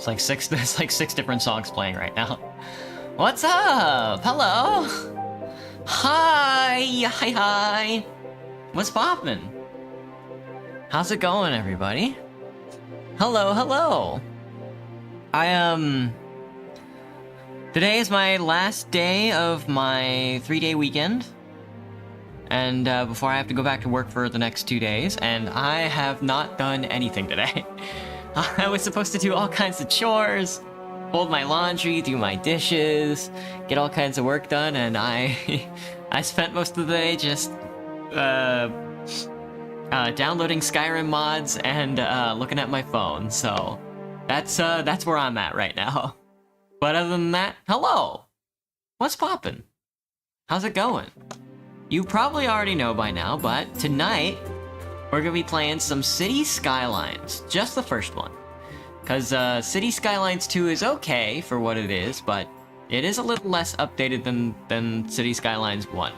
It's like six. There's like 6 different songs playing right now. What's up? Hello. Hi. Hi. Hi. What's poppin'? How's it going, everybody? Hello. Hello. Today is my last day of my 3-day weekend. And before I have to go back to work for the next 2 days, and I have not done anything today. I was supposed to do all kinds of chores, fold my laundry, do my dishes, get all kinds of work done, and I spent most of the day just downloading Skyrim mods and looking at my phone. So that's where I'm at right now. But other than that, hello! What's poppin'? How's it going? You probably already know by now, but tonight, we're gonna be playing some City Skylines. Just the first one. Cause City Skylines 2 is okay for what it is, but it is a little less updated than City Skylines 1.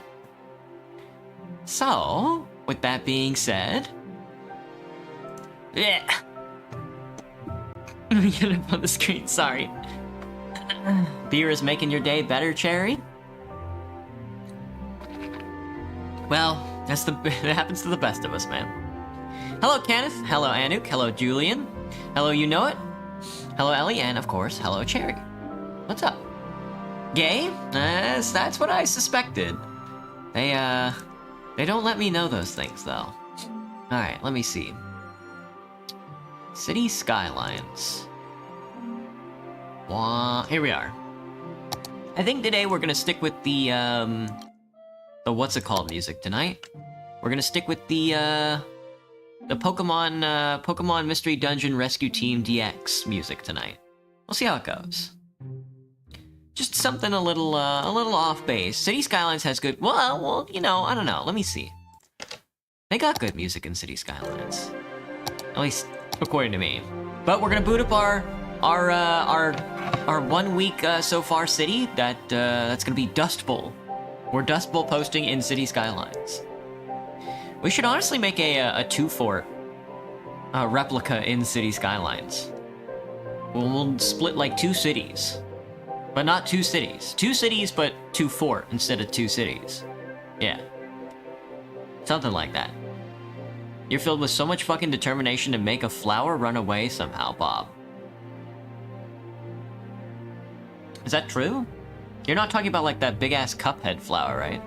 So, with that being said... Yeah. Let me get up on the screen, sorry. Beer is making your day better, Cherry? Well, it happens to the best of us, man. Hello, Kenneth. Hello, Anouk. Hello, Julian. Hello, You Know It. Hello, Ellie. And, of course, hello, Cherry. What's up? Gay? That's what I suspected. They don't let me know those things, though. Alright, let me see. City Skylines. Here we are. I think today we're gonna stick with the what's it called music tonight. We're gonna stick with the Pokemon Mystery Dungeon Rescue Team DX music tonight. We'll see how it goes. Just something a little off base. City Skylines has good. Well, you know, I don't know. Let me see. They got good music in City Skylines, at least according to me. But we're gonna boot up our 1 week so far city. That's gonna be Dustbowl. We're Dustbowl posting in City Skylines. We should honestly make a 2-fort replica in City Skylines. We'll split like 2 cities. But not 2 cities. 2 cities, but 2 fort instead of 2 cities. Yeah. Something like that. You're filled with so much fucking determination to make a flower run away somehow, Bob. Is that true? You're not talking about like that big-ass Cuphead flower, right?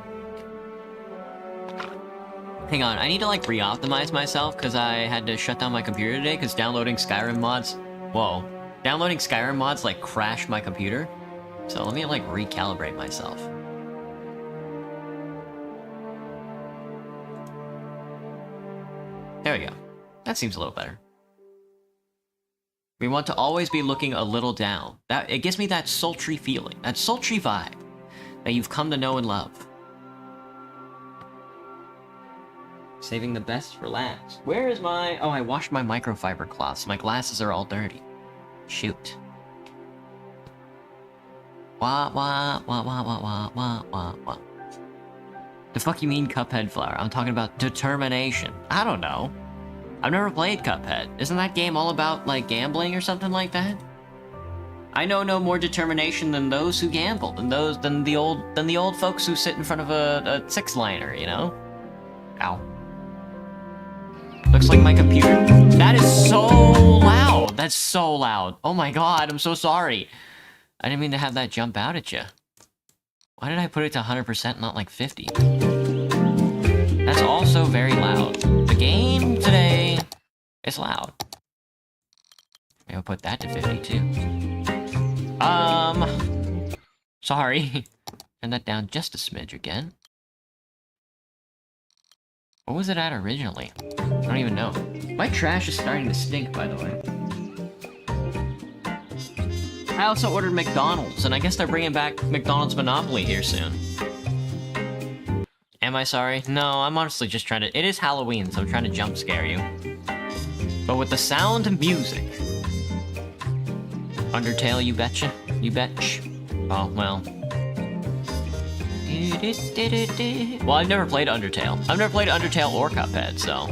Hang on, I need to like re-optimize myself because I had to shut down my computer today because downloading Skyrim mods... Whoa. Downloading Skyrim mods like crashed my computer. So let me like recalibrate myself. There we go. That seems a little better. We want to always be looking a little down. It gives me that sultry feeling, that sultry vibe that you've come to know and love. Saving the best for last. Where is my... Oh, I washed my microfiber cloths. My glasses are all dirty. Shoot. Wah, wah, wah, wah, wah, wah, wah, wah, wah. The fuck you mean Cuphead flower? I'm talking about determination. I don't know. I've never played Cuphead. Isn't that game all about, like, gambling or something like that? I know no more determination than those who gamble, than the old folks who sit in front of a 6-liner, you know? Ow. Looks like my computer... That is so loud! That's so loud. Oh my god, I'm so sorry. I didn't mean to have that jump out at you. Why did I put it to 100%, not like 50? That's also very loud. The game today is loud. Maybe I'll put that to 50 too. Sorry. Turn that down just a smidge again. What was it at originally? I don't even know. My trash is starting to stink, by the way. I also ordered McDonald's, and I guess they're bringing back McDonald's Monopoly here soon. Am I sorry? No, I'm honestly just trying to... It is Halloween, so I'm trying to jump scare you. But with the sound of music. Undertale, you betcha? You betch? Oh, well. Well, I've never played Undertale. I've never played Undertale or Cuphead, so...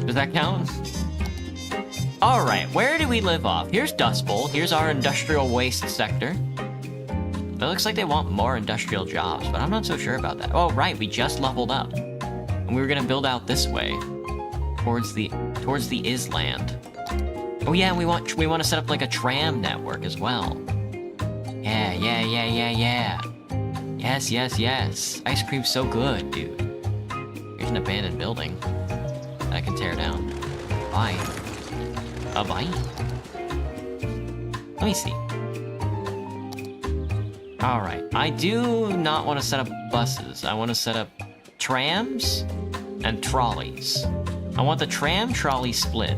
Does that count? Alright, where do we live off? Here's Dubspol. Here's our industrial waste sector. It looks like they want more industrial jobs, but I'm not so sure about that. Oh, right, we just leveled up. And we were gonna build out this way. Towards the island. Oh yeah, we want to set up like a tram network as well. Yeah. Yes. Ice cream's so good, dude. Here's an abandoned building that I can tear down. Bye. Bye. Let me see. Alright, I do not want to set up buses. I want to set up trams and trolleys. I want the tram-trolley split.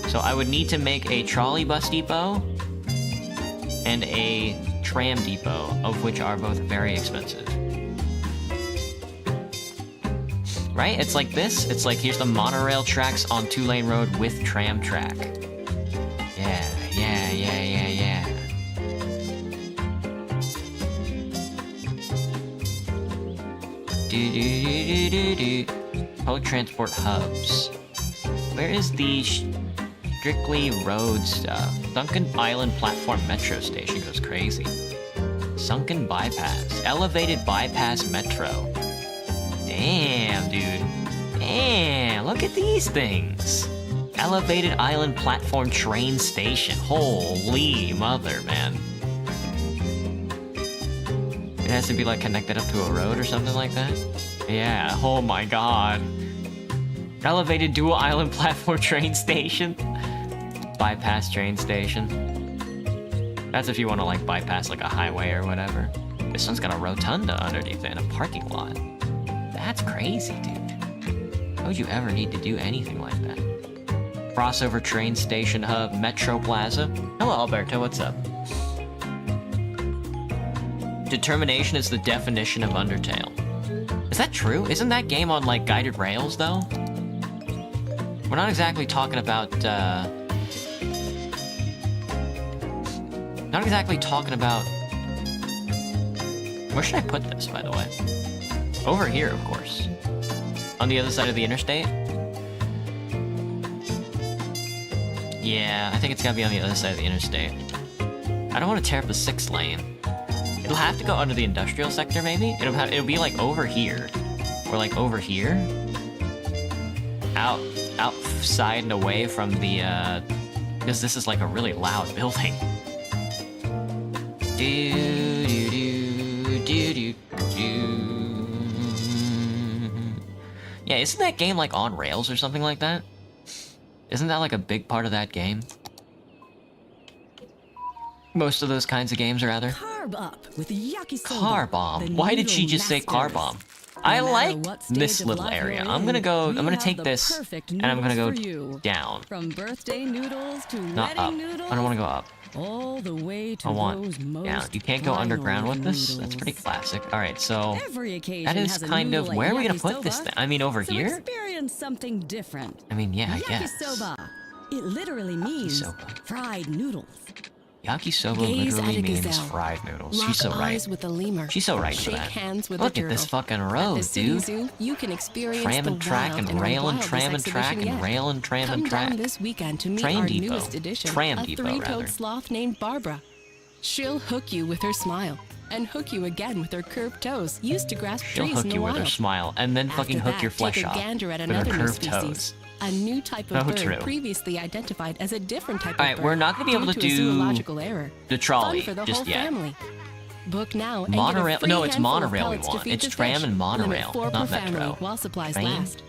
So I would need to make a trolley bus depot and a tram depot, of which are both very expensive. Right? It's like this. It's like, here's the monorail tracks on 2-lane road with tram track. Yeah. Public transport hubs. Where is the strictly road stuff? Sunken Island Platform Metro Station goes crazy. Sunken Bypass. Elevated Bypass Metro. Damn, dude. Damn, look at these things. Elevated Island Platform Train Station. Holy mother, man. It has to be like connected up to a road or something like that? Yeah, oh my god. Elevated Dual Island Platform Train Station. Bypass train station. That's if you want to like bypass like a highway or whatever. This one's got a rotunda underneath it and a parking lot. That's crazy, dude. How would you ever need to do anything like that? Crossover train station hub, Metro Plaza. Hello, Alberto, what's up? Determination is the definition of Undertale. Is that true? Isn't that game on, like, guided rails, though? We're not exactly talking about, Not exactly talking about... Where should I put this, by the way? Over here, of course. On the other side of the interstate? Yeah, I think it's gotta be on the other side of the interstate. I don't want to tear up the 6th lane. It'll have to go under the industrial sector, maybe? It'll be like over here. Or like over here. Outside and away from the, because this is like a really loud building. Yeah, isn't that game like on rails or something like that? Isn't that like a big part of that game? Most of those kinds of games, rather. Carb up with yakisoba. Car bomb. Why did she just say car bomb? I like this little area. I'm gonna take this and I'm gonna go down. From birthday noodles to Not up. noodles, I don't want to go up. all the way to I want those most down. You can't go underground with this? noodles. That's pretty classic. Alright, so Every occasion that is has a kind of... noodle Where are we like gonna put this yakisoba, thing? I mean, over so here? experience something different. I mean, yeah, I guess. Yakisoba. It literally means Yakisoba. fried noodles. Yakisoba Gaze literally at a means gazelle. fried noodles. Lock She's so right. eyes with a lemur. She's so right for Shake that. hands with Look a at this turtle. fucking At road, the city dude. zoo, you can experience Tram and the track wild and in rail our and wildest tram and track exhibition and yet. rail and tram and Come down track. this weekend to meet Train our depot. newest addition, Tram a depot, rather. three-toed sloth named Barbara. She'll hook you with her smile, and hook you again with her curved toes, used to grasp She'll trees in hook the you with her wild. smile and then fucking After hook your that, flesh take a off gander at with her another new curved species. toes. A new type of Oh, bird true. previously identified as a different type Alright, of bird. we're not gonna be able due to a do zoological error. the trolley Fun for the just whole yet. family. Book now and Monorail- get a free no, it's handful of monorail we pellets to want. feed It's the tram fish. and monorail, Limit 4 not per family metro. while supplies Train? last.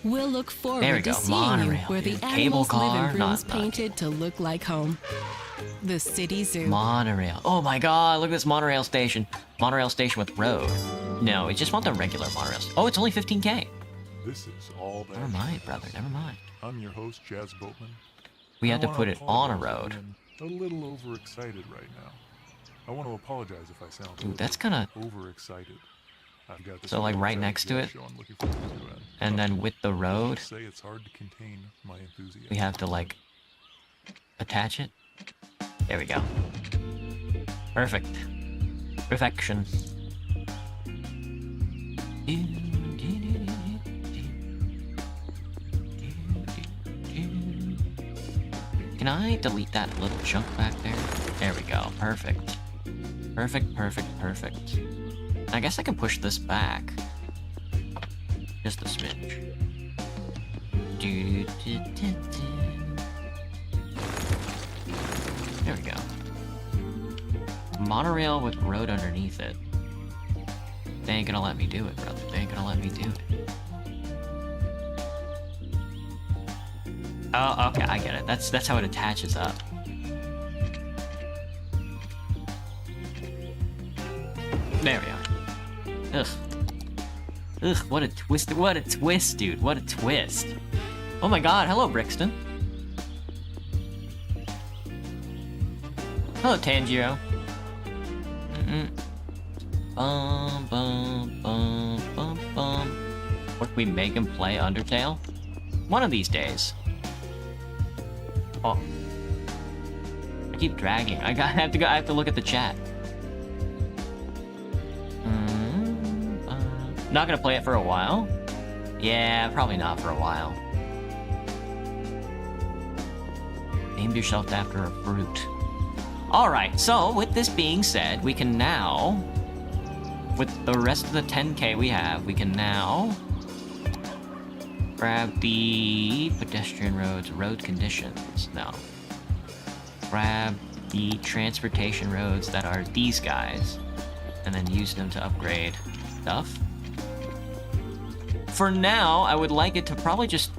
We'll look forward There we to go, seeing monorail, you where dude. the Cable animals live car, in rooms not- painted to look like home. The City Zoo. Monorail. Oh my god, look at this monorail station. Monorail station with road. No, we just want the regular monorail. Oh, it's only 15K. This is all that. Never mind, brother, never mind. I'm your host, Jazz Boatman. We had to I wanna put it on a apologize road. for being a little overexcited right now. I want to apologize if I sound a Ooh, little that's kinda... overexcited. I've got this So, like, right amazing next to it? show I'm looking forward to, And but then with the I'll road, just say it's hard to contain my enthusiasm. we have to, like, attach it. There we go. Perfect. Perfection. Can I delete that little chunk back there? There we go. Perfect. Perfect, perfect, perfect. I guess I can push this back. Just a smidge. There we go. Monorail with road underneath it. They ain't gonna let me do it, brother. They ain't gonna let me do it. Oh, okay, I get it. That's how it attaches up. There we go. Ugh. Ugh, what a twist. What a twist, dude. What a twist. Oh my god, hello, Brixton. Hello, Tanjiro. Bum, bum, bum, bum, bum. What, we make him play Undertale? One of these days. Oh. I keep dragging. I have to look at the chat. Not gonna play it for a while? Yeah, probably not for a while. Named yourself after a fruit. Alright, so with this being said, we can now, with the rest of the 10k we have, we can now grab the pedestrian roads, road conditions. No. Grab the transportation roads that are these guys, and then use them to upgrade stuff. For now, I would like it to probably just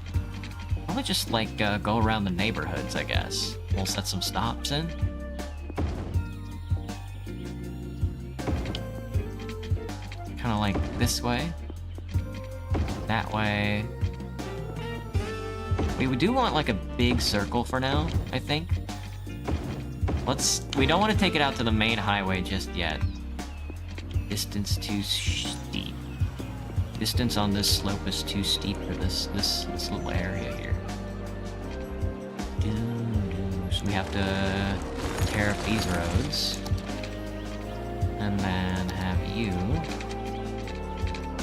like go around the neighborhoods, I guess. We'll set some stops in. Kind of like this way, that way. We do want like a big circle for now, I think. We don't want to take it out to the main highway just yet. Distance too steep. Distance on this slope is too steep for this little area here. So we have to tear up these roads. And then have you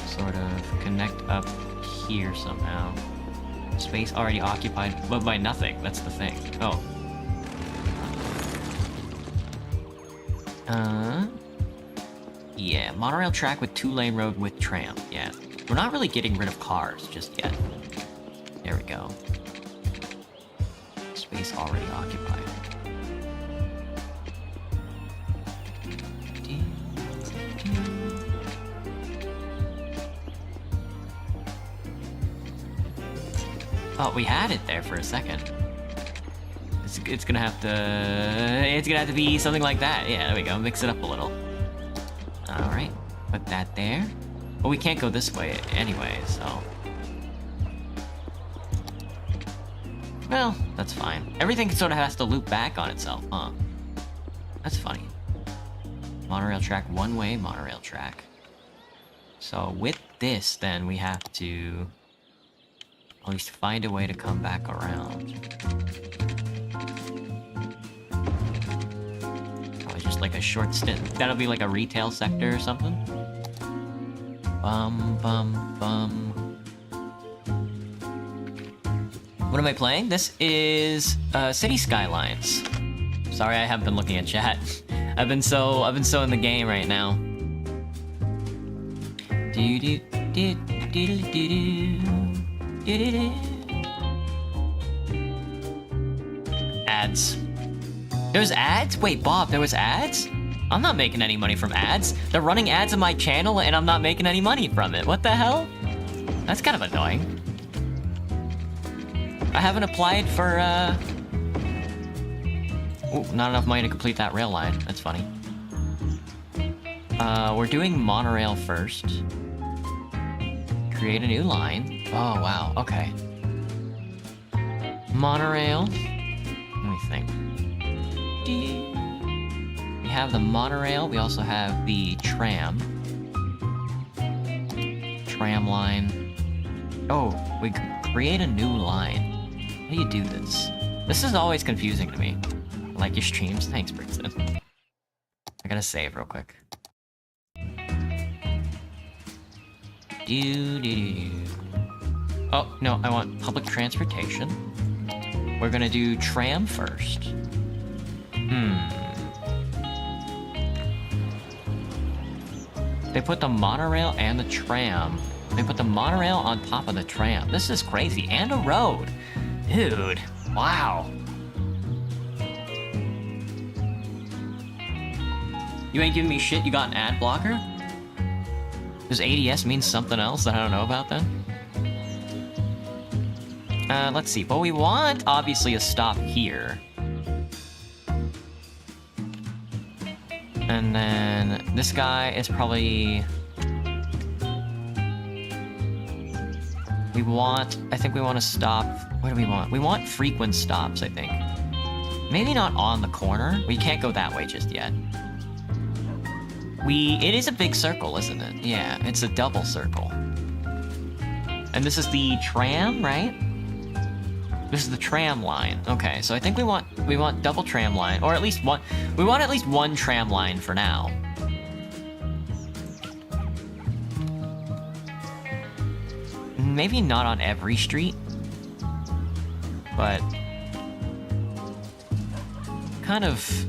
sort of connect up here somehow. Space already occupied, but by nothing. That's the thing. Oh. Yeah, monorail track with 2-lane road with tram. Yeah. We're not really getting rid of cars just yet. There we go. Space already occupied. Oh, we had it there for a second. It's gonna have to be something like that. Yeah, there we go. Mix it up a little. Alright. Put that there. Well, we can't go this way anyway, so... Well, that's fine. Everything sort of has to loop back on itself, huh? That's funny. Monorail track, one-way monorail track. So with this, then, we have to at least find a way to come back around. Probably just like a short stint. That'll be like a retail sector or something. Bum, bum, bum. What am I playing? This is City Skylines. Sorry, I haven't been looking at chat. I've been so in the game right now. Ads. There's ads? Wait, Bob, there was ads? I'm not making any money from ads. They're running ads on my channel and I'm not making any money from it. What the hell? That's kind of annoying. I haven't applied for, Ooh, not enough money to complete that rail line. That's funny. We're doing monorail first. Create a new line. Oh, wow. Okay. Monorail. Let me think. We have the monorail. We also have the tram. Tram line. Oh, we create a new line. How do you do this? This is always confusing to me. I like your streams. Thanks, Brixton. I gotta save real quick. Oh, no, I want public transportation. we're gonna do tram first. They put the monorail and the tram. They put the monorail on top of the tram. This is crazy. And a road. Dude, wow. You ain't giving me shit, you got an ad blocker? Does ADS mean something else that I don't know about then? Let's see. Well, we want, obviously, a stop here. And then this guy is probably... I think we want to stop... What do we want? We want frequent stops, I think. Maybe not on the corner. We can't go that way just yet. It is a big circle, isn't it? Yeah, it's a double circle. And this is the tram, right? This is the tram line. Okay, so I think we want double tram line, or at least one. We want at least one tram line for now. Maybe not on every street, but kind of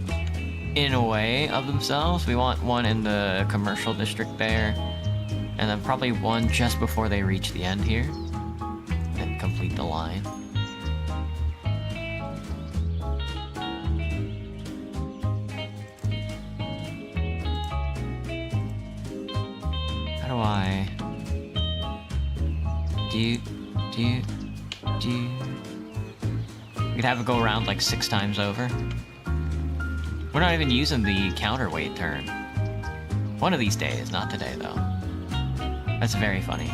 in a way of themselves. We want one in the commercial district there, and then probably one just before they reach the end here, and complete the line. How do I... We could have it go around like 6 times over. We're not even using the counterweight turn. One of these days, not today though. That's very funny.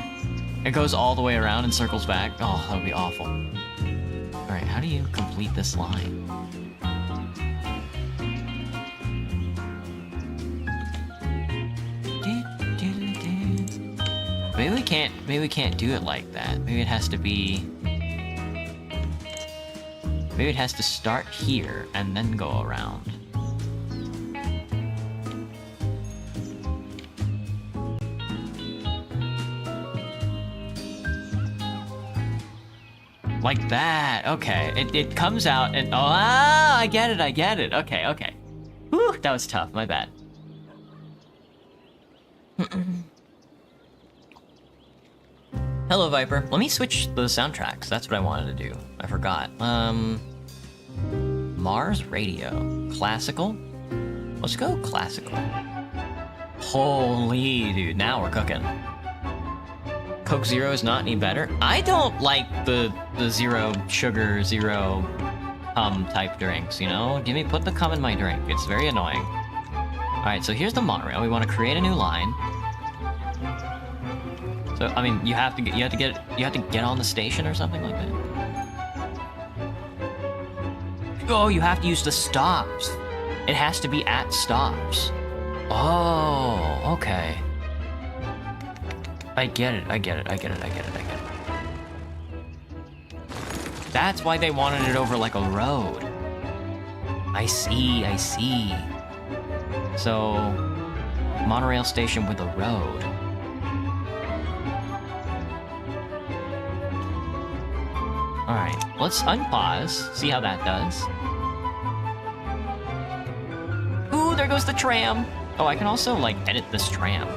It goes all the way around and circles back. Oh, that would be awful. Alright, how do you complete this line? Maybe we can't do it like that. Maybe it has to be... Maybe it has to start here and then go around. Like that, okay. It comes out and... Oh, I get it. Okay. Whew, that was tough, my bad. Hello, Viper. Let me switch the soundtracks. That's what I wanted to do. I forgot. Mars Radio. Classical? Let's go classical. Holy, dude. Now we're cooking. Coke Zero is not any better. I don't like the zero sugar, zero type drinks, you know? Put the cum in my drink. It's very annoying. Alright, so here's the monorail. We want to create a new line. So, I mean, you have to get on the station or something like that. Oh, you have to use the stops. It has to be at stops. Oh, okay. I get it. That's why they wanted it over like a road. I see. So, monorail station with a road. Alright, let's unpause, see how that does. Ooh, there goes the tram! Oh, I can also, like, edit this tram.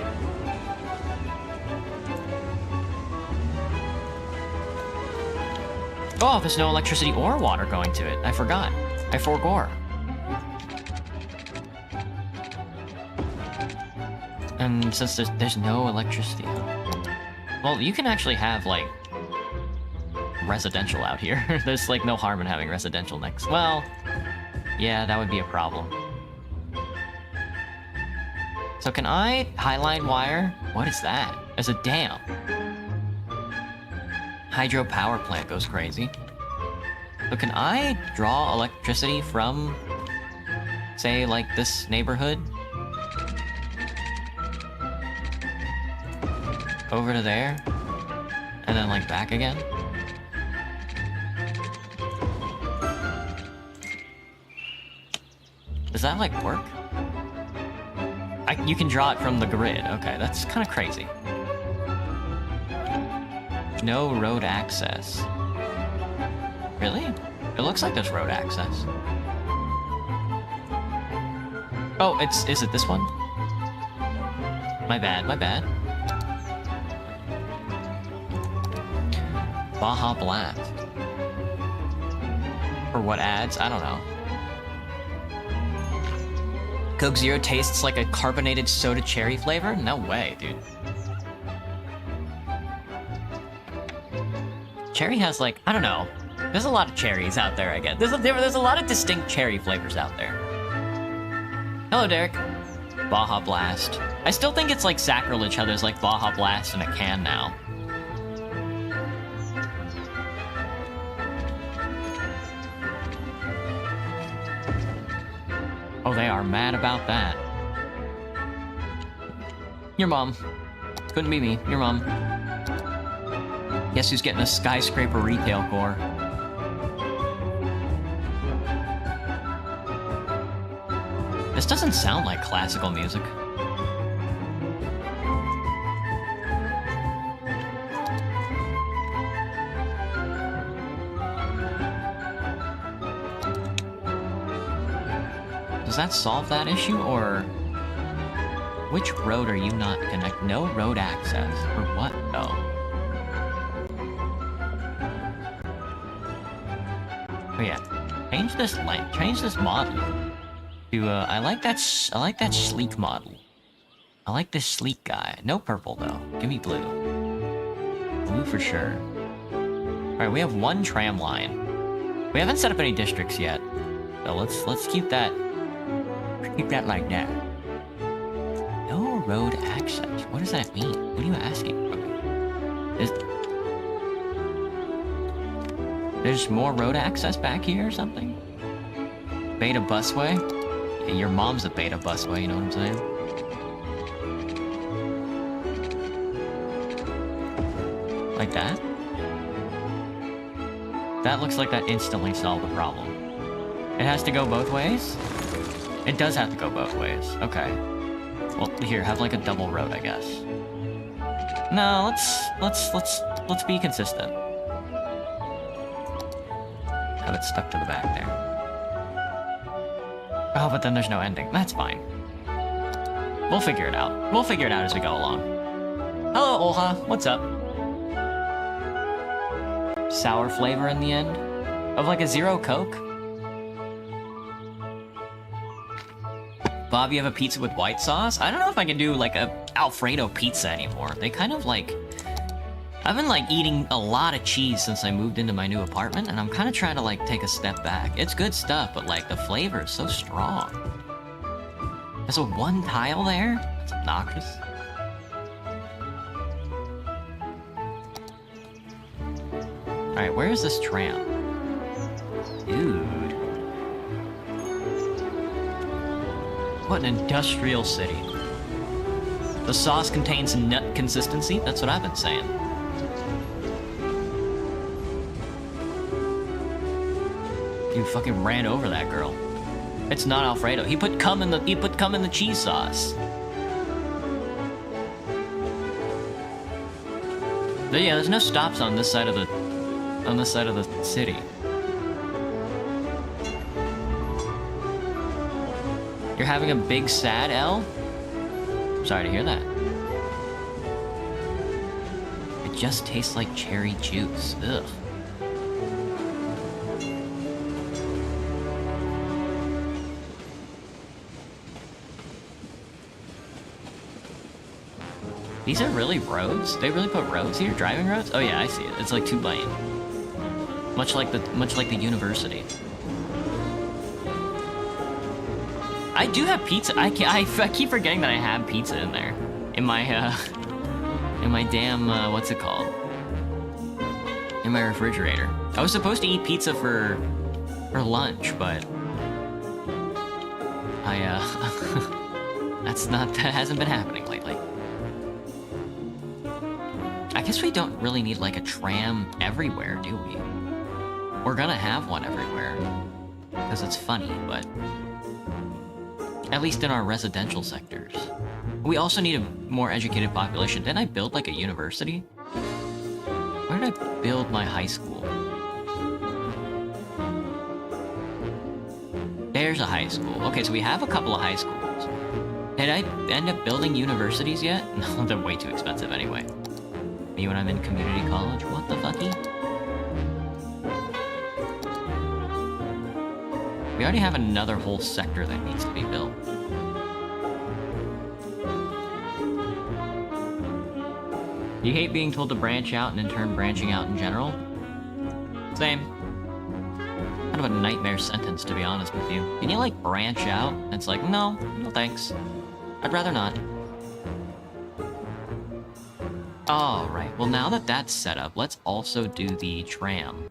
Oh, there's no electricity or water going to it. I forgot. I forgore. And since there's no electricity... Well, you can actually have, like... residential out here. There's like no harm in having residential next. Well, yeah, that would be a problem. So can I highline wire? What is that? There's a dam. Hydro power plant goes crazy. So can I draw electricity from, say, like this neighborhood? Over to there? And then like back again? Does that, like, work? You can draw it from the grid. Okay, that's kind of crazy. No road access. Really? It looks like there's road access. Oh, is it this one? My bad, my bad. Baja Blast. For what ads? I don't know. Coke Zero tastes like a carbonated soda cherry flavor? No way, dude. Cherry has like, I don't know. There's a lot of cherries out there, I guess. There's a lot of distinct cherry flavors out there. Hello, Derek. Baja Blast. I still think it's like sacrilege how there's like Baja Blast in a can now. Oh, they are mad about that. Your mom. Couldn't be me. Your mom. Guess who's getting a skyscraper retail core? This doesn't sound like classical music. Does that solve that issue, or... Which road are you not connect? No road access. For what, though? Oh yeah. Change this length. Change this model. To, I like that sleek model. I like this sleek guy. No purple, though. Give me blue. Blue for sure. Alright, we have one tram line. We haven't set up any districts yet. So let's keep that... Keep that like that. No road access. What does that mean? What are you asking from me? There's more road access back here or something? Beta busway? Yeah, your mom's a beta busway, you know what I'm saying? Like that? That looks like that instantly solved the problem. It has to go both ways? It does have to go both ways. Okay. Well, here, have like a double road, I guess. No, let's be consistent. Have it stuck to the back there. Oh, but then there's no ending. That's fine. We'll figure it out. We'll figure it out as we go along. Hello, Olha. What's up? Sour flavor in the end? Of like a zero Coke? Bob, you have a pizza with white sauce? I don't know if I can do like a Alfredo pizza anymore. They kind of like... I've been like eating a lot of cheese since I moved into my new apartment, and I'm kind of trying to like take a step back. It's good stuff, but like the flavor is so strong. There's a one tile there? It's obnoxious. Alright, where is this tram? Dude. What an industrial city. The sauce contains nut consistency? That's what I've been saying. You fucking ran over that girl. It's not Alfredo. He put cum in the cheese sauce. But yeah, there's no stops on this side of the city. You're having a big sad L? Sorry to hear that. It just tastes like cherry juice. Ugh. These are really roads? They really put roads here? Driving roads? Oh yeah, I see it. It's like 2-lane. Much like the university. I do have pizza. I keep forgetting that I have pizza in there. In my damn, what's it called? In my refrigerator. I was supposed to eat pizza for lunch, but that hasn't been happening lately. I guess we don't really need like a tram everywhere, do we? We're gonna have one everywhere. Because it's funny, but... At least in our residential sectors. We also need a more educated population. Didn't I build like a university? Where did I build my high school? There's a high school. Okay, so we have a couple of high schools. Did I end up building universities yet? No, they're way too expensive anyway. Me when I'm in community college? What the fucky? We already have another whole sector that needs to be built. You hate being told to branch out and in turn branching out in general? Same. Kind of a nightmare sentence, to be honest with you. Can you, like, branch out? And it's like, no thanks. I'd rather not. Alright, well now that that's set up, let's also do the tram.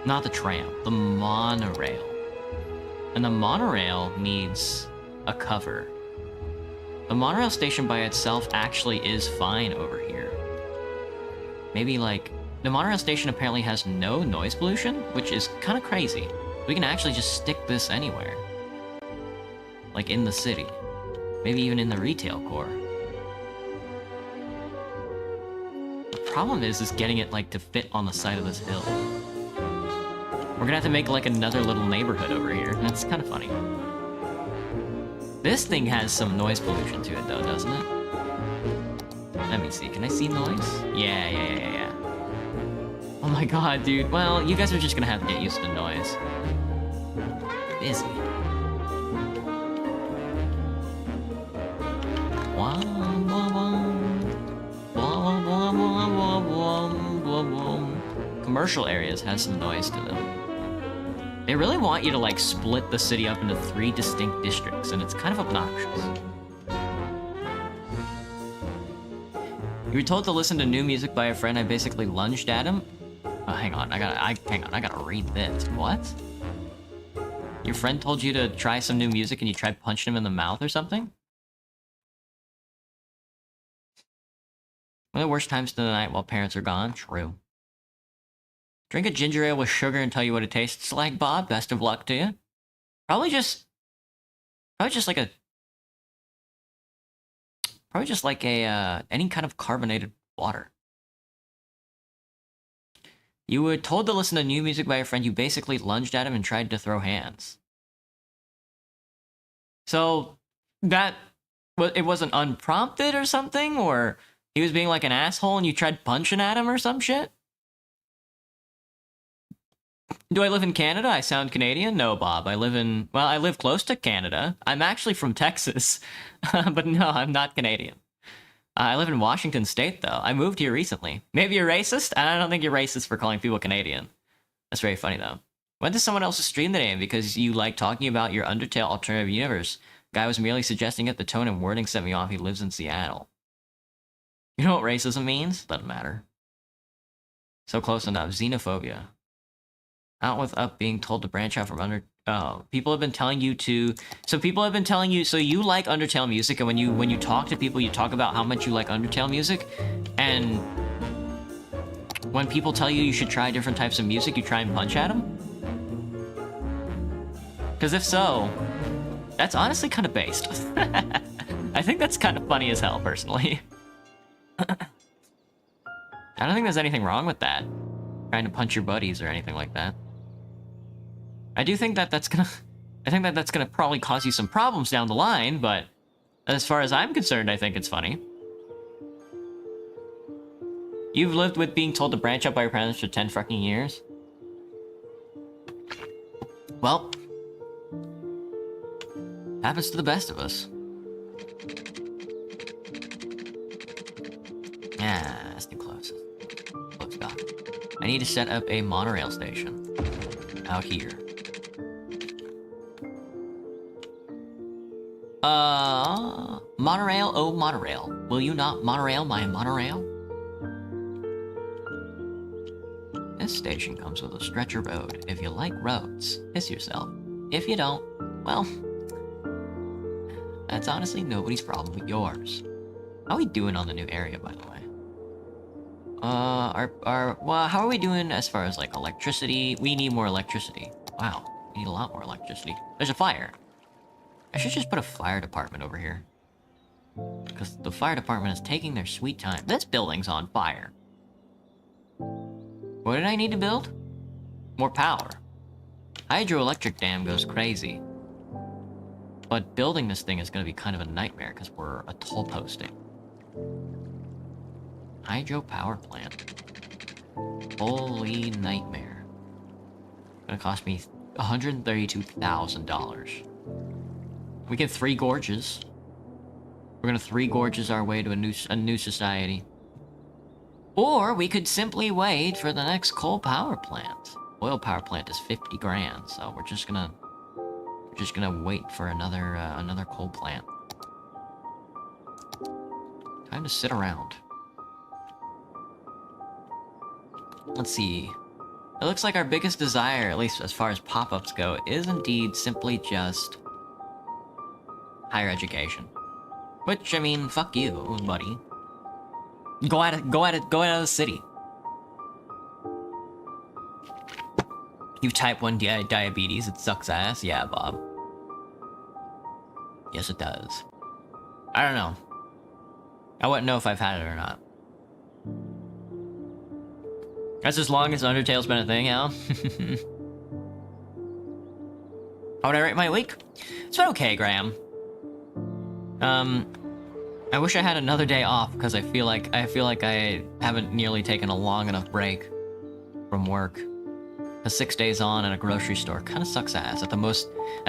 Not the tram, the monorail. And the monorail needs a cover. The monorail station by itself actually is fine over here. Maybe, like... The monorail station apparently has no noise pollution, which is kind of crazy. We can actually just stick this anywhere. Like, in the city. Maybe even in the retail core. The problem is getting it, like, to fit on the side of this hill. We're gonna have to make, like, another little neighborhood over here. That's kind of funny. This thing has some noise pollution to it, though, doesn't it? Let me see. Can I see noise? Yeah. Oh my god, dude. Well, you guys are just gonna have to get used to noise. Busy. Commercial areas has some noise to them. They really want you to, like, split the city up into 3 distinct districts, and it's kind of obnoxious. You were told to listen to new music by a friend. I basically lunged at him. Oh, hang on, I gotta read this. What? Your friend told you to try some new music and you tried punching him in the mouth or something? One of the worst times of the night while parents are gone? True. Drink a ginger ale with sugar and tell you what it tastes like, Bob. Best of luck to you. Probably just like a any kind of carbonated water. You were told to listen to new music by a friend. You basically lunged at him and tried to throw hands. So that it wasn't unprompted or something, or he was being like an asshole and you tried punching at him or some shit? Do I live in Canada? I sound Canadian? No, Bob. I live close to Canada. I'm actually from Texas. But no, I'm not Canadian. I live in Washington State, though. I moved here recently. Maybe you're racist? I don't think you're racist for calling people Canadian. That's very funny, though. Went to someone else's stream today because you like talking about your Undertale alternative universe. Guy was merely suggesting it. The tone and wording set me off. He lives in Seattle. You know what racism means? Doesn't matter. So close enough. Xenophobia. Out with up being told to branch out from under... Oh, people have been telling you to... So people have been telling you... So you like Undertale music, and when you talk to people, you talk about how much you like Undertale music, and when people tell you you should try different types of music, you try and punch at them? Because if so, that's honestly kind of based. I think that's kind of funny as hell, personally. I don't think there's anything wrong with that. Trying to punch your buddies or anything like that. I do think that's gonna probably cause you some problems down the line, but as far as I'm concerned, I think it's funny. You've lived with being told to branch out by your parents for 10 fucking years? Well, happens to the best of us. Yeah, that's too close. Close got. I need to set up a monorail station out here. Monorail, oh monorail. Will you not monorail my monorail? This station comes with a stretcher road. If you like roads, piss yourself. If you don't, well, that's honestly nobody's problem but yours. How are we doing on the new area, by the way? Well, how are we doing as far as, like, electricity? We need more electricity. Wow, we need a lot more electricity. There's a fire. I should just put a fire department over here. Because the fire department is taking their sweet time. This building's on fire. What did I need to build? More power. Hydroelectric dam goes crazy. But building this thing is going to be kind of a nightmare because we're a toll posting. Hydro power plant. Holy nightmare. Gonna cost me $132,000. We get 3 gorges. We're gonna 3 gorges our way to a new society. Or we could simply wait for the next coal power plant. Oil power plant is 50 grand, so we're just gonna wait for another coal plant. Time to sit around. Let's see. It looks like our biggest desire, at least as far as pop-ups go, is indeed simply just higher education. Which, I mean, fuck you, buddy. Go out of the city. You type 1 diabetes, it sucks ass. Yeah, Bob. Yes, it does. I don't know. I wouldn't know if I've had it or not. That's as long as Undertale's been a thing, Al. How would I rate my week? It's been okay, Graham. I wish I had another day off because I feel like I haven't nearly taken a long enough break from work. 6 days on at a grocery store kind of sucks ass. At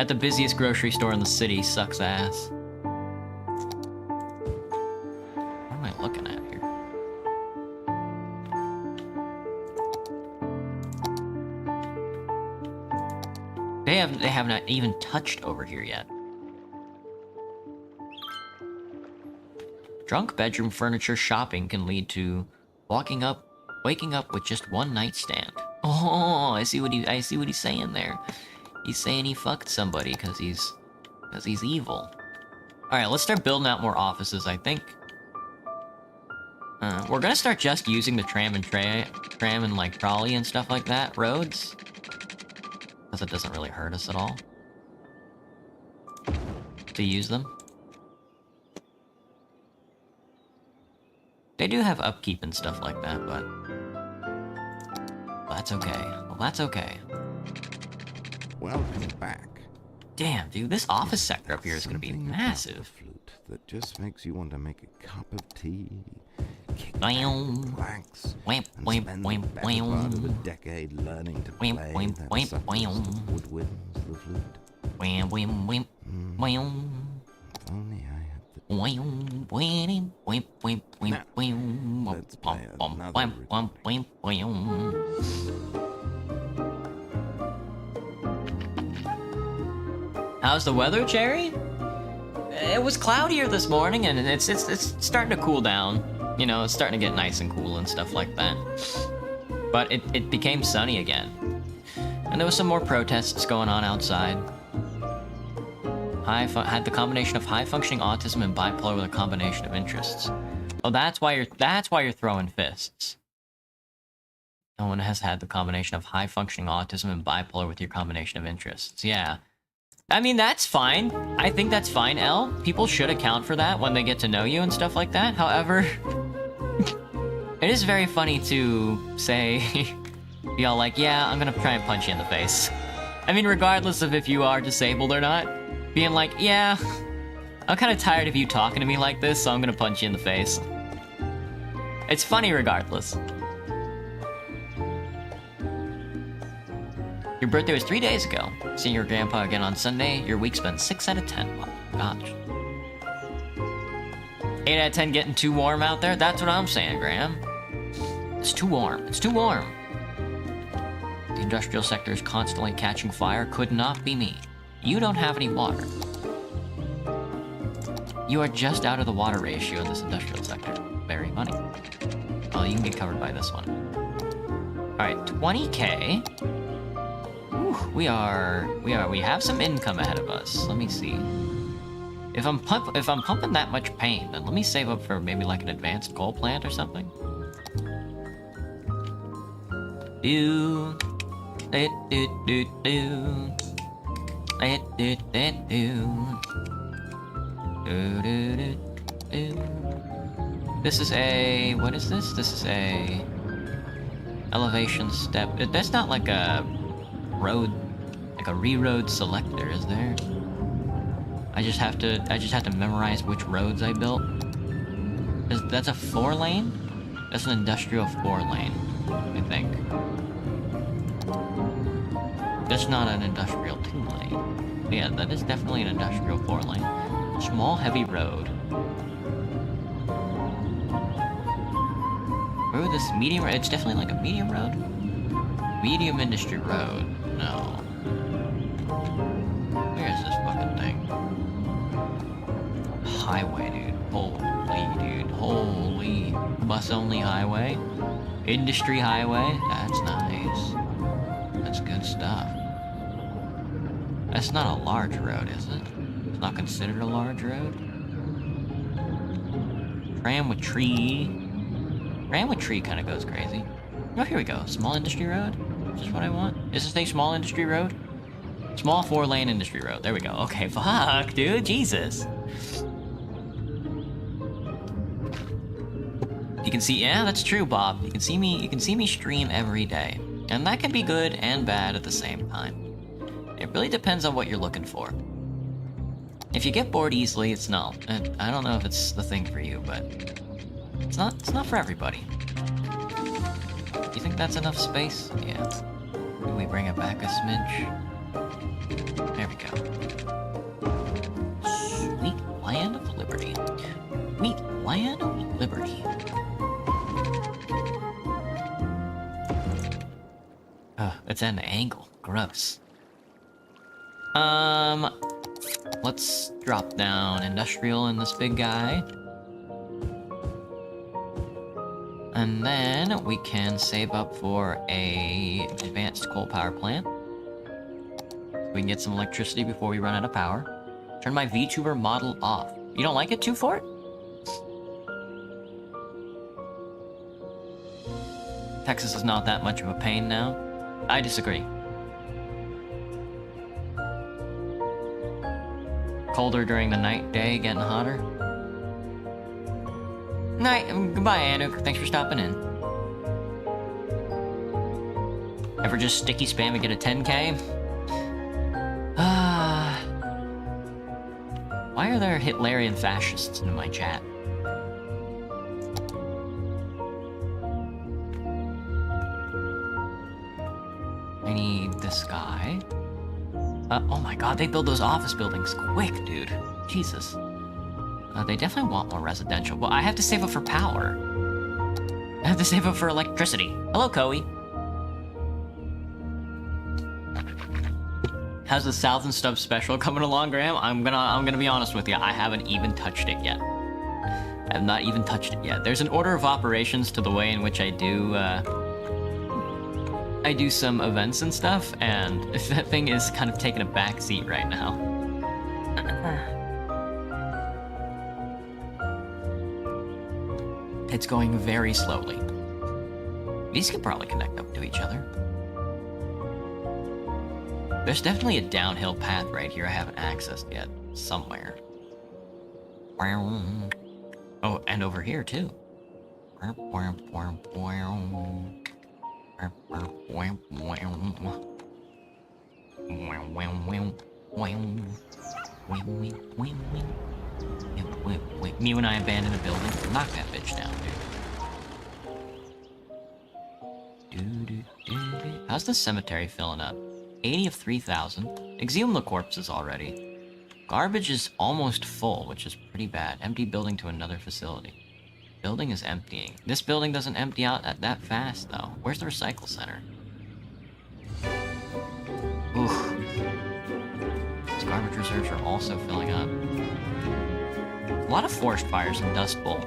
the busiest grocery store in the city sucks ass. What am I looking at here? They have not even touched over here yet. Drunk bedroom furniture shopping can lead to waking up with just one nightstand. Oh, I see what he's saying there. He's saying he fucked somebody because he's evil. All right, let's start building out more offices. I think we're gonna start just using the tram and like trolley and stuff like that roads, because it doesn't really hurt us at all to use them. They do have upkeep and stuff like that, but that's okay. Well, that's okay. Welcome back. Damn, dude, this office sector up here is gonna be Something about massive. the flute that just makes you want to make a cup of tea, kick Wham. relax, Wham, and wham, spend wham, the better part of a wham. decade learning to Wham, play wham, that wham, success wham. that woodwinds the flute. Wham, wham, wham, wham. If only I had the... Wham, wham, wham, wham, wham, Now, wham. let's play another Wham, wham, wham, wham. How's the weather, Jerry? It was cloudier this morning, and it's starting to cool down. You know, it's starting to get nice and cool and stuff like that. But it became sunny again, and there was some more protests going on outside. Had the combination of high-functioning autism and bipolar with a combination of interests. Oh, that's why you're throwing fists. No one has had the combination of high-functioning autism and bipolar with your combination of interests. Yeah. I mean, that's fine. I think that's fine, Elle. People should account for that when they get to know you and stuff like that. However, it is very funny to say, be all like, yeah, I'm gonna try and punch you in the face. I mean, regardless of if you are disabled or not, being like, yeah, I'm kind of tired of you talking to me like this, so I'm gonna punch you in the face. It's funny regardless. Your birthday was 3 days ago. Seeing your grandpa again on Sunday, your week's been 6 out of 10. Oh, gosh. 8 out of 10 getting too warm out there? That's what I'm saying, Graham. It's too warm. It's too warm. The industrial sector is constantly catching fire. Could not be me. You don't have any water. You are just out of the water ratio in this industrial sector. Very funny. Oh, you can get covered by this one. Alright, 20k. Ooh, we have some income ahead of us. Let me see. If I'm pumping that much pain, then let me save up for maybe like an advanced coal plant or something. Do This is a, what is this? This is a elevation step. That's not like a road like a reroad selector, is there? I just have to memorize which roads I built. That's a 4-lane? That's an industrial 4-lane, I think. That's not an industrial 2-lane. Yeah, that is definitely an industrial 4-lane. Small heavy road. Where would this medium? It's definitely like a medium road. Medium industry road. No. Where's this fucking thing? Highway, dude. Holy, dude. Holy. Bus only highway. Industry highway. That's nice. That's good stuff. That's not a large road, is it? It's not considered a large road. Tram with tree. Tram with tree kind of goes crazy. Oh, here we go. Small industry road. Is this what I want? Is this a small industry road? Small 4-lane industry road. There we go. Okay, fuck, dude. Jesus. You can see, yeah, that's true, Bob. You can see me stream every day. And that can be good and bad at the same time. It really depends on what you're looking for. If you get bored easily, it's not. I don't know if it's the thing for you, but it's not for everybody. You think that's enough space? Yeah. Can we bring it back a smidge? There we go. Sweet land of liberty. Sweet land of liberty. It's at an angle. Gross. Let's drop down industrial in this big guy. And then we can save up for a advanced coal power plant. We can get some electricity before we run out of power. Turn my VTuber model off. You don't like it, 2-Fort? Texas is not that much of a pain now. I disagree. Colder during the night, day, getting hotter. Night. Goodbye, Anuk. Thanks for stopping in. Ever just sticky spam and get a 10K? Why are there Hitlerian fascists in my chat? I need this guy. Oh my god, they build those office buildings quick, dude. Jesus. They definitely want more residential, but I have to save up for power. I have to save up for electricity. Hello, Koei. How's the South and Stuff special coming along, Graham? I'm gonna be honest with you. I haven't even touched it yet. I have not even touched it yet. There's an order of operations to the way in which I do some events and stuff, and that thing is kind of taking a back seat right now. It's going very slowly. These could probably connect up to each other. There's definitely a downhill path right here I haven't accessed yet. Somewhere. Oh, and over here too. Me when I abandon a building. Knock that bitch down, dude. How's the cemetery filling up? 80 of 3,000. Exhume the corpses already. Garbage is almost full, which is pretty bad. Empty building to another facility. Building is emptying. This building doesn't empty out that fast, though. Where's the recycle center? Oof. These garbage reserves are also filling up. A lot of forest fires in Dubspol.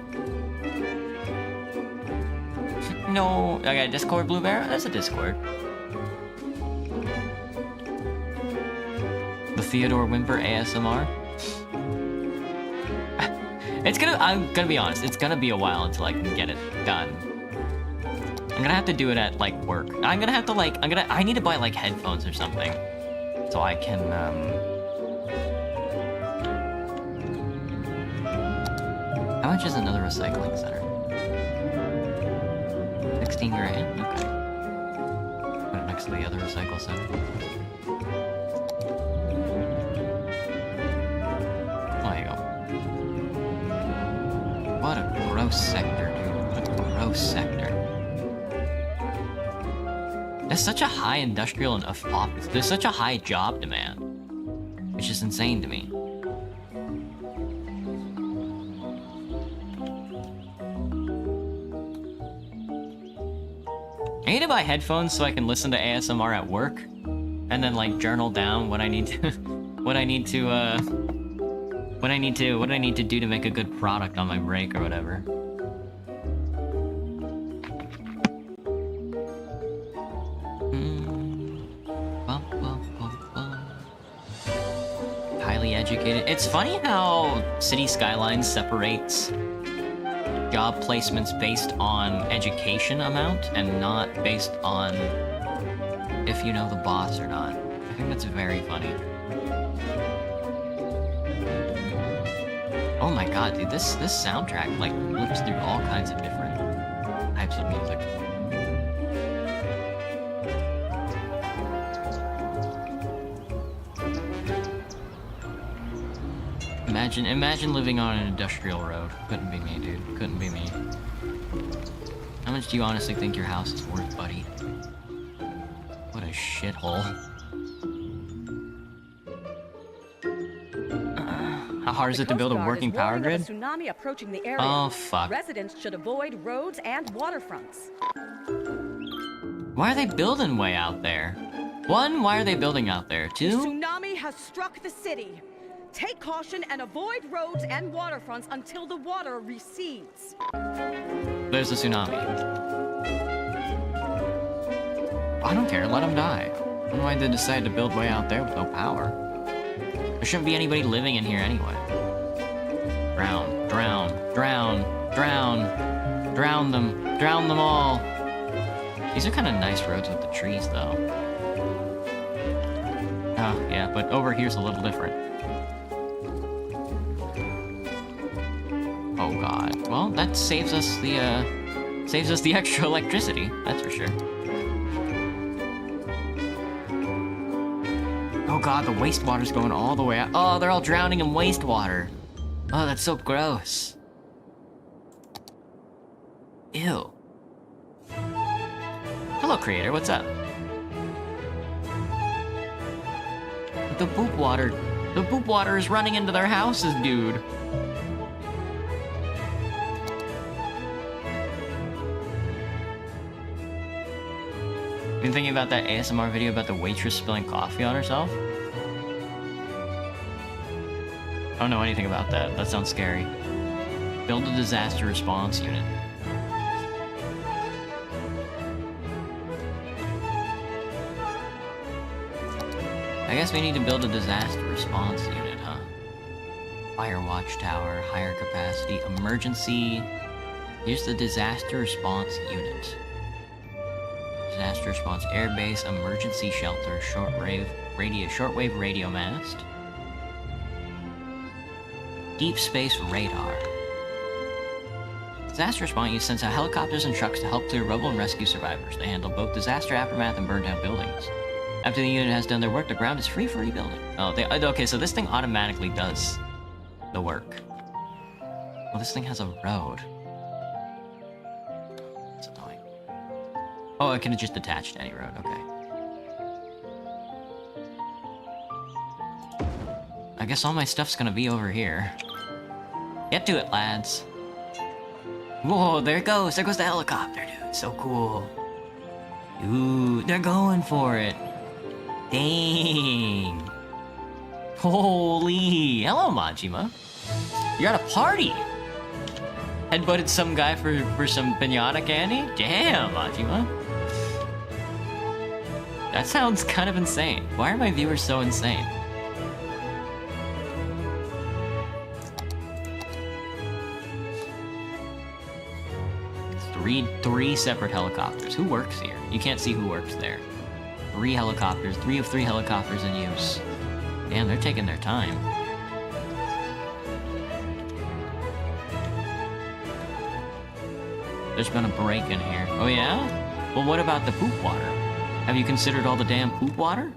No, I got a Discord, Blue Bear? There's a Discord. The Theodore Wimper ASMR. I'm gonna be honest, it's gonna be a while until I can get it done. I'm gonna have to do it at, like, work. I need to buy, like, headphones or something. So I can, How much is another recycling center? 16 grand? Okay. Put it next to the other recycle center. gross sector, dude. What a gross sector. There's such a high industrial and office. There's such a high job demand, which is insane to me. I need to buy headphones so I can listen to ASMR at work, and then like journal down what I need to, what I need to do to make a good product on my break or whatever. Highly educated. It's funny how City Skylines separates job placements based on education amount and not based on if you know the boss or not. I think that's very funny. Oh my god, dude, this soundtrack like flips through all kinds of different types of music. Imagine living on an industrial road. Couldn't be me, dude. Couldn't be me. How much do you honestly think your house is worth, buddy? What a shithole. How hard is it to build a working power grid? Tsunami approaching the area. Oh, fuck. Residents should avoid roads and waterfronts. Why are they building way out there? One, why are they building out there? The Two? tsunami has struck the city. Take caution and avoid roads and waterfronts until the water recedes. There's a tsunami. I don't care, let them die. I don't know why they decided to build way out there with no power. There shouldn't be anybody living in here anyway. Drown, drown, drown, drown. Drown them all. These are kind of nice roads with the trees, though. Oh, yeah, but over here's a little different. Oh god. Well, that saves us the extra electricity, that's for sure. Oh god, the wastewater's going all the way out. Oh, they're all drowning in wastewater. Oh, that's so gross. Ew. Hello, creator, what's up? The poop water is running into their houses, dude. Been thinking about that ASMR video about the waitress spilling coffee on herself? I don't know anything about that. That sounds scary. Build a disaster response unit. I guess we need to build a disaster response unit, huh? Fire watchtower, higher capacity, emergency. Here's the disaster response unit. Disaster response airbase, emergency shelter, shortwave radio mast, deep space radar. Disaster response unit sends out helicopters and trucks to help clear rubble and rescue survivors. They handle both disaster aftermath and burned down buildings. After the unit has done their work, the ground is free for rebuilding. Oh, okay, so this thing automatically does the work. Well, this thing has a road. It's annoying. Oh, it can just attach to any road, okay. I guess all my stuff's gonna be over here. Get to it, lads. Whoa, there it goes. There goes the helicopter, dude. So cool. Ooh, they're going for it. Dang. Holy. Hello, Majima. You're at a party. Headbutted some guy for some piñata candy? Damn, Majima. That sounds kind of insane. Why are my viewers so insane? Three separate helicopters. Who works here? You can't see who works there. 3 helicopters. 3 of 3 helicopters in use. Damn, they're taking their time. There's been a break in here. Oh yeah? Well, what about the poop water? Have you considered all the damn poop water?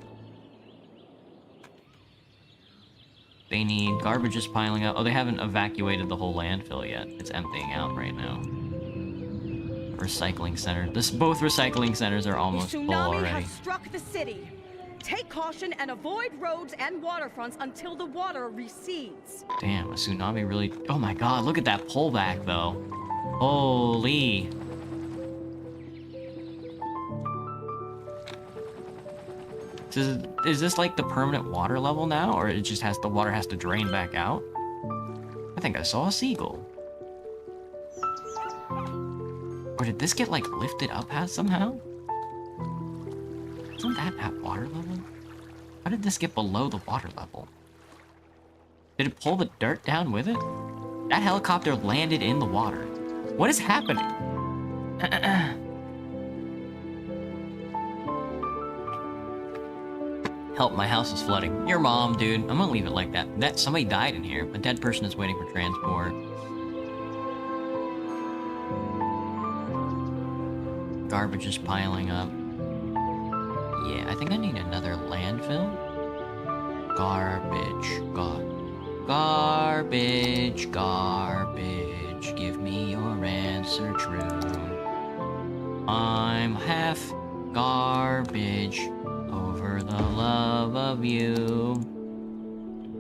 They need garbage is piling up. Oh, they haven't evacuated the whole landfill yet. It's emptying out right now. Recycling center. Both recycling centers are almost full Tsunami already. has struck the city. Take caution and avoid roads and waterfronts until the water recedes. Damn, a tsunami really... Oh my god, look at that pullback, though. Holy. Is this like the permanent water level now? Or it just has... the water has to drain back out? I think I saw a seagull. Or did this get, like, lifted up somehow? Isn't that at water level? How did this get below the water level? Did it pull the dirt down with it? That helicopter landed in the water. What is happening? Help, my house is flooding. Your mom, dude. I'm gonna leave it like that. Somebody died in here. A dead person is waiting for transport. Garbage is piling up. Yeah, I think I need another landfill. Garbage. Garbage. Give me your answer true. I'm half garbage over the love of you.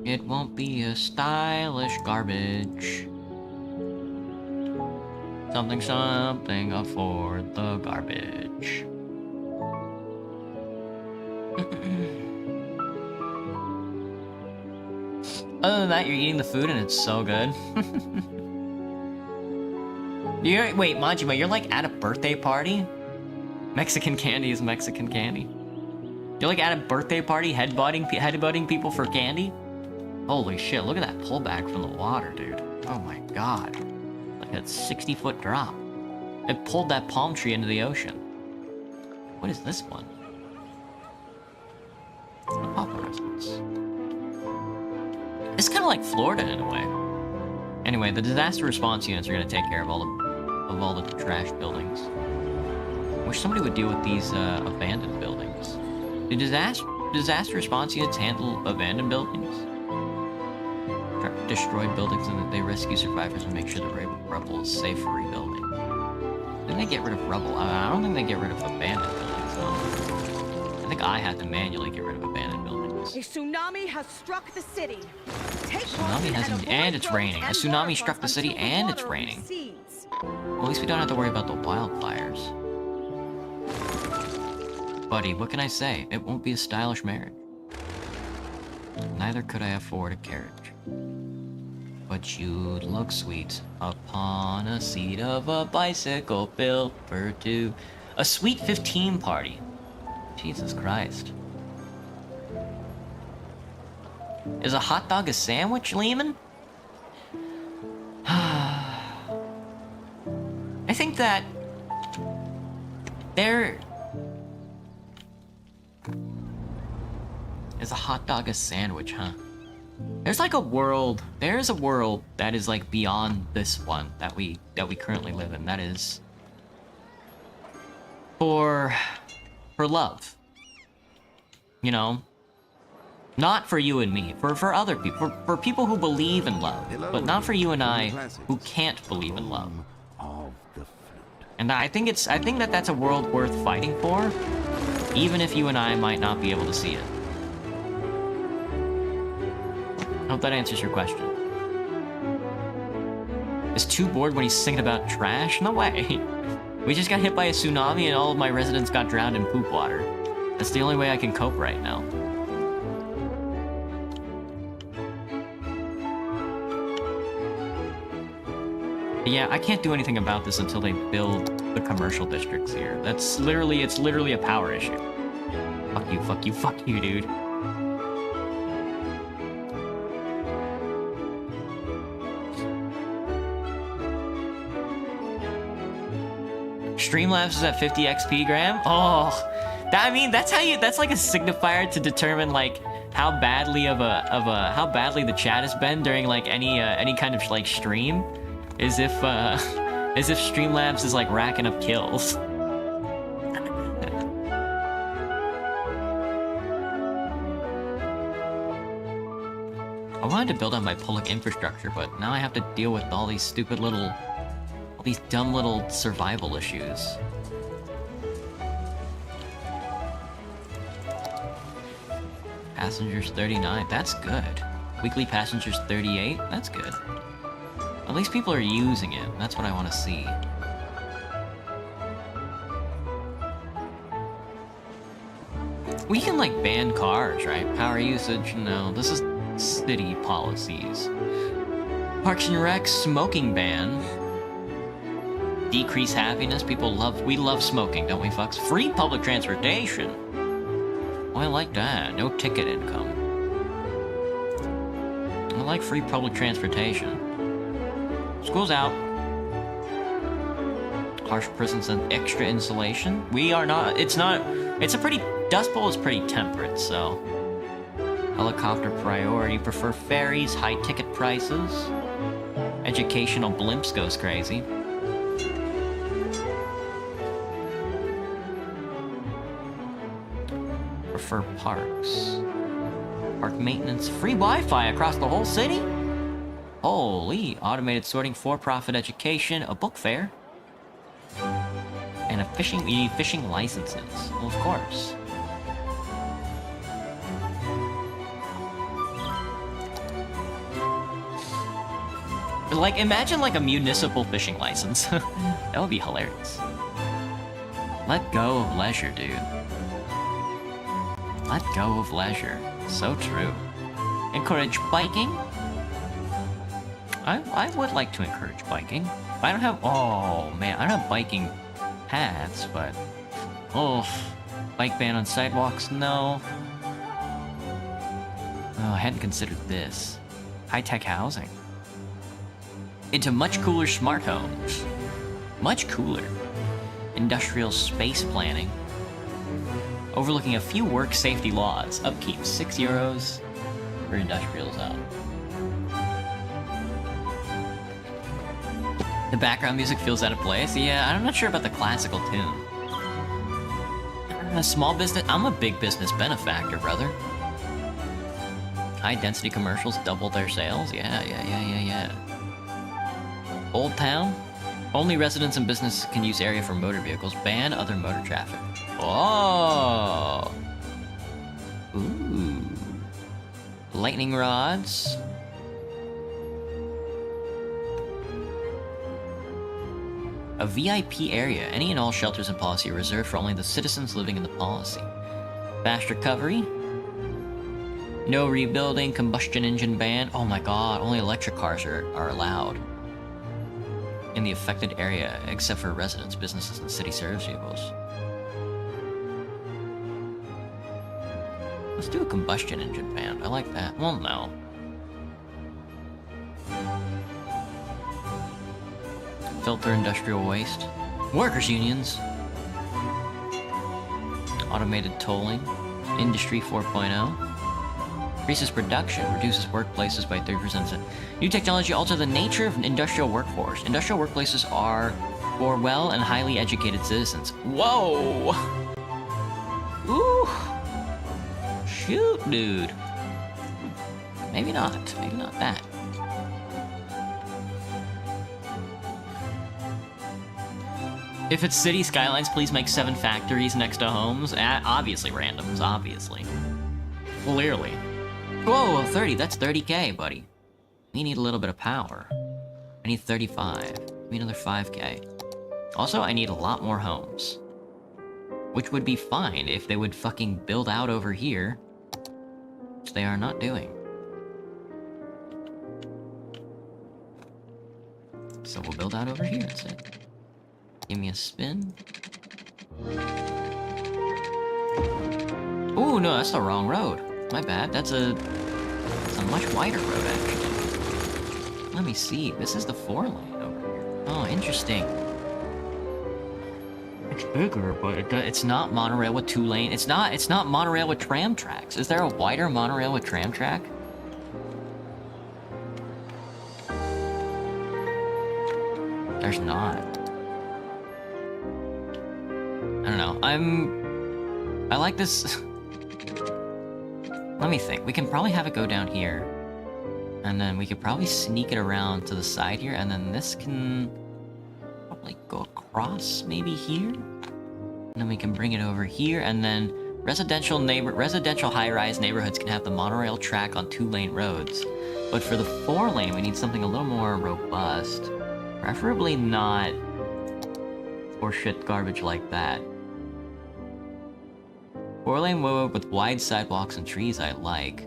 It won't be a stylish garbage. Something afford the garbage. Other than that, you're eating the food and it's so good. Wait, Majima, you're like at a birthday party? Mexican candy is Mexican candy. You're like at a birthday party headbutting people for candy? Holy shit, look at that pullback from the water, dude. Oh my god. Like a 60-foot drop. It pulled that palm tree into the ocean. What is this one? It's a Papa residence. It's kind of like Florida in a way. Anyway, the disaster response units are going to take care of all the trash buildings. Wish somebody would deal with these abandoned buildings. Do disaster response units handle abandoned buildings? Destroyed buildings, and that they rescue survivors and make sure the rubble is safe for rebuilding. Didn't they get rid of rubble? I don't think they get rid of abandoned buildings, though. I think I had to manually get rid of abandoned buildings. A tsunami has struck the city. Take Tsunami hasn't, and it's raining. A tsunami struck the city and it's raining. Well, at least we don't have to worry about the wildfires. Buddy, what can I say? It won't be a stylish marriage. Neither could I afford a carriage. But you'd look sweet upon a seat of a bicycle built for two. A sweet 15 party. Jesus Christ. Is a hot dog a sandwich, Lehman? I think that there is a hot dog a sandwich, huh? There's like a world. There's a world that is like beyond this one that we currently live in. That is for love. You know, not for you and me. For other people. For people who believe in love, but not for you and I who can't believe in love. And I think that that's a world worth fighting for, even if you and I might not be able to see it. I hope that answers your question. Is too bored when he's singing about trash? No way. We just got hit by a tsunami and all of my residents got drowned in poop water. That's the only way I can cope right now. But yeah, I can't do anything about this until they build the commercial districts here. It's literally a power issue. Fuck you, dude. Streamlabs is at 50 XP, Graham. Oh, that's like a signifier to determine like how badly the chat has been during like any kind of like stream, as if Streamlabs is like racking up kills. I wanted to build on my public infrastructure, but now I have to deal with all these stupid little... all these dumb little survival issues. Passengers 39, that's good. Weekly passengers 38, that's good. At least people are using it, that's what I want to see. We can, like, ban cars, right? Power usage, no. This is city policies. Parks and Rec, smoking ban. Decrease happiness, we love smoking, don't we, fucks? Free public transportation! Oh, I like that. No ticket income. I like free public transportation. School's out. Harsh prisons and extra insulation. We are not, it's a pretty, Dustbowl is pretty temperate, so. Helicopter priority, prefer ferries, high ticket prices. Educational blimps goes crazy. Prefer parks. Park maintenance, free Wi-Fi across the whole city? Holy, automated sorting, for-profit education, a book fair. And we need fishing licenses, well, of course. Like, imagine like a municipal fishing license. That would be hilarious. Let go of leisure, dude. Let go of leisure. So true. Encourage biking? I would like to encourage biking. I don't have... oh, man. I don't have biking paths, but... oh, bike ban on sidewalks? No. Oh, I hadn't considered this. High-tech housing. Into much cooler smart homes. Much cooler. Industrial space planning. Overlooking a few work safety laws. Upkeep, €6 for industrial zone. The background music feels out of place. Yeah, I'm not sure about the classical tune. A small business, I'm a big business benefactor, brother. High density commercials double their sales. Yeah. Old Town? Only residents and businesses can use area for motor vehicles. Ban other motor traffic. Oh! Ooh. Lightning rods. A VIP area. Any and all shelters and policy are reserved for only the citizens living in the policy. Fast recovery. No rebuilding. Combustion engine ban. Oh my god, only electric cars are allowed in the affected area, except for residents, businesses, and city service vehicles. Let's do a combustion engine ban. I like that. Well, no. Filter industrial waste. Workers' unions. Automated tolling. Industry 4.0. Increases production, reduces workplaces by 30%. New technology alters the nature of an industrial workforce. Industrial workplaces are for well and highly educated citizens. Whoa! Ooh! Shoot, dude. Maybe not. Maybe not that. If it's city skylines, please make 7 factories next to homes. Obviously randoms, obviously. Clearly. Whoa, 30, that's 30k, buddy. We need a little bit of power. I need 35. I need another 5k. Also, I need a lot more homes. Which would be fine if they would fucking build out over here. Which they are not doing. So we'll build out over here instead. Give me a spin. Ooh, no, that's the wrong road. My bad. That's a much wider road, actually. Let me see. This is the 4-lane over here. Oh, interesting. It's bigger, but it's not monorail with 2-lane. It's not monorail with tram tracks. Is there a wider monorail with tram track? There's not. I don't know. I like this. Let me think. We can probably have it go down here. And then we could probably sneak it around to the side here, and then this can probably go across maybe here. And then we can bring it over here, and then residential high-rise neighborhoods can have the monorail track on 2-lane roads. But for the 4-lane, we need something a little more robust. Preferably not horseshit garbage like that. 4-lane road with wide sidewalks and trees I like.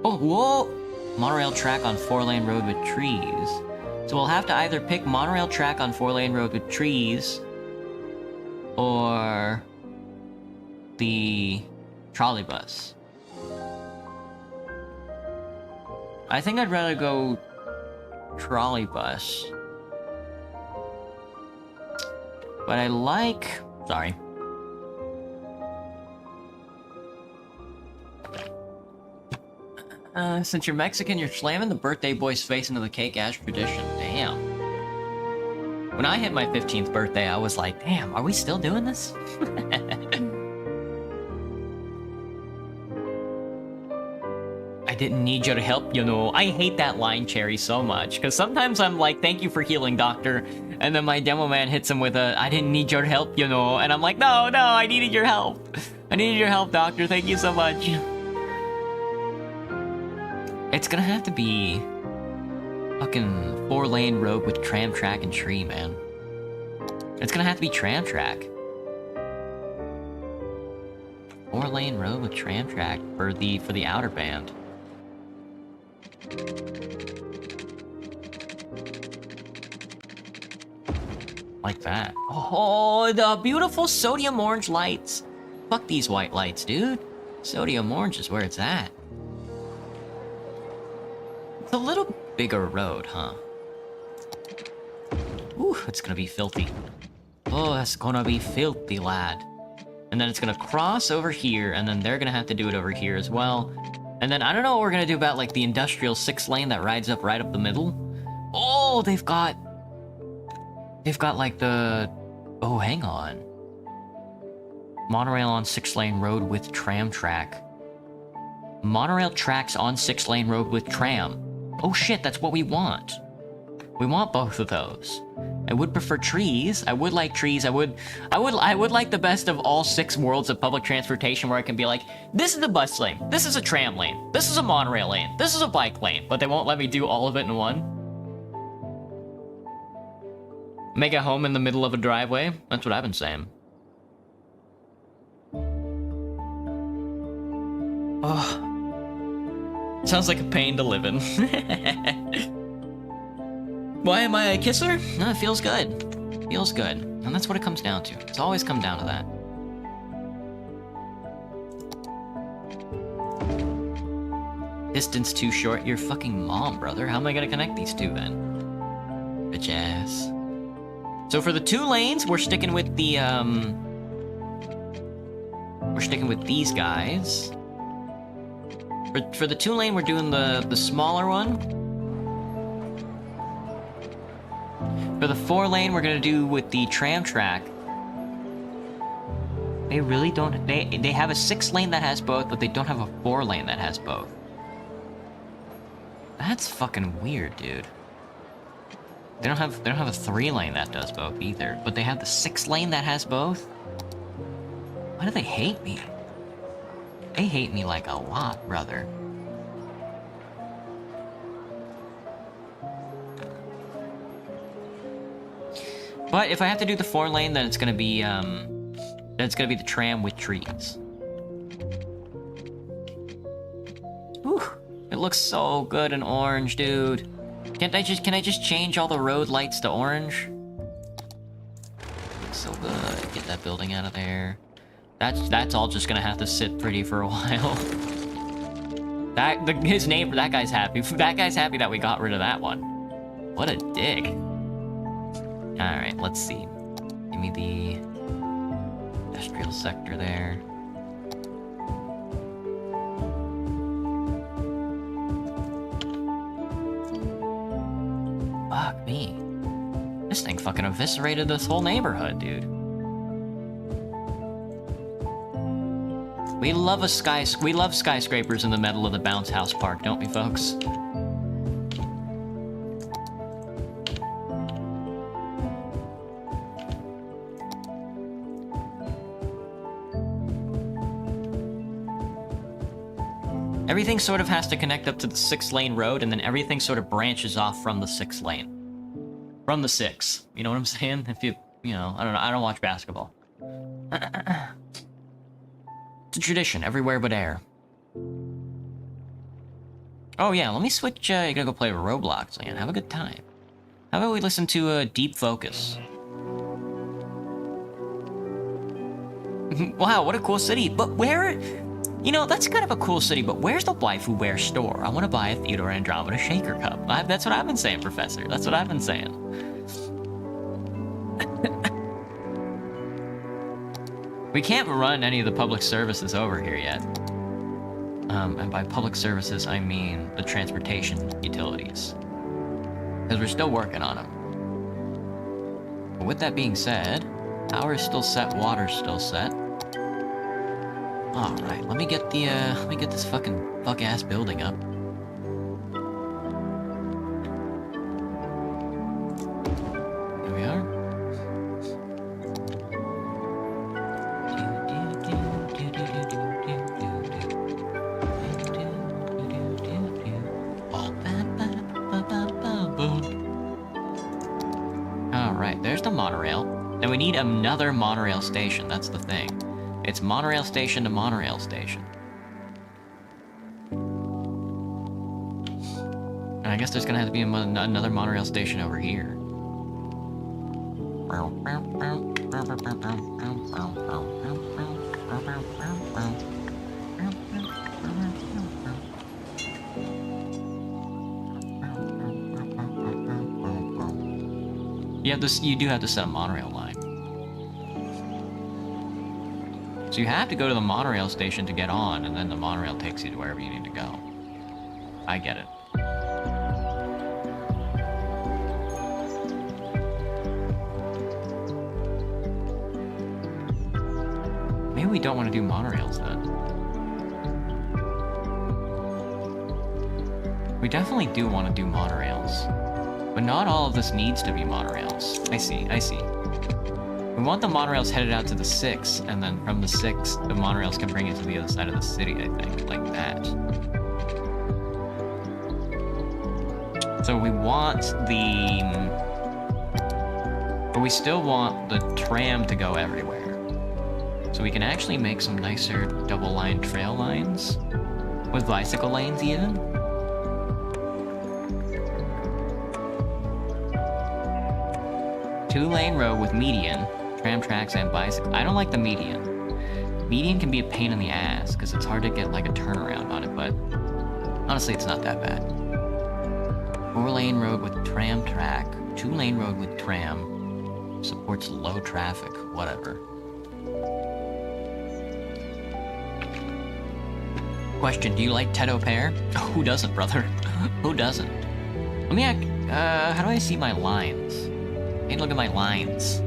Oh, whoa! Monorail track on 4-lane road with trees. So we'll have to either pick monorail track on 4-lane road with trees, or the trolley bus. I think I'd rather go trolley bus. But I like... Sorry. Since you're Mexican, you're slamming the birthday boy's face into the cake as tradition. Damn. When I hit my 15th birthday, I was like, damn, are we still doing this? I didn't need your help, you know. I hate that line, Cherry, so much. Because sometimes I'm like, thank you for healing, doctor. And then my demo man hits him with a, I didn't need your help, you know. And I'm like, no, I needed your help. I needed your help, doctor. Thank you so much. It's gonna have to be fucking 4-lane road with tram track and tree, man. It's gonna have to be tram track. 4-lane road with tram track for the outer band. Like that. Oh, the beautiful sodium orange lights. Fuck these white lights, dude. Sodium orange is where it's at. It's a little bigger road, huh? Ooh, it's gonna be filthy. Oh, that's gonna be filthy, lad. And then it's gonna cross over here, and then they're gonna have to do it over here as well. And then I don't know what we're gonna do about, like, the industrial 6-lane that rides up right up the middle. Oh, they've got, like, the... Oh, hang on. Monorail on 6-lane road with tram track. Monorail tracks on 6-lane road with tram. Oh shit, that's what we want. We want both of those. I would prefer trees. I would like trees. I would like the best of all 6 worlds of public transportation, where I can be like, this is a bus lane, this is a tram lane, this is a monorail lane, this is a bike lane, but they won't let me do all of it in one. Make a home in the middle of a driveway. That's what I've been saying. Oh. Sounds like a pain to live in. Why am I a kisser? No, it feels good. Feels good. And that's what it comes down to. It's always come down to that. Distance too short? You're fucking mom, brother. How am I gonna connect these two then? Bitch ass. So for the 2 lanes, we're sticking with the, we're sticking with these guys. For the 2-lane, we're doing the smaller one. For the 4-lane, we're gonna do with the tram track. They really don't... They have a 6-lane that has both, but they don't have a 4-lane that has both. That's fucking weird, dude. They don't have a 3-lane that does both either, but they have the 6-lane that has both? Why do they hate me? They hate me like a lot, brother. But if I have to do the 4-lane, then it's gonna be the tram with trees. Whew, it looks so good in orange, dude. Can I just change all the road lights to orange? Looks so good. Get that building out of there. That's all just gonna have to sit pretty for a while. His neighbor, that guy's happy. That guy's happy that we got rid of that one. What a dick. Alright, let's see. Give me the industrial sector there. Fuck me. This thing fucking eviscerated this whole neighborhood, dude. We love skyscrapers in the middle of the bounce house park, don't we, folks? Everything sort of has to connect up to the 6-lane road, and then everything sort of branches off from the 6 lane. From the 6. You know what I'm saying? If you know, I don't know, I don't watch basketball. It's a tradition, everywhere but air. Oh yeah, let me switch, you're gonna go play Roblox, man. Have a good time. How about we listen to Deep Focus? Wow, what a cool city. But where... You know, that's kind of a cool city, but where's the waifu wear store? I want to buy a Theodore Andromeda shaker cup. That's what I've been saying, Professor. That's what I've been saying. We can't run any of the public services over here yet. And by public services, I mean the transportation utilities. Because we're still working on them. But with that being said, power is still set, water's still set. Alright, let me get this fucking fuck-ass building up. Here we are. Alright, there's the monorail. And we need another monorail station, that's the thing. It's monorail station to monorail station. And I guess there's gonna have to be another monorail station over here. You do have to set a monorail line. So you have to go to the monorail station to get on, and then the monorail takes you to wherever you need to go. I get it. Maybe we don't want to do monorails then. We definitely do want to do monorails. But not all of this needs to be monorails. I see. We want the monorails headed out to the 6, and then from the 6, the monorails can bring it to the other side of the city, I think, like that. So we want but we still want the tram to go everywhere. So we can actually make some nicer double-line trail lines, with bicycle lanes even. Two-lane road with median, tram tracks, and bicycle. I don't like the median. Median can be a pain in the ass, because it's hard to get, like, a turnaround on it, but honestly, it's not that bad. 4-lane road with tram track. 2-lane road with tram. Supports low traffic, whatever. Question, do you like Teto Pear? Who doesn't, brother? Who doesn't? Let me how do I see my lines? Hey, look at my lines.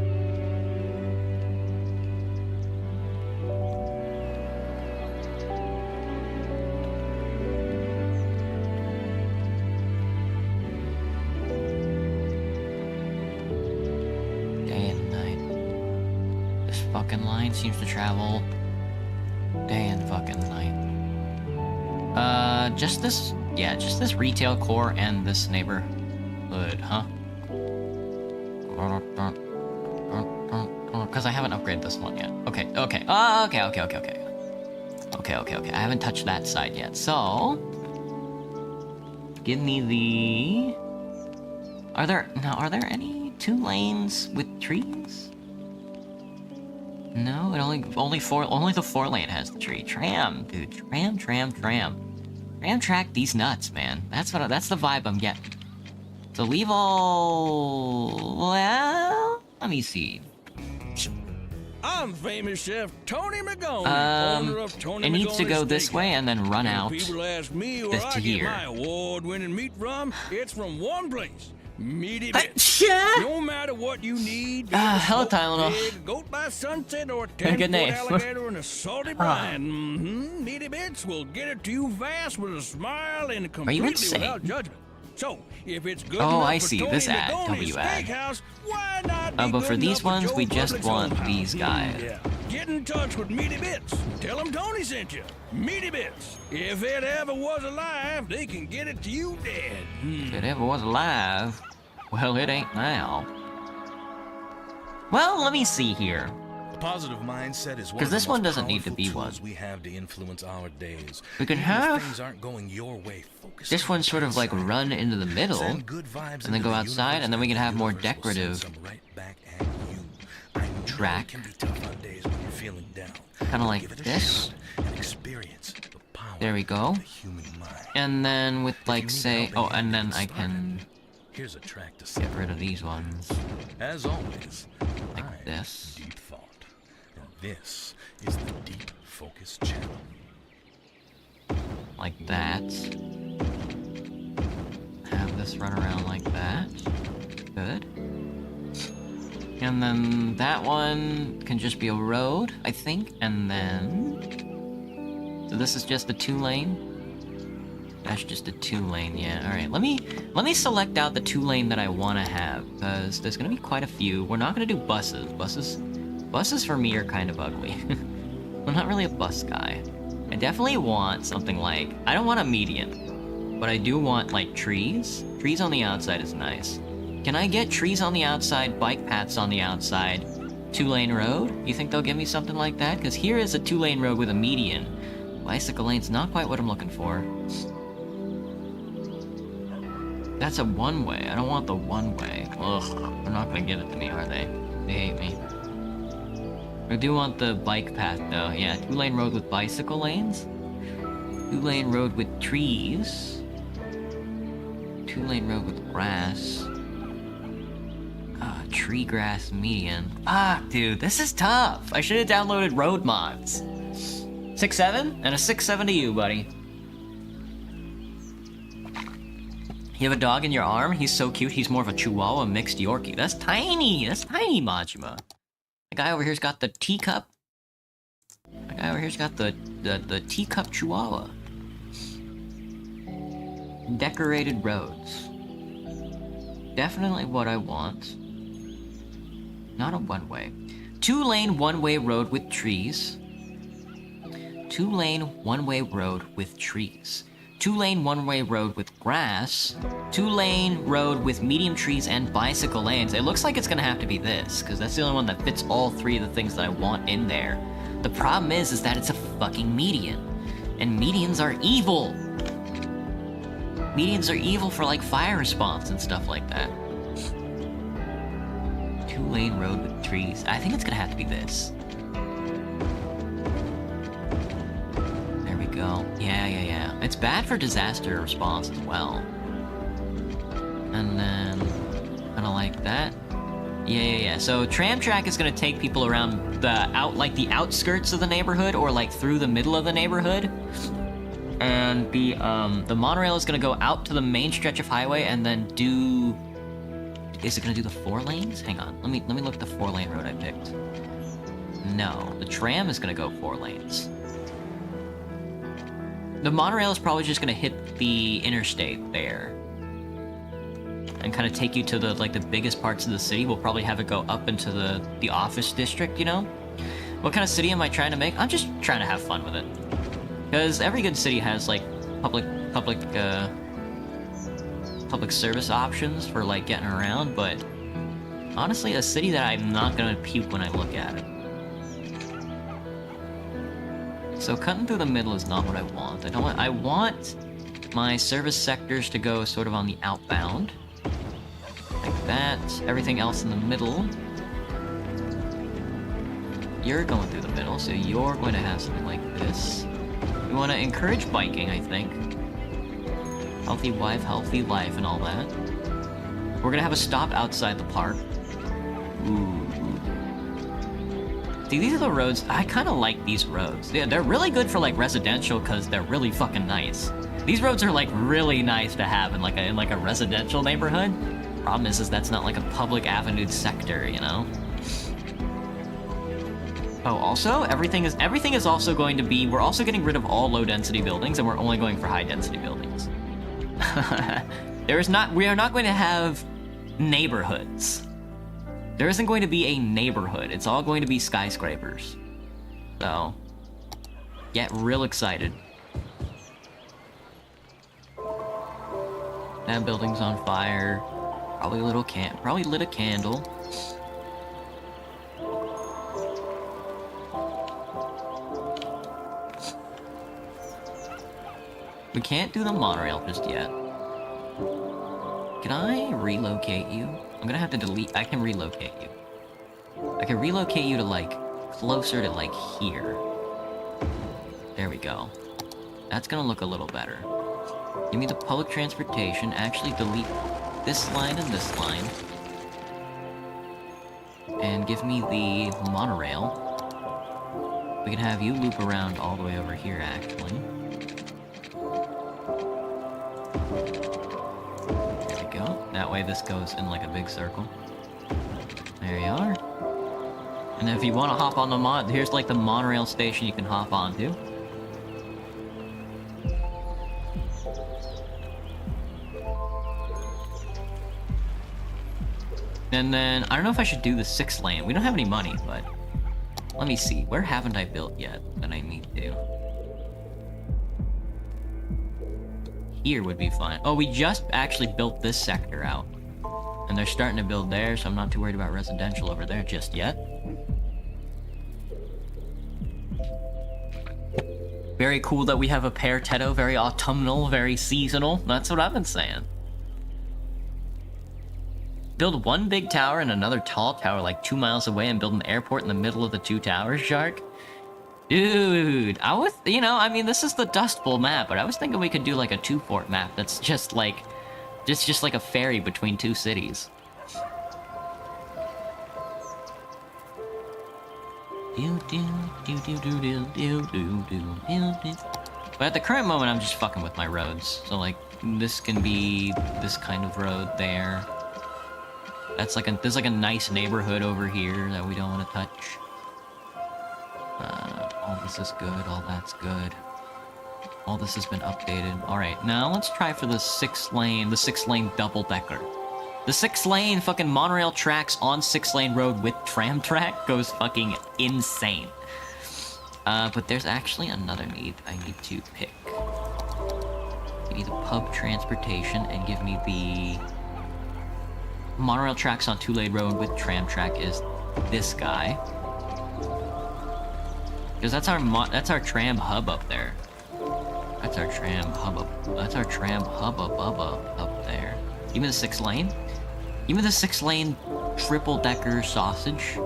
Day and night. This fucking line seems to travel day and fucking night. Just this retail core and this neighborhood, huh? Because I haven't upgraded this one yet. Okay. Okay. I haven't touched that side yet. So, give me the. Are there any 2 lanes with trees? No, only the 4-lane has the tree. Tram, dude. Tram. Tram track these nuts, man. That's the vibe I'm getting. So leave all. Well, let me see. I'm famous chef Tony McGoney, owner of Tony it needs to go McGoney this Steakhouse. way and then run out People ask me where this I to get here. my award-winning meat from. It's from one place, Meaty bits. No matter what you need, hello, Tylenol. pig, goat by sunset, or Got a good 10-foot name. alligator in a salty brine. Meaty bits will get it to you fast with a smile and completely insane? without judgment. So, if it's good Oh, enough I for see. Tony This ad, Magone's W ad. Steakhouse, why not be But good for these enough ones, Joe we just Public's want own these house? guys. Yeah. Get in touch with Meaty Bits. Tell them Tony sent you. Meaty Bits. If it ever was alive, they can get it to you dead. If it ever was alive, well, it ain't now. Well, let me see here. Positive mindset is one 'Cause of the this one most doesn't need to powerful be tools one. we have to influence our days. We can Even if have things aren't going your way, focus this on one the sort of like inside. run into the middle, Send good vibes and then into go the outside, universe, and then we can have more the universe will send decorative some right back at you. I know track. it can be tough on days when you're feeling down. Kinda like Give it a this. shot and experience the power There we go. of the human mind. And then with If you like need say, helping oh, hand and then getting I started, can here's a track to get set. rid of these ones As always, like I'm this. Deep Thought. And this is the Deep Focus channel. Like that. Have this run around like that. Good. And then that one can just be a road, I think. And then... So this is just a 2-lane? That's just a 2-lane, yeah. Alright, let me select out the 2-lane that I want to have. Because there's going to be quite a few. We're not going to do buses. Buses for me are kind of ugly. I'm not really a bus guy. I definitely want something like... I don't want a median. But I do want, like, trees. Trees on the outside is nice. Can I get trees on the outside, bike paths on the outside, 2-lane road? You think they'll give me something like that? Because here is a 2-lane road with a median. Bicycle lane's not quite what I'm looking for. That's a one-way. I don't want the one-way. Ugh. They're not gonna give it to me, are they? They hate me. I do want the bike path, though. Yeah, 2-lane road with bicycle lanes. 2-lane road with trees. 2-lane road with grass. Tree grass median. Dude, this is tough. I should have downloaded road mods. 6-7? And a 6-7 to you, buddy. You have a dog in your arm? He's so cute, he's more of a Chihuahua mixed Yorkie. That's tiny! That's tiny, Majima. The guy over here's got the teacup. The guy over here's got the teacup Chihuahua. Decorated roads. Definitely what I want. Not a one-way. 2-lane one-way road with trees. 2-lane one-way road with trees. 2-lane one-way road with grass. 2-lane road with medium trees and bicycle lanes. It looks like it's gonna have to be this, because that's the only one that fits all three of the things that I want in there. The problem is that it's a fucking median. And medians are evil. Medians are evil for like fire response and stuff like that. 2-lane road with trees. I think it's gonna have to be this. There we go. Yeah. It's bad for disaster response as well. And then, kinda like that. Yeah. So tram track is gonna take people around the outskirts of the neighborhood or like through the middle of the neighborhood. And the monorail is gonna go out to the main stretch of highway and then do... Is it gonna do the 4 lanes? Hang on, let me look at the 4-lane road I picked. No, the tram is gonna go 4 lanes. The monorail is probably just gonna hit the interstate there. And kind of take you to the biggest parts of the city. We'll probably have it go up into the office district, you know? What kind of city am I trying to make? I'm just trying to have fun with it. Because every good city has like public service options for like getting around, but honestly, a city that I'm not gonna puke when I look at it. So cutting through the middle is not what I want. I want my service sectors to go sort of on the outbound. Like that. Everything else in the middle. You're going through the middle, so you're going to have something like this. We want to encourage biking, I think. Healthy wife, healthy life, and all that. We're gonna have a stop outside the park. Ooh. See, these are the roads. I kind of like these roads. Yeah, they're really good for like residential because they're really fucking nice. These roads are like really nice to have in like a residential neighborhood. Problem is that's not like a public avenue sector, you know? Oh, also, everything is also going to be, we're also getting rid of all low-density buildings, and we're only going for high-density buildings. We are not going to have neighborhoods. There isn't going to be a neighborhood. It's all going to be skyscrapers. So, get real excited. That building's on fire. Probably lit a candle. We can't do the monorail just yet. Can I relocate you? I'm gonna have to delete. I can relocate you. I can relocate you to, like, closer to, like, here. There we go. That's gonna look a little better. Give me the public transportation. Actually, delete this line and this line. And give me the monorail. We can have you loop around all the way over here, actually. There we go. That way this goes in like a big circle. There you are. And if you want to hop on the here's like the monorail station you can hop onto. And then, I don't know if I should do the 6 lane. We don't have any money, but let me see. Where haven't I built yet that I need to? Here would be fine. Oh, we just actually built this sector out. And they're starting to build there, so I'm not too worried about residential over there just yet. Very cool that we have a Pertetto, very autumnal, very seasonal. That's what I've been saying. Build one big tower and another tall tower like 2 miles away and build an airport in the middle of the 2 towers, Shark? Dude, I mean, this is the Dust Bowl map, but I was thinking we could do like a 2-fort map that's just like, just like a ferry between 2 cities. But at the current moment, I'm just fucking with my roads. So like, this can be this kind of road there. There's like a nice neighborhood over here that we don't want to touch. All this is good, all that's good. All this has been updated. Alright, now let's try for the 6 lane double-decker. The 6 lane fucking monorail tracks on 6 lane road with tram track goes fucking insane. But there's actually another need I need to pick. Give me the pub transportation and give me the monorail tracks on 2-lane road with tram track is this guy. Because that's our tram hub up there. That's our tram hub up there. Give me the 6 lane. Give me the 6 lane triple decker sausage.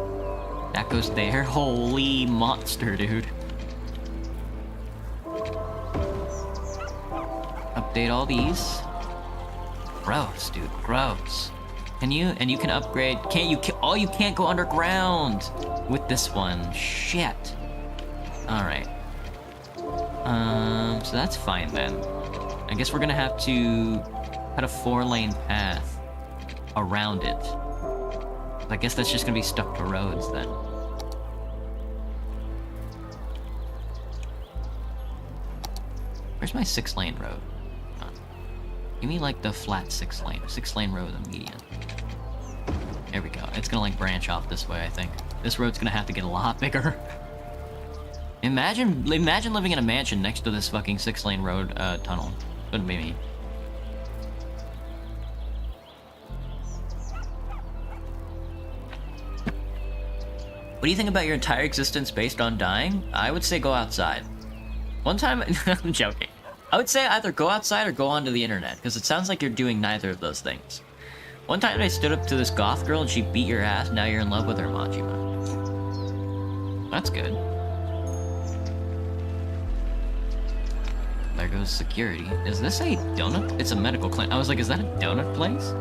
That goes there. Holy monster, dude. Update all these. Gross, dude. Gross. And you can upgrade. Oh, you can't go underground with this one. Shit. Alright. So that's fine then. I guess we're gonna have to cut a 4-lane path around it. I guess that's just gonna be stuck to roads then. Where's my 6-lane road? Give me like the flat 6-lane road, the median. There we go. It's gonna like branch off this way, I think. This road's gonna have to get a lot bigger. Imagine living in a mansion next to this fucking 6-lane road tunnel. Couldn't be me. What do you think about your entire existence based on dying? I would say go outside. One time, I'm joking. I would say either go outside or go onto the internet, because it sounds like you're doing neither of those things. One time I stood up to this goth girl and she beat your ass, now you're in love with her, Majima. That's good. There goes security. Is this a donut? It's a medical clinic. I was like, is that a donut place?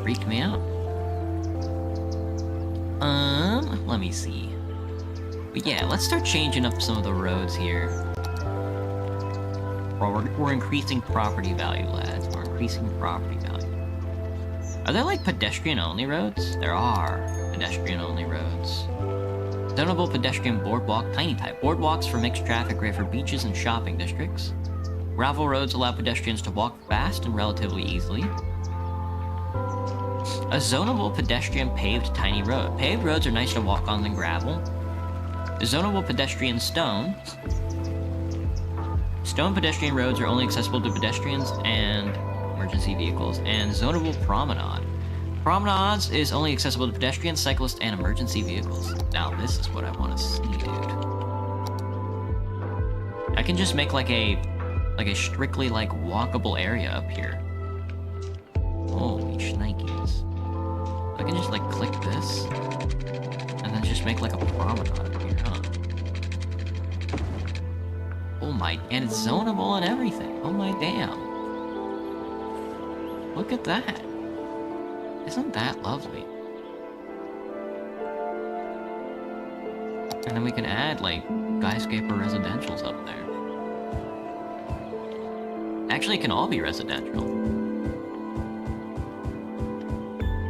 Freaked me out. Let me see. But yeah, let's start changing up some of the roads here. We're increasing property value, lads. We're increasing property value. Are there like pedestrian-only roads? There are pedestrian-only roads. Zonable pedestrian boardwalk, tiny type. Boardwalks for mixed traffic, great for beaches and shopping districts. Gravel roads allow pedestrians to walk fast and relatively easily. A zonable pedestrian paved tiny road. Paved roads are nice to walk on than gravel. A zonable pedestrian stone. Stone pedestrian roads are only accessible to pedestrians and emergency vehicles. And zonable promenade. Promenades is only accessible to pedestrians, cyclists, and emergency vehicles. Now this is what I want to see, dude. I can just make like a strictly like walkable area up here. Holy shnikes. I can just like click this and then just make like a promenade up here, huh? Oh my, and it's zonable and everything. Oh my damn. Look at that. Isn't that lovely? And then we can add like skyscraper residentials up there. Actually, it can all be residential.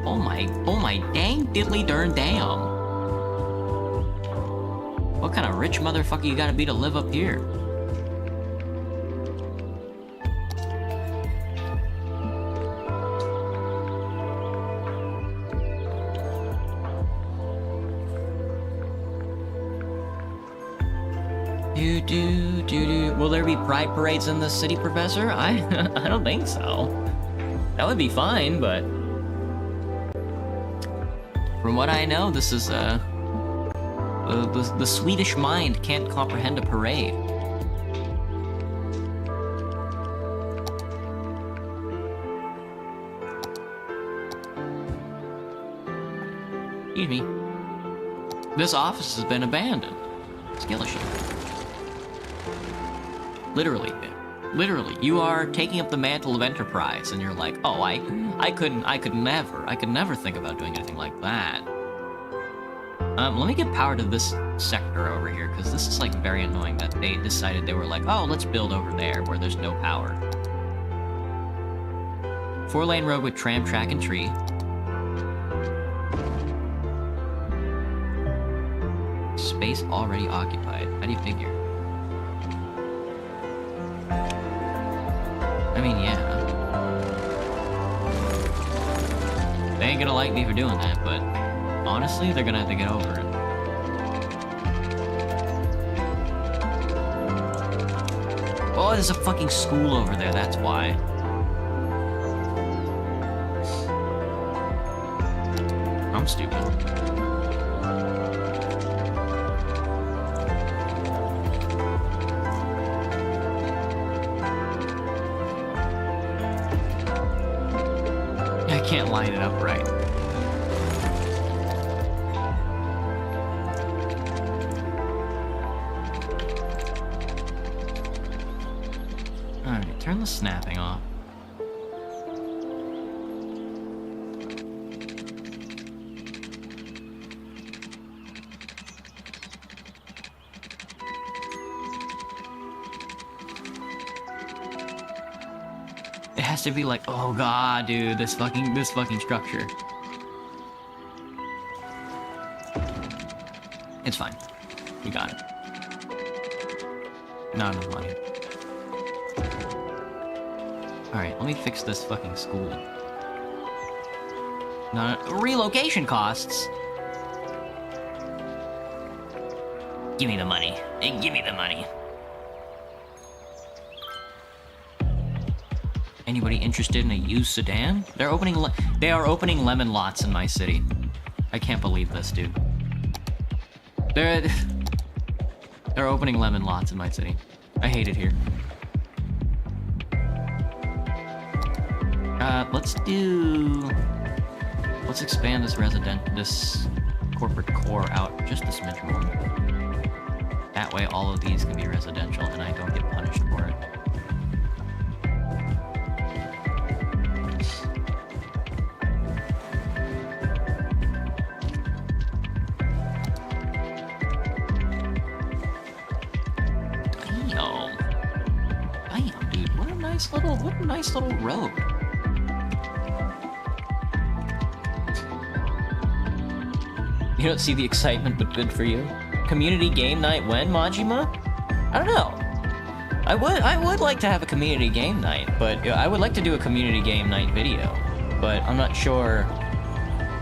Oh my dang diddly darn damn. What kind of rich motherfucker you gotta be to live up here? Will there be pride parades in this city, Professor? I don't think so. That would be fine, but from what I know, this is the Swedish mind can't comprehend a parade. Excuse me. This office has been abandoned. Skilliship. Literally, you are taking up the mantle of enterprise, and you're like, oh, I could never think about doing anything like that. Let me give power to this sector over here, because this is like very annoying that they decided they were like, oh, let's build over there where there's no power. 4-lane road with tram, track, and tree. Space already occupied. How do you figure? I mean, yeah. They ain't gonna like me for doing that, but honestly, they're gonna have to get over it. Oh, there's a fucking school over there, that's why. I'm stupid. Can't line it up right. Alright, turn the snapping off. It has to be like, oh god, dude, this fucking structure. It's fine. We got it. Not enough money. Alright, let me fix this fucking school. Relocation costs? Give me the money. Give me the money. Anybody interested in a used sedan? They are opening lemon lots in my city. I can't believe this, dude. They're opening lemon lots in my city. I hate it here. Let's expand this corporate core out just a smidge more. That way all of these can be residential and I don't get punished for it. Damn, dude, what a nice little road. You don't see the excitement, but good for you. Community game night when, Majima? I don't know. I would like to have a community game night, but I would like to do a community game night video. But I'm not sure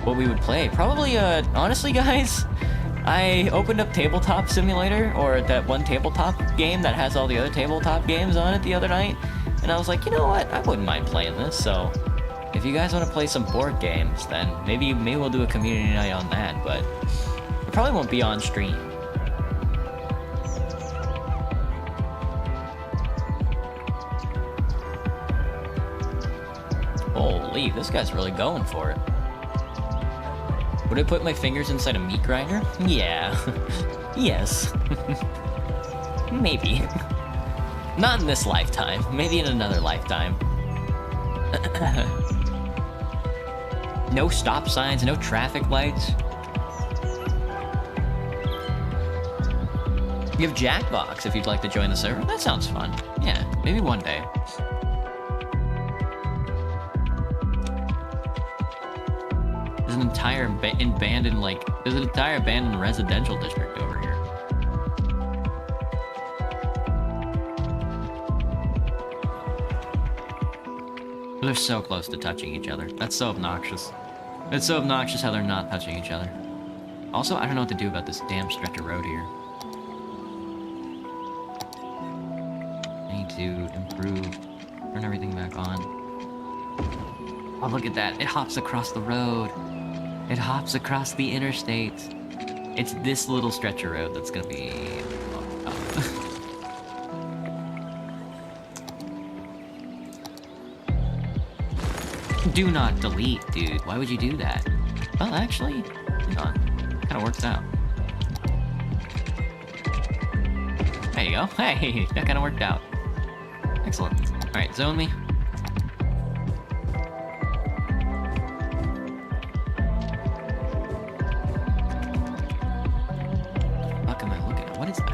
what we would play. Probably, honestly, guys, I opened up Tabletop Simulator, or that one tabletop game that has all the other tabletop games on it the other night, and I was like, you know what? I wouldn't mind playing this, so if you guys want to play some board games, then maybe we'll do a community night on that, but it probably won't be on stream. Holy, this guy's really going for it. Would I put my fingers inside a meat grinder? Yeah. Yes. Maybe. Not in this lifetime. Maybe in another lifetime. No stop signs, no traffic lights. You have Jackbox if you'd like to join the server. That sounds fun. Yeah, maybe one day. There's an entire abandoned, there's an entire abandoned residential district over here. They're so close to touching each other. That's so obnoxious. It's so obnoxious how they're not touching each other. Also, I don't know what to do about this damn stretch of road here. I need to improve, turn everything back on. Oh, look at that. It hops across the road. It hops across the interstate. It's this little stretch of road that's gonna be... Do not delete, dude. Why would you do that? Well, actually, hang on. Kind of works out. There you go. Hey, that kind of worked out. Excellent. All right, zone me. What am I looking at? What is that?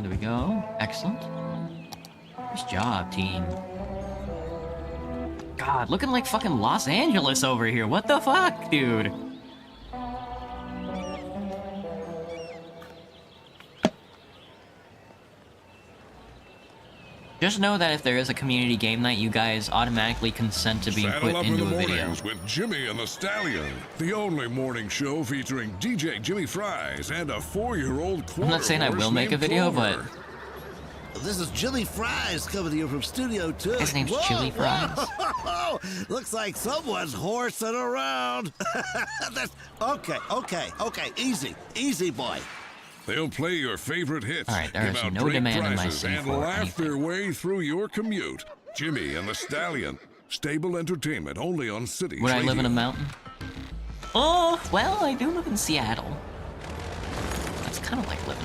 There we go. Excellent. Nice job, team. God, looking like fucking Los Angeles over here. What the fuck, dude? Just know that if there is a community game night, you guys automatically consent to being put into a video. With Jimmy and the Stallion, the only morning show featuring DJ Jimmy Fries and a 4-year-old quarter. I'm not saying I will make a video, but this is Jimmy Fries coming to you from Studio 2. His name's Chili Fries. Looks like someone's horsing around. Okay. Easy, boy. They'll play your favorite hits, all right, there is no demand in my scene and for laugh anything. their way through your commute. Jimmy and the Stallion. Stable entertainment only on City Would Radio. I live in a mountain? Oh, well, I do live in Seattle. That's kind of like living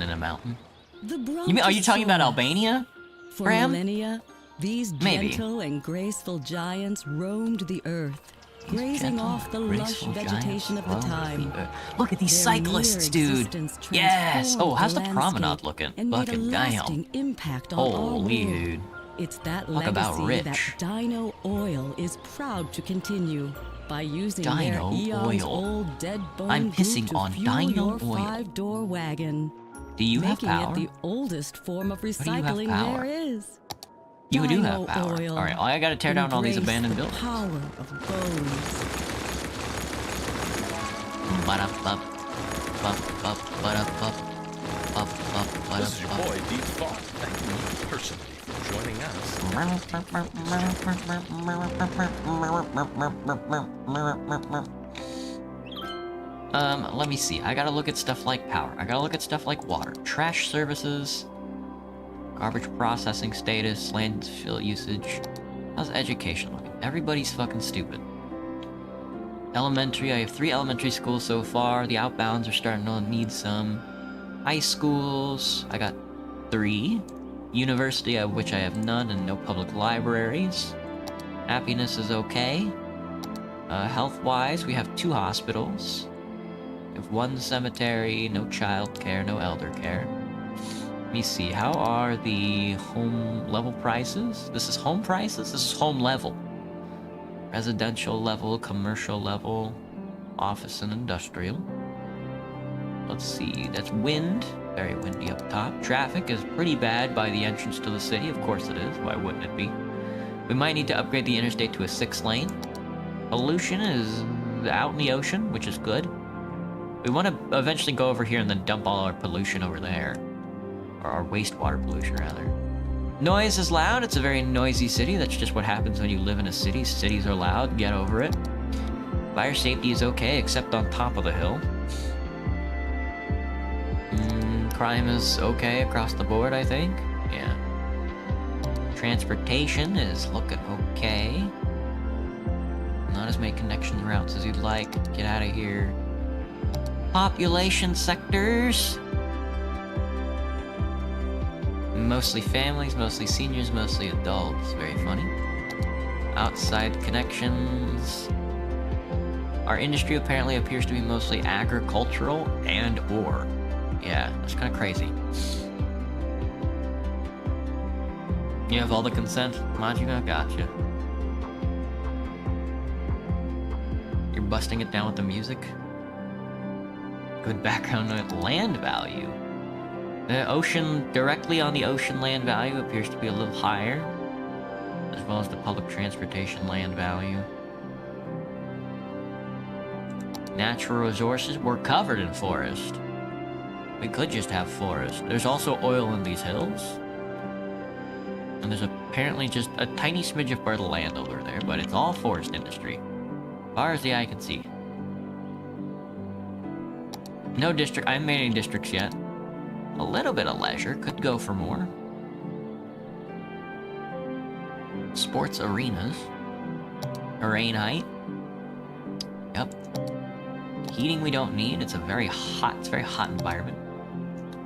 in a mountain. You mean, are you talking about Albania? For Graham? millennia, these Maybe. gentle and graceful giants roamed the earth, grazing off the lush vegetation of the time. Look at these Their cyclists, mere dude. existence Yes. Oh, how's the transformed promenade landscape looking? and made a Fucking lasting damn. impact on our Holy world. dude. It's that Talk about legacy rich. that Dino Oil is proud to continue by using their Dino eons Oil. old dead bone I'm goop pissing to on fuel Dino your Oil. 5-door wagon. Do you have making power? it the oldest form of do you have recycling power? there is. You do Dino have power. Oil. All right, I gotta tear down all these Embrace abandoned the buildings. power of bones. This is your boy, Deep Thought, thanking you personally for joining us. Let me see. I gotta look at stuff like power. I gotta look at stuff like water, trash services, garbage processing status, landfill usage. How's education looking? Everybody's fucking stupid. Elementary, I have 3 elementary schools so far. The outbounds are starting to need some. High schools, I got 3. University, of which I have none, and no public libraries. Happiness is okay. Health-wise, we have 2 hospitals. We have 1 cemetery, no child care, no elder care. Let me see, how are the home level prices? This is home prices? This is home level. Residential level, commercial level, office and industrial. Let's see, that's wind. Very windy up top. Traffic is pretty bad by the entrance to the city. Of course it is. Why wouldn't it be? We might need to upgrade the interstate to a 6-lane. Pollution is out in the ocean, which is good. We want to eventually go over here and then dump all our pollution over there. Or our wastewater pollution, rather. Noise is loud. It's a very noisy city. That's just what happens when you live in a city. Cities are loud. Get over it. Fire safety is okay, except on top of the hill. Crime is okay across the board, I think. Yeah. Transportation is looking okay. Not as many connection routes as you'd like. Get out of here. Population sectors. Mostly families, mostly seniors, mostly adults. Very funny. Outside connections. Our industry apparently appears to be mostly agricultural and or. Yeah, that's kind of crazy. You have all the consent? Majima, gotcha. You're busting it down with the music? Good background land value. The ocean, directly on the ocean land value appears to be a little higher, as well as the public transportation land value. Natural resources, we're covered in forest. We could just have forest. There's also oil in these hills. And there's apparently just a tiny smidge of fertile land over there, but it's all forest industry. As far as the eye can see. No district, I haven't made any districts yet. A little bit of leisure, could go for more. Sports arenas. Terrain height. Yep. Heating we don't need, it's a very hot environment.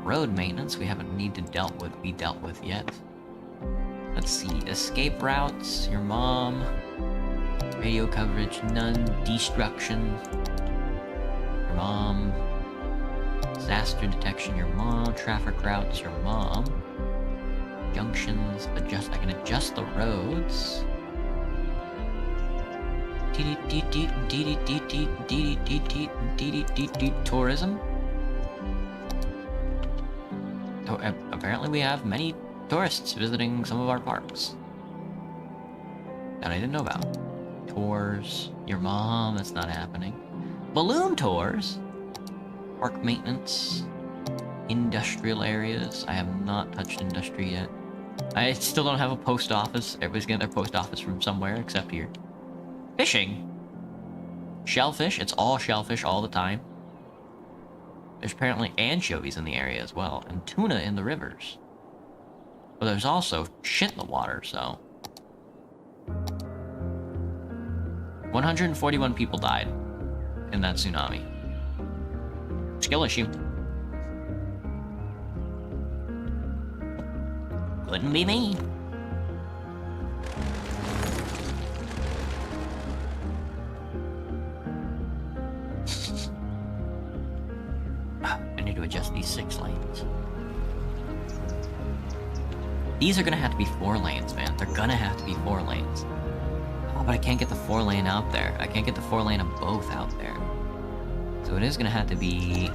Road maintenance we haven't dealt with yet. Let's see, escape routes, your mom. Radio coverage, none. Destruction, your mom. Disaster detection, your mom. Traffic routes, your mom. Junctions, I can adjust the roads. Tourism. Apparently we have many tourists visiting some of our parks that I didn't know about. Tours, your mom, that's not happening. Balloon tours. Park maintenance. Industrial areas. I have not touched industry yet. I still don't have a post office. Everybody's getting their post office from somewhere except here. Fishing. Shellfish. It's all shellfish all the time. There's apparently anchovies in the area as well, and tuna in the rivers. But there's also shit in the water, so... 141 people died in that tsunami. Skill issue. Couldn't be me. I need to adjust these 6 lanes. These are gonna have to be 4 lanes, man. They're gonna have to be 4 lanes. Oh, but I can't get the 4 lane out there. I can't get the 4 lane of both out there. So it is gonna have to be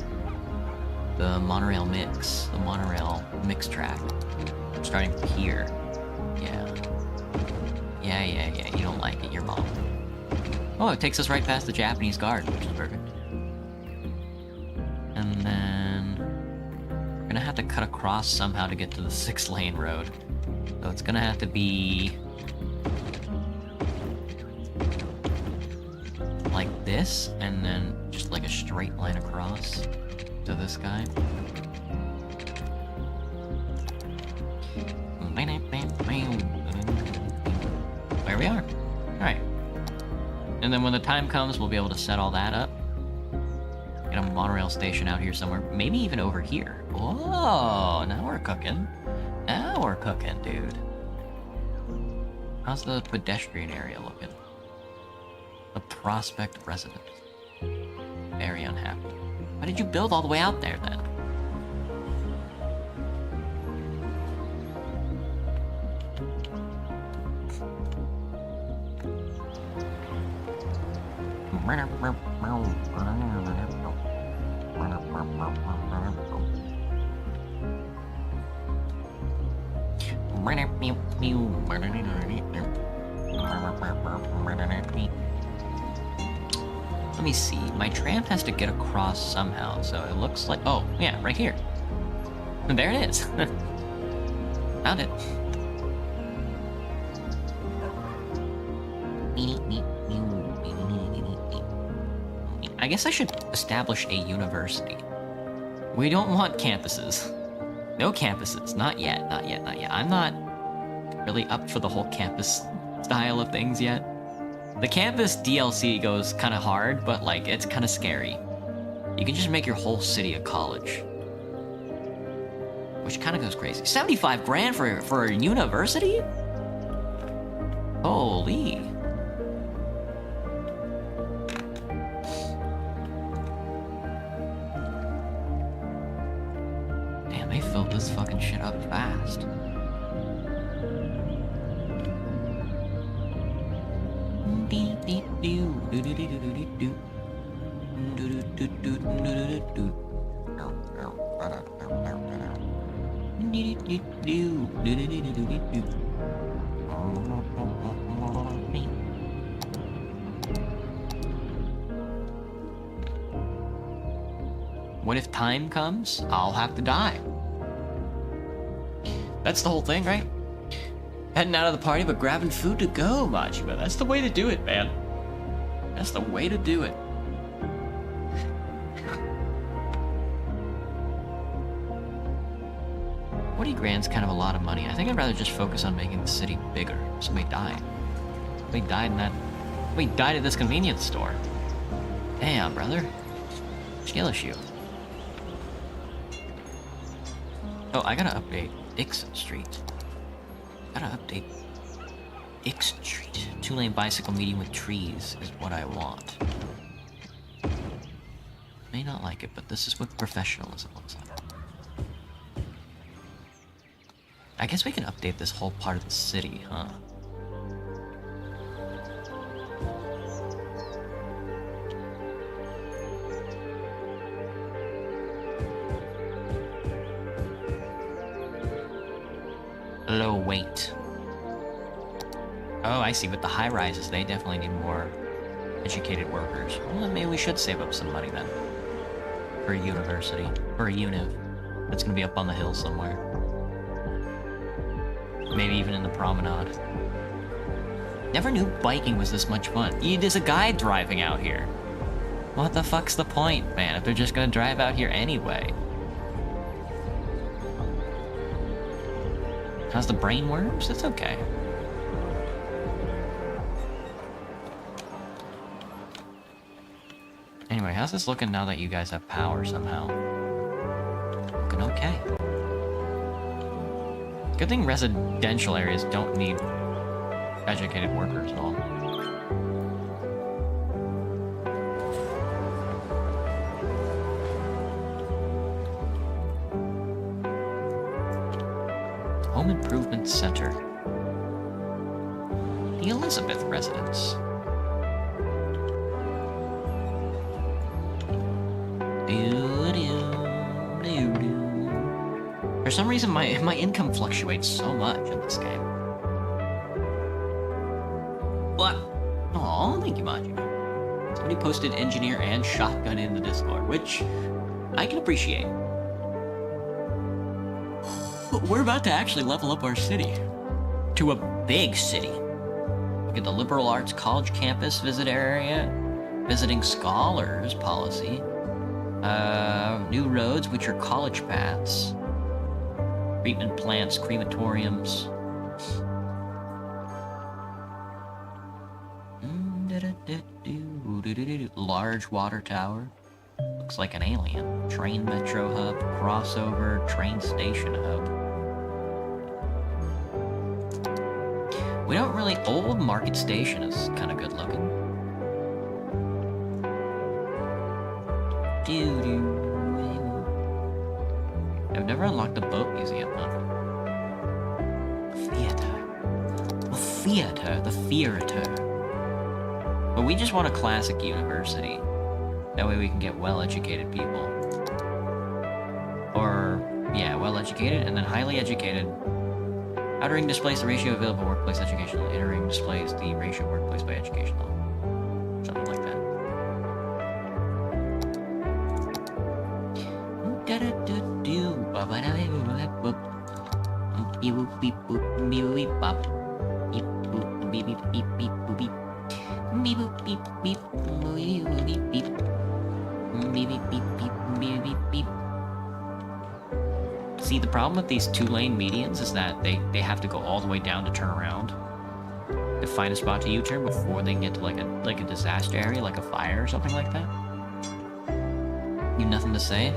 the monorail mix. The monorail mix track. Starting from here. Yeah. Yeah. You don't like it, your mom. Oh, it takes us right past the Japanese garden, which is perfect. And then... we're gonna have to cut across somehow to get to the 6 lane road. So it's gonna have to be... like this, and then just like a straight line across to this guy. There we are. Alright. And then when the time comes, we'll be able to set all that up. Get a monorail station out here somewhere. Maybe even over here. Whoa, now we're cooking. Now we're cooking, dude. How's the pedestrian area looking? The Prospect residents. Very unhappy. Why did you build all the way out there, then? Let me see. My tram has to get across somehow, so it looks like... Oh, yeah, right here. There it is. Found it. I guess I should establish a university. We don't want campuses. No campuses. Not yet, not yet, not yet. I'm not really up for the whole campus style of things yet. The campus DLC goes kind of hard, but like, it's kind of scary. You can just make your whole city a college. Which kind of goes crazy. 75 grand for a university? Holy. Damn, they filled this fucking shit up fast. What if time comes? I'll have to die. That's the whole thing, right? Heading out of the party, but grabbing food to go, Majima. That's the way to do it, man. That's the way to do it. 40 grand's kind of a lot of money. I think I'd rather just focus on making the city bigger. Somebody died. Somebody died in that... Somebody died at this convenience store. Damn, brother. Skill issue. Oh, I gotta update Dixon Street. Gotta update Dixon Street. 2-lane bicycle median with trees is what I want. May not like it, but this is what professionalism looks like. I guess we can update this whole part of the city, huh? Low weight. Oh, I see. With the high rises, they definitely need more educated workers. Well, then maybe we should save up some money then. For a university. For a univ. That's gonna be up on the hill somewhere. Maybe even in the promenade. Never knew biking was this much fun. There's a guy driving out here. What the fuck's the point, man, if they're just gonna drive out here anyway? How's the brain worms? It's okay. Anyway, how's this looking now that you guys have power somehow? Looking okay. Good thing residential areas don't need educated workers at all. Home Improvement Center. The Elizabeth Residence. For some reason, my income fluctuates so much in this game. What? Aw, thank you, Majima. Somebody posted engineer and shotgun in the Discord, which I can appreciate. We're about to actually level up our city to a big city. Look at the liberal arts college campus visit area, visiting scholars policy, new roads, which are college paths, treatment plants, crematoriums. Large water tower. Looks like an alien. Train metro hub, crossover, train station hub. We don't really... Old Market Station is kind of good looking. I've never unlocked the boat museum, huh? Theater. The theater. The theater. But we just want a classic university. That way we can get well-educated people. Or, yeah, well-educated and then highly educated. Outer ring displays the ratio of available workplace education level. Inner ring displays the ratio of workplace by education level. Something like that. See, the problem with these 2-lane medians is that they have to go all the way down to turn around to find a spot to U-turn before they can get to like a disaster area, like a fire or something like that. You nothing to say?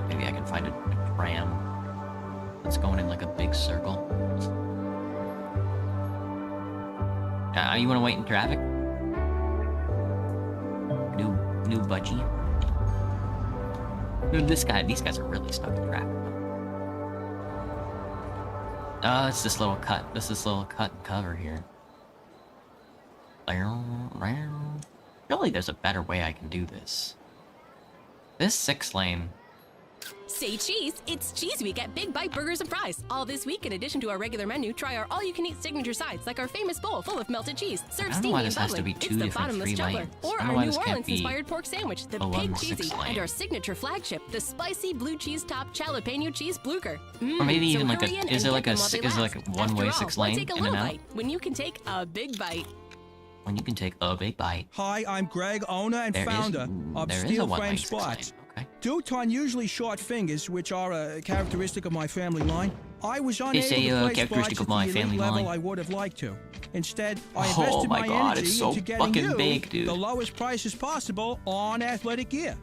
Maybe I can find a tram that's going in like a big circle. You want to wait in traffic? New budgie. Dude, these guys are really stuck in traffic. Oh, it's this little cut. This little cut and cover here. Surely there's a better way I can do this. This 6-lane. Say cheese, it's Cheese Week at Big Bite Burgers and Fries. All this week, in addition to our regular menu, try our all-you-can-eat signature sides, like our famous bowl full of melted cheese, served steamy and bubbling. It's the bottomless juggler, or our New Orleans-inspired pork sandwich, the Pig Cheesy, and our signature flagship, the spicy blue cheese top jalapeno cheese blucher. Or maybe even like a, is it like a one-way 6-lane take a in little and out? bite when you can take a big bite. When you can take a big bite. Hi, I'm Greg, owner and founder of Steel Frame Spots. Okay. Due to unusually short fingers, which are a characteristic of my family line, I was unable to play characteristic spots of my at the elite family level line. I would have liked to. Instead, I Oh invested my my God, energy it's so into getting fucking you big, dude. the lowest prices possible on athletic gear.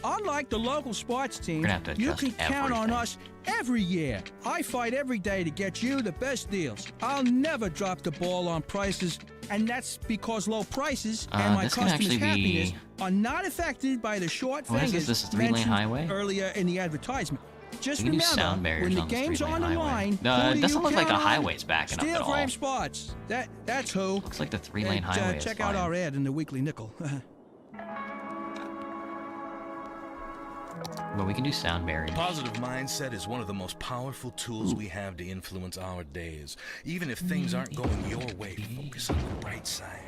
Unlike the local sports team, We're gonna have to you adjust can count on everything. us every year. I fight every day to get you the best deals. I'll never drop the ball on prices, and that's because low prices and my this can customers' actually be- happiness are not affected by the short What is fingers this? This a 3-lane mentioned highway? earlier in the advertisement. Just We can do remember, sound barriers when the on this game's 3-lane on the highway. line, No, who it do doesn't you look like the count on? highway's backing up at Steel all. Frame Spots. That's who. Looks like the 3-lane And, highway is check fine. out our ad in the Weekly Nickel. But we can do sound barriers. Positive mindset is one of the most powerful tools we have to influence our days. Even if things aren't going your way, focus on the bright side.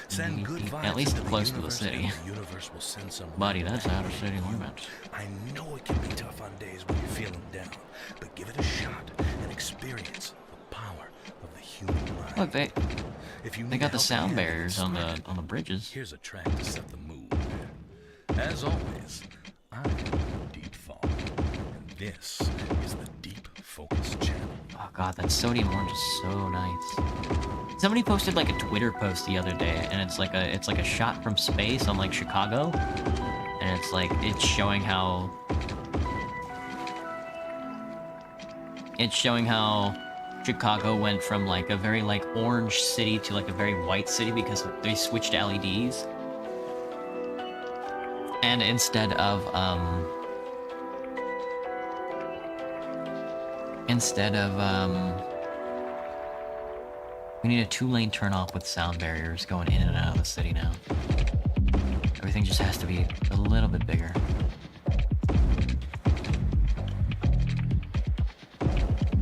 Send good vibes At least into close to the universe, city. and the universe will send some Buddy, right that's back outer your city way. limits. I know it can be tough on days when you're feeling down, but give it a shot and experience the power of the human mind. Look, they If you they need got the help sound handling barriers this on spread, the bridges. here's a track to set the mood. As always, I'm Deep Thought, and this is the Deep Focus channel. Oh god, that sodium orange is so nice. Somebody posted like a Twitter post the other day, and it's like a shot from space on like Chicago, and it's showing how Chicago went from like a very like orange city to like a very white city because they switched to LEDs. And instead of we need a 2-lane turnoff with sound barriers going in and out of the city now. Everything just has to be a little bit bigger.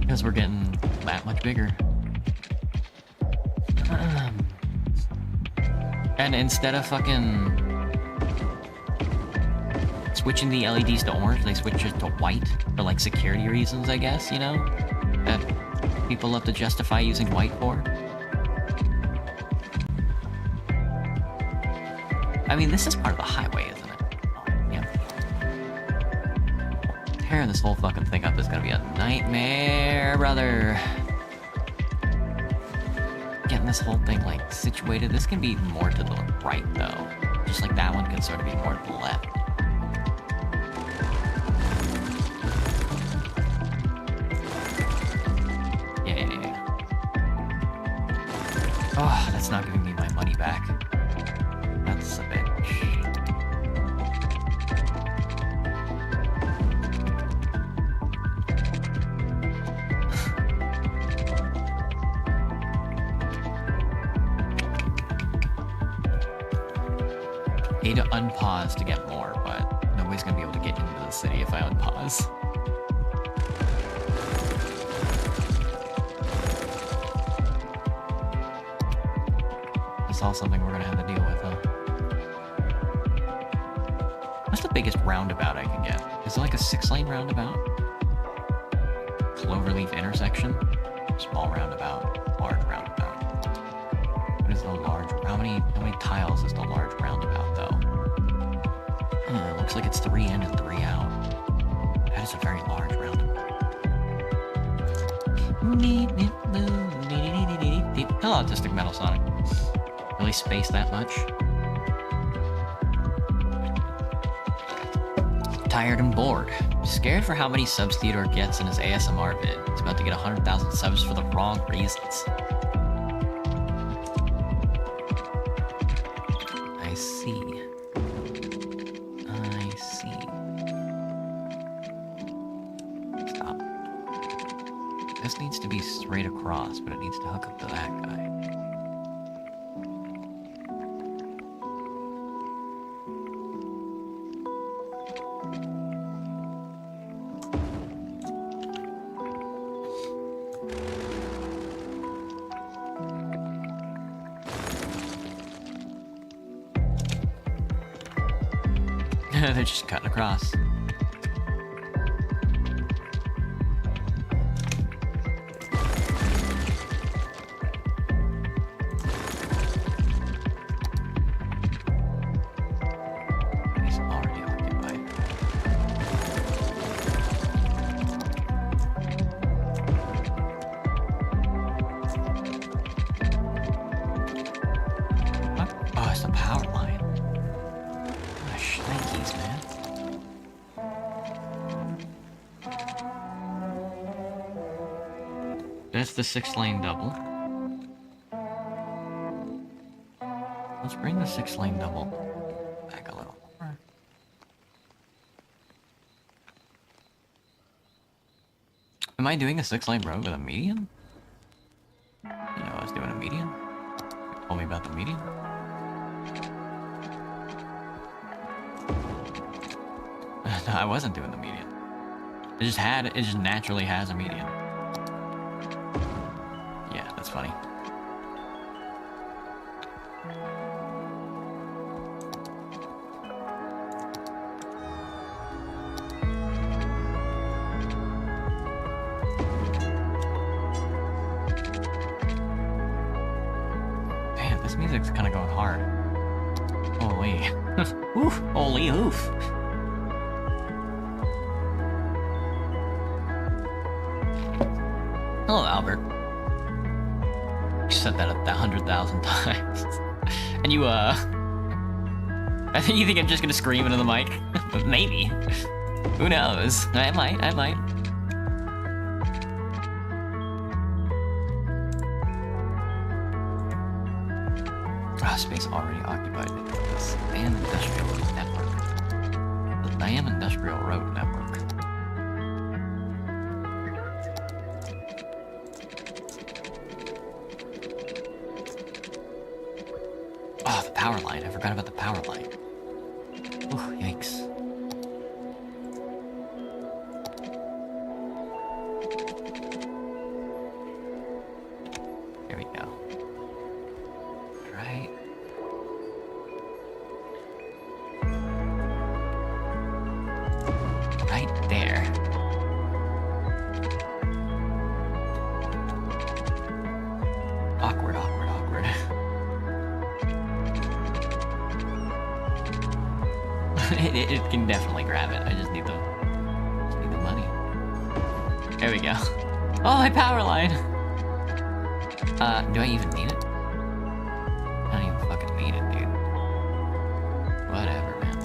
Because we're getting that much bigger. And instead of fucking switching the LEDs to orange, they switch it to white for like security reasons, I guess, you know? That people love to justify using white for. I mean, this is part of the highway, isn't it? Oh, yeah. Tearing this whole fucking thing up is gonna be a nightmare, brother. Getting this whole thing, like, situated. This can be more to the right, though. Just like that one can sort of be more to the left. Yeah. Oh, that's not giving me my money back. That's a bitch. A to unpause to get more, but nobody's gonna be able to get into the city if I unpause. That's all something we're gonna have to deal with, huh? What's the biggest roundabout I can get? Is it like a 6-lane roundabout? Cloverleaf intersection? Small roundabout, large roundabout. What is the large? How many tiles is the large roundabout though? It looks like it's 3 in and 3 out. That is a very large roundabout. Hello, Autistic Metal Sonic. Really spaced that much? Tired and bored. Scared for how many subs Theodore gets in his ASMR vid. He's about to get 100,000 subs for the wrong reasons. I see. I see. Stop. This needs to be straight across, but it needs to hook up to that guy. They're just cutting across. He's already occupied. What? Oh, it's the power line. Shnikes, man. That's the 6-lane double. Let's bring the 6-lane double back a little more. Am I doing a 6-lane road with a median? You know, I was doing a median. Told me about the median. No, I wasn't doing the median. It just naturally has a median. Yeah, that's funny. Damn, this music's kind of going hard. Holy. Oof. Holy oof. Hello, Albert. You said that 100,000 times. And you, I think you think I'm just gonna scream into the mic? But maybe. Who knows? I might. Space already occupied. This damn industrial network. The damn industrial road network. Oh, the power line. I forgot about the power line. Ooh, yikes. There we go. Right. Right there. Awkward. It can definitely grab it. I just need the money. There we go. Oh, my power line. Do I even need it? I don't even fucking need it, dude. Whatever, man.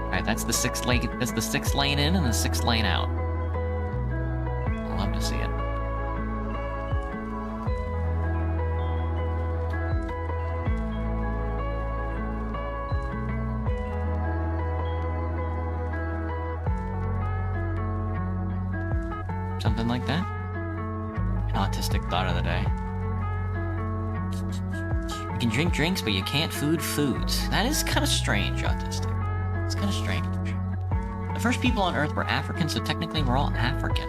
Alright, that's the 6 lane. That's the 6 lane in and the 6 lane out. I'd love to see it. Something like that. An autistic thought of the day. can drink drinks, but you can't food foods. That is kind of strange, Autistic. It's kind of strange. The first people on Earth were African, so technically we're all African.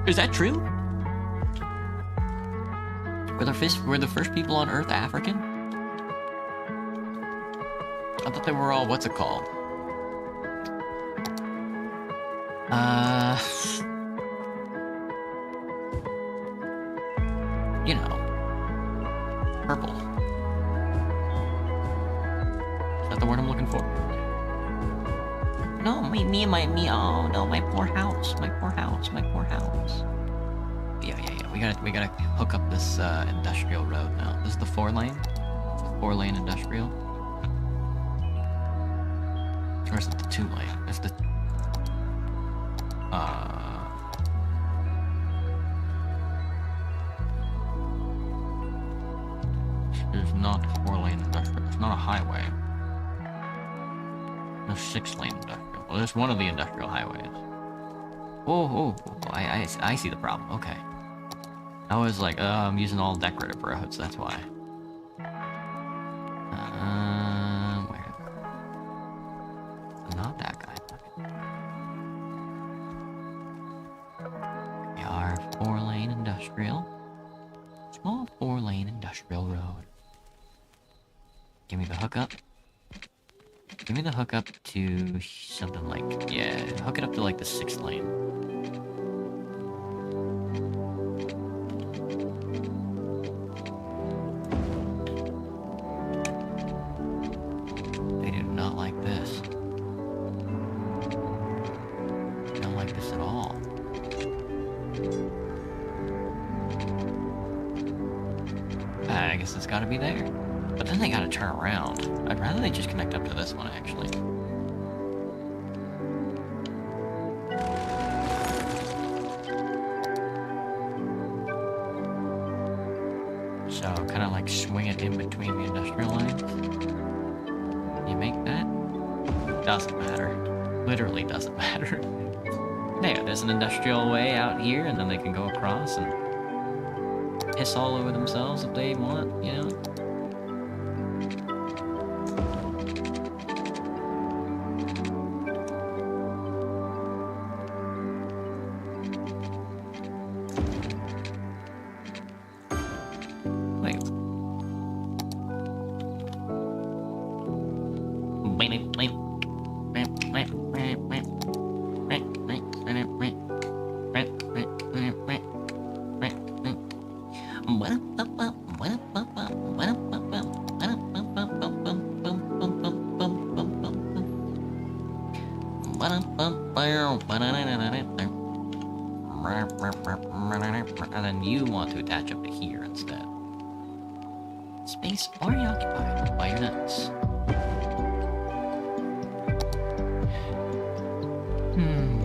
Is that true? Were the first people on Earth African? I thought they were all, what's it called? You know. Purple. Is that the word I'm looking for? No, oh no, my poor house. Yeah. We gotta hook up this industrial road now. This is the 4-lane? 4-lane industrial? Or is it the 2-lane? It's the... It's not a 4-lane industrial. It's not a highway. No 6-lane industrial. Well, there's one of the industrial highways. Oh, I see the problem. Okay. I was like, I'm using all decorative roads, that's why. Where? Not that guy. We are 4-lane industrial. Small 4-lane industrial road. Give me the hookup. Give me the hookup to something like, yeah, hook it up to like the 6th lane. They do not like this. They don't like this at all. I guess it's gotta be there. But then they gotta turn around. I'd rather they just connect up to this one, actually. So, kind of like swing it in between the industrial lines. You make that? Doesn't matter. Literally doesn't matter. Yeah, there's an industrial way out here, and then they can go across and piss all over themselves if they want, you know? And then you want to attach up to here instead. Space already occupied by your nuts.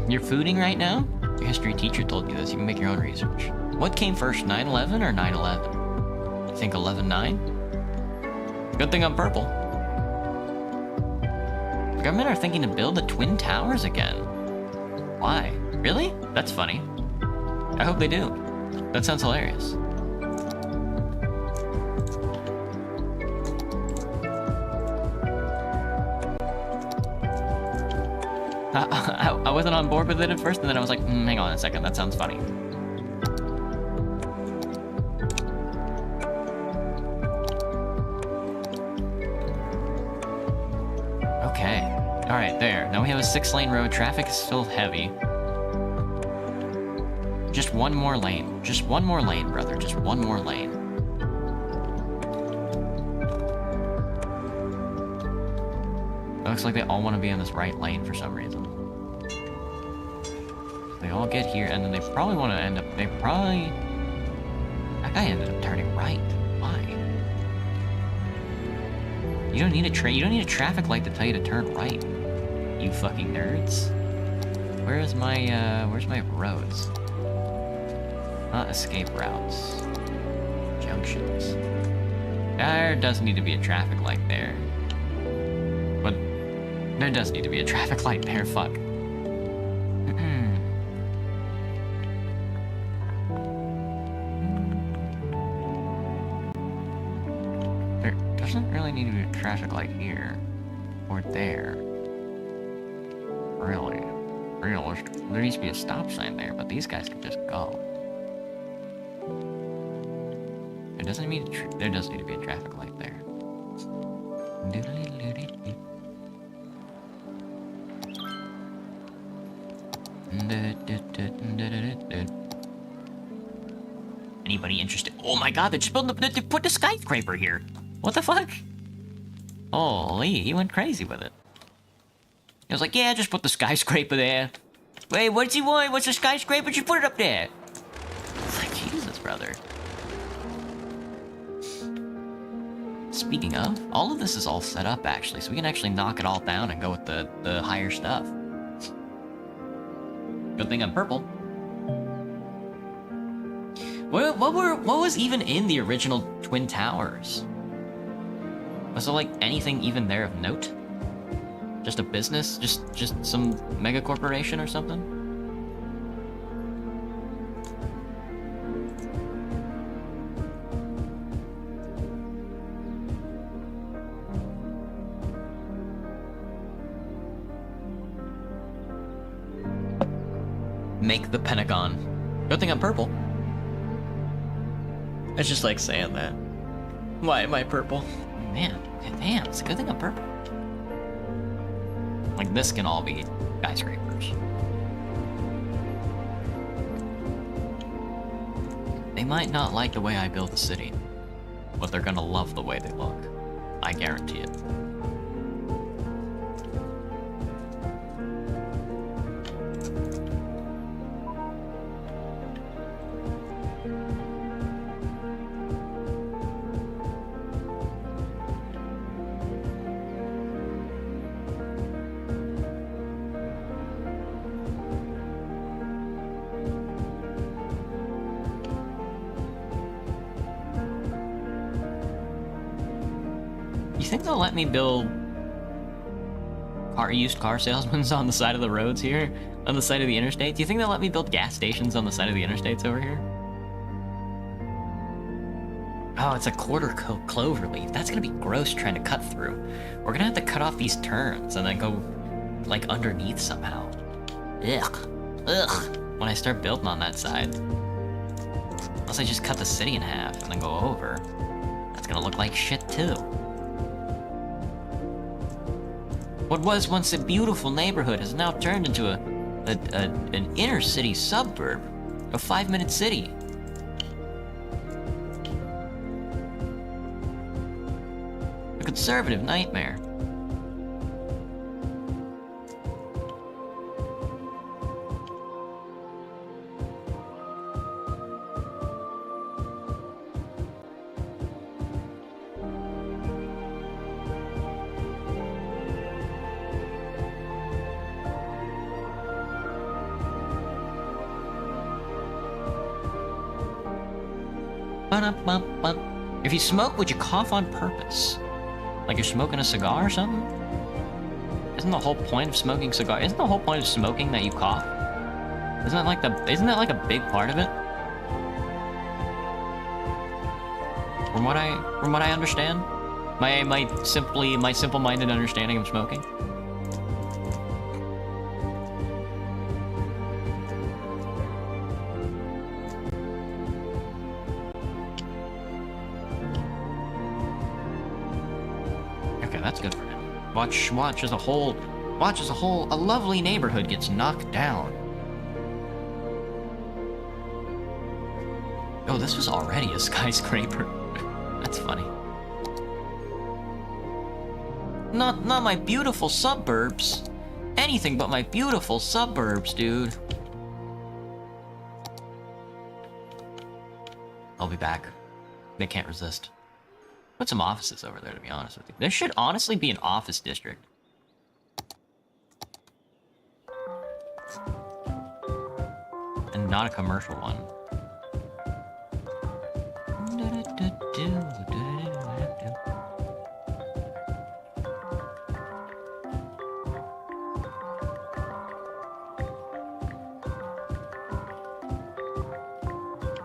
You're fooding right now? Your history teacher told you this. You can make your own research. What came first, 9/11 or 9/11? I think 11/9? Good thing I'm purple. The government are thinking to build the Twin Towers again. Why? Really? That's funny. I hope they do. That sounds hilarious. I wasn't on board with it at first, and then I was like, hang on a second, that sounds funny. Okay. Alright, there. Now we have a 6-lane road. Traffic is still heavy. Just one more lane. Just one more lane, brother. Just one more lane. It looks like they all want to be in this right lane for some reason. They all get here, and then they probably want to end up... That guy ended up turning right. Why? You don't need a traffic light to tell you to turn right. You fucking nerds. Where's my roads? Not escape routes. Junctions. There does need to be a traffic light there. But there does need to be a traffic light there, fuck. doesn't really need to be a traffic light here. Or there. Really. Realistic. There needs to be a stop sign there, but these guys can just go. It doesn't need there does need to be a traffic light there. Anybody interested? Oh my god, they're just building they put the skyscraper here. What the fuck? Holy, he went crazy with it. He was like, yeah, just put the skyscraper there. Wait, what does he want? What's the skyscraper? Just put it up there. It's like, Jesus, brother. Speaking of, all of this is all set up, actually, so we can actually knock it all down and go with the higher stuff. Good thing I'm purple. What was even in the original Twin Towers? Was there, like, anything even there of note? Just a business? Just some mega corporation or something? Make the Pentagon. Good thing I'm purple. I just like saying that. Why am I purple? Man, damn, it's a good thing I'm purple. Like, this can all be skyscrapers. They might not like the way I build the city, but they're gonna love the way they look. I guarantee it. You think they'll let me build used car salesmen on the side of the roads here? On the side of the interstate? Do you think they'll let me build gas stations on the side of the interstates over here? Oh, it's a quarter clover leaf. That's gonna be gross trying to cut through. We're gonna have to cut off these turns and then go, like, underneath somehow. Ugh. Ugh. When I start building on that side. Unless I just cut the city in half and then go over. That's gonna look like shit, too. What was once a beautiful neighborhood has now turned into an inner city suburb, a 5-minute city. A conservative nightmare. If you smoke, would you cough on purpose? Like you're smoking a cigar or something? Isn't the whole point of smoking cigar? Isn't the whole point of smoking that you cough? Isn't that like a big part of it? From what I understand, my simple-minded understanding of smoking. That's good for him. Watch as a lovely neighborhood gets knocked down. Oh, this was already a skyscraper. That's funny. Not my beautiful suburbs. Anything but my beautiful suburbs, dude. I'll be back. They can't resist. Put some offices over there, to be honest with you. There should honestly be an office district. And not a commercial one.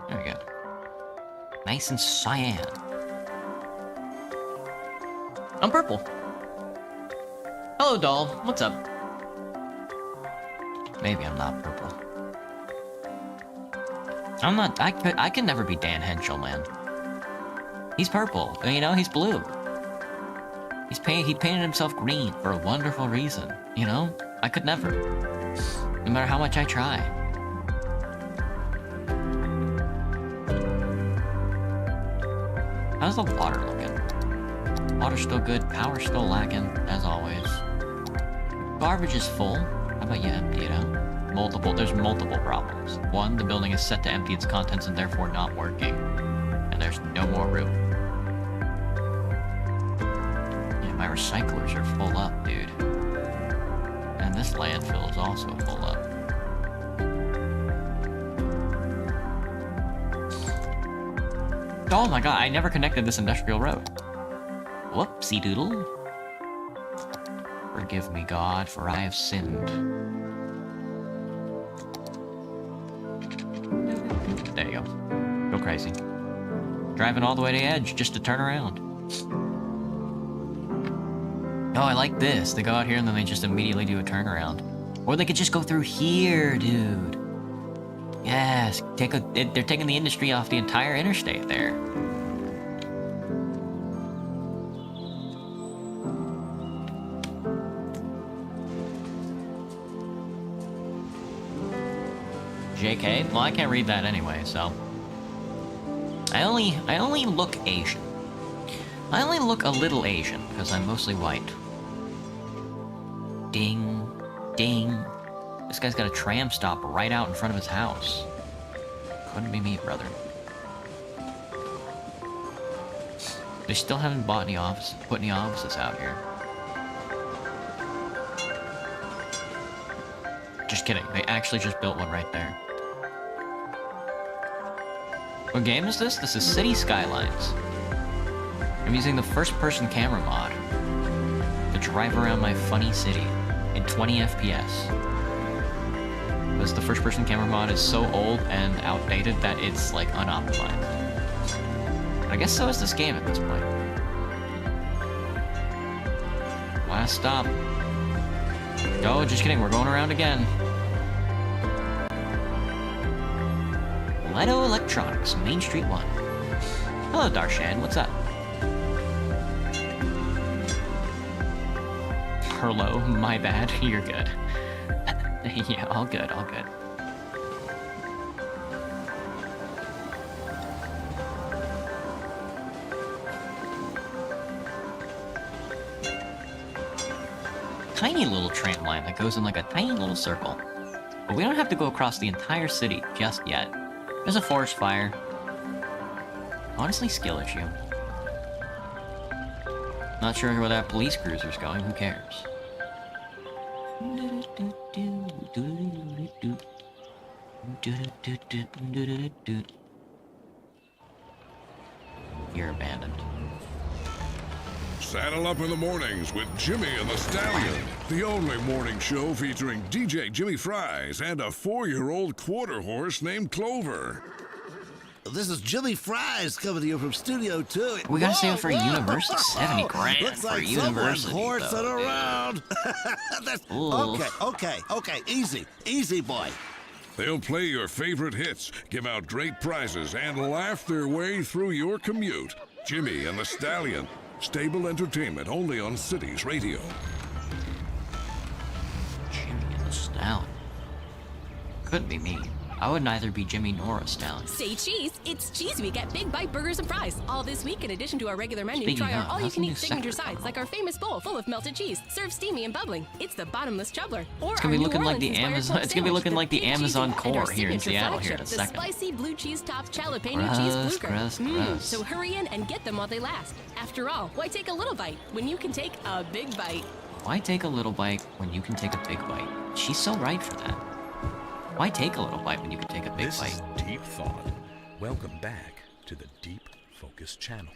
There we go. Nice and cyan. I'm purple. Hello, doll. What's up? Maybe I'm not purple. I'm not. I can never be Dan Henschel, man. He's purple. You know, he's blue. He painted himself green for a wonderful reason. You know, I could never. No matter how much I try. How's the water looking? Water's still good. Power's still lacking, as always. Garbage is full. How about you empty it out? There's multiple problems. One, the building is set to empty its contents and therefore not working. And there's no more room. Yeah, my recyclers are full up, dude. And this landfill is also full up. Oh my god, I never connected this industrial road. Whoopsie doodle. Forgive me, God, for I have sinned. There you go. Go crazy. Driving all the way to the edge just to turn around. Oh, I like this. They go out here and then they just immediately do a turnaround. Or they could just go through here, dude. Yes, they're taking the industry off the entire interstate there. JK? Well, I can't read that anyway, so. I only look Asian. I only look a little Asian, because I'm mostly white. Ding. Ding. This guy's got a tram stop right out in front of his house. Couldn't be me, brother. They still haven't put any offices out here. Just kidding, they actually just built one right there. What game is this? This is City Skylines. I'm using the first-person camera mod to drive around my funny city in 20 FPS. Because the first-person camera mod is so old and outdated that it's, like, unoptimized. But I guess so is this game at this point. Last stop. Oh, just kidding, we're going around again. Leto Electronics, Main Street 1. Hello, Darshan, what's up? Hello, my bad, you're good. Yeah, all good, all good. Tiny little tram line that goes in like a tiny little circle. But we don't have to go across the entire city just yet. There's a forest fire. Honestly, skill issue. Not sure where that police cruiser's going, who cares? You're abandoned. Saddle up in the mornings with Jimmy and the Stallion, the only morning show featuring DJ Jimmy Fries and a 4-year-old quarter horse named Clover. This is Jimmy Fries coming to you from Studio 2. We gotta save it for university. 70 grand Looks for like university. Someone's horsing though, around. Okay. Easy, boy. They'll play your favorite hits, give out great prizes, and laugh their way through your commute. Jimmy and the Stallion. Stable entertainment only on Cities Radio. Jimmy and the Stallion. Couldn't be me. I would neither be Jimmy nor a Stallion. Say cheese, it's Cheese Week at Big Bite Burgers and Fries. All this week, in addition to our regular menu, Speaking try our of, all-you-can-eat signature sides, like our famous bowl full of melted cheese, served steamy and bubbling. It's the bottomless chubbler. Or It's gonna be our looking New like the Orleans-inspired Amazon. club It's gonna be sandwich, looking like the big cheesy Amazon and our core here in signature Seattle here in a flagship, second. The spicy blue cheese topped jalapeno cheese blueger. Gross. So hurry in and get them while they last. After all, why take a little bite when you can take a big bite? Why take a little bite when you can take a big bite? She's so right for that. Why take a little bite when you can take a big This bite? is Deep Thought. Welcome back to the Deep Focus channel.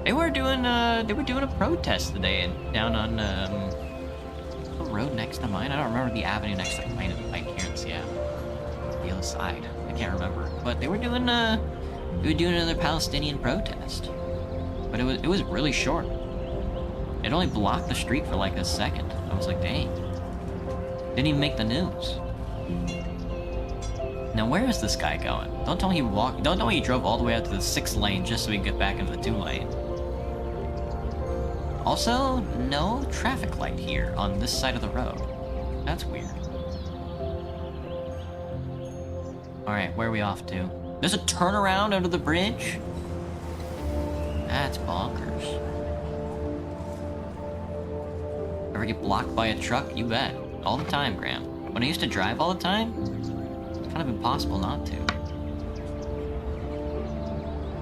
They were doing a protest today down on the road next to mine. I don't remember the avenue next to mine here in Seattle. The other side. I can't remember. But they were doing another Palestinian protest. But it was really short. It only blocked the street for like a second. I was like, dang. Didn't even make the news. Now where is this guy going? Don't tell me he drove all the way out to the 6th lane just so he could get back into the 2 lane. Also, no traffic light here on this side of the road. That's weird. Alright, where are we off to? There's a turnaround under the bridge? That's bonkers. Ever get blocked by a truck? You bet. All the time, Graham. When I used to drive all the time, it's kind of impossible not to.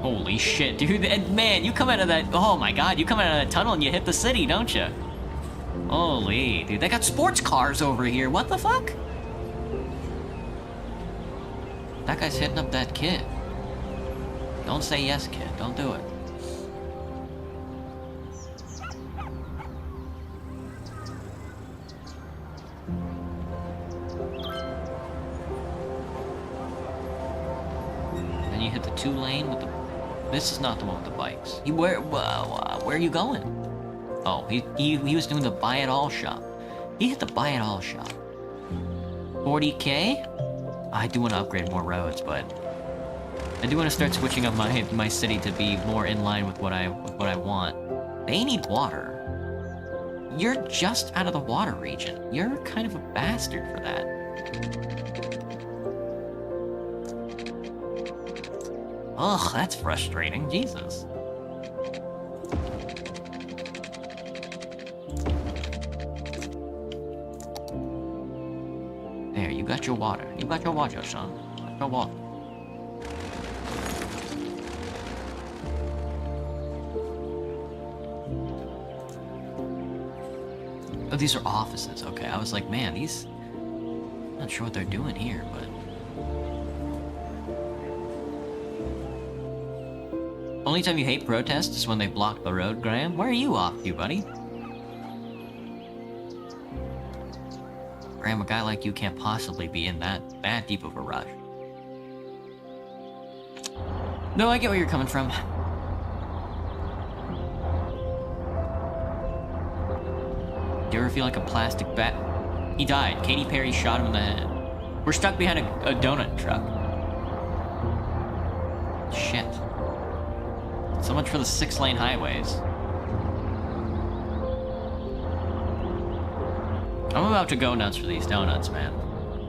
Holy shit, dude. And man, you come out of that... Oh my god, you come out of that tunnel and you hit the city, don't you? Holy, dude. They got sports cars over here. What the fuck? That guy's hitting up that kid. Don't say yes, kid. Don't do it. Then you hit the 2 lane with the... This is not the one with the bikes. Where are you going? Oh, he was doing the buy it all shop. He hit the buy it all shop. 40K? I do want to upgrade more roads, but I do want to start switching up my city to be more in line with what I want. They need water. You're just out of the water region. You're kind of a bastard for that. Ugh, that's frustrating. Jesus. There, you got your water. You got your water, son. Got your water. Oh, these are offices. Okay, I was like, man, these... I'm not sure what they're doing here, but... Only time you hate protests is when they block the road, Graham. Where are you off to, buddy? Graham, a guy like you can't possibly be in that deep of a rush. No, I get where you're coming from. Do you ever feel like a plastic bat? He died. Katy Perry shot him in the head. We're stuck behind a donut truck. Shit. So much for the 6-lane highways. I'm about to go nuts for these donuts, man.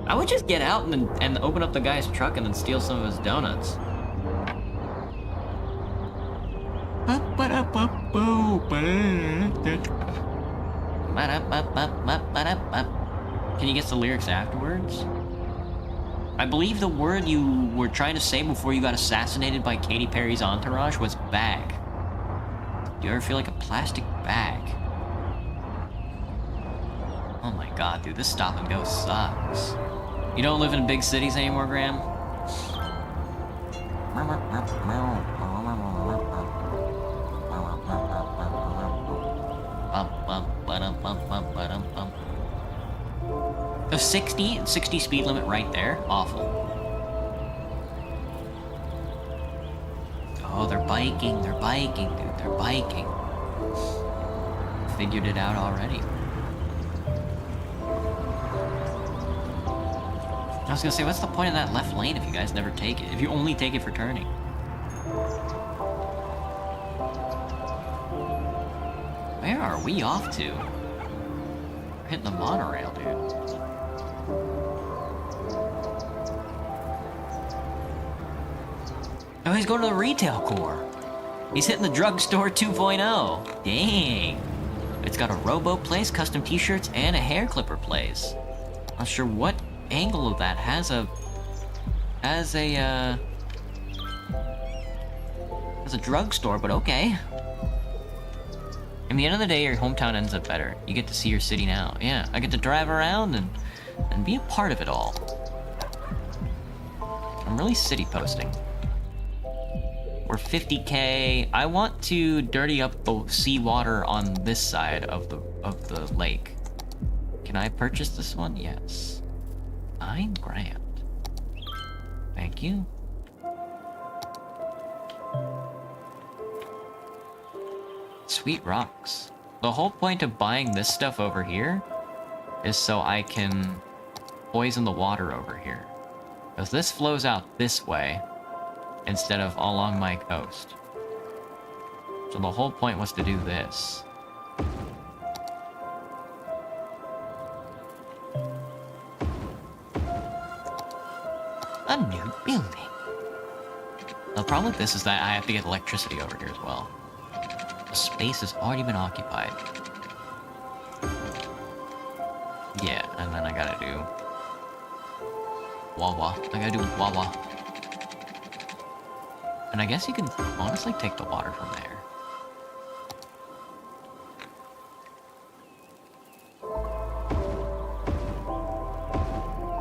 I would just get out and open up the guy's truck and then steal some of his donuts. Can you guess the lyrics afterwards? I believe the word you were trying to say before you got assassinated by Katy Perry's entourage was bag. Do you ever feel like a plastic bag? Oh my god, dude, this stop and go sucks. You don't live in big cities anymore, Graham? The 60 speed limit right there, awful. Oh, they're biking, dude, they're biking. Figured it out already. I was gonna say, what's the point of that left lane if you guys never take it? If you only take it for turning? Where are we off to? We're hitting the monorail, dude. Oh, he's going to the retail core. He's hitting the drugstore 2.0. Dang. It's got a robo place, custom t-shirts, and a hair clipper place. Not sure what angle of that has a drugstore, but okay. In the end of the day, your hometown ends up better. You get to see your city now. Yeah, I get to drive around and be a part of it all. I'm really city posting. We're 50k. I want to dirty up the seawater on this side of the lake. Can I purchase this one? Yes. 9 grand. Thank you. Sweet rocks. The whole point of buying this stuff over here is so I can poison the water over here. Because this flows out this way instead of along my coast. So the whole point was to do this. A new building. The problem with this is that I have to get electricity over here as well. The space has already been occupied. Yeah, and then I gotta do Wawa. I gotta do Wawa. And I guess you can honestly take the water from there.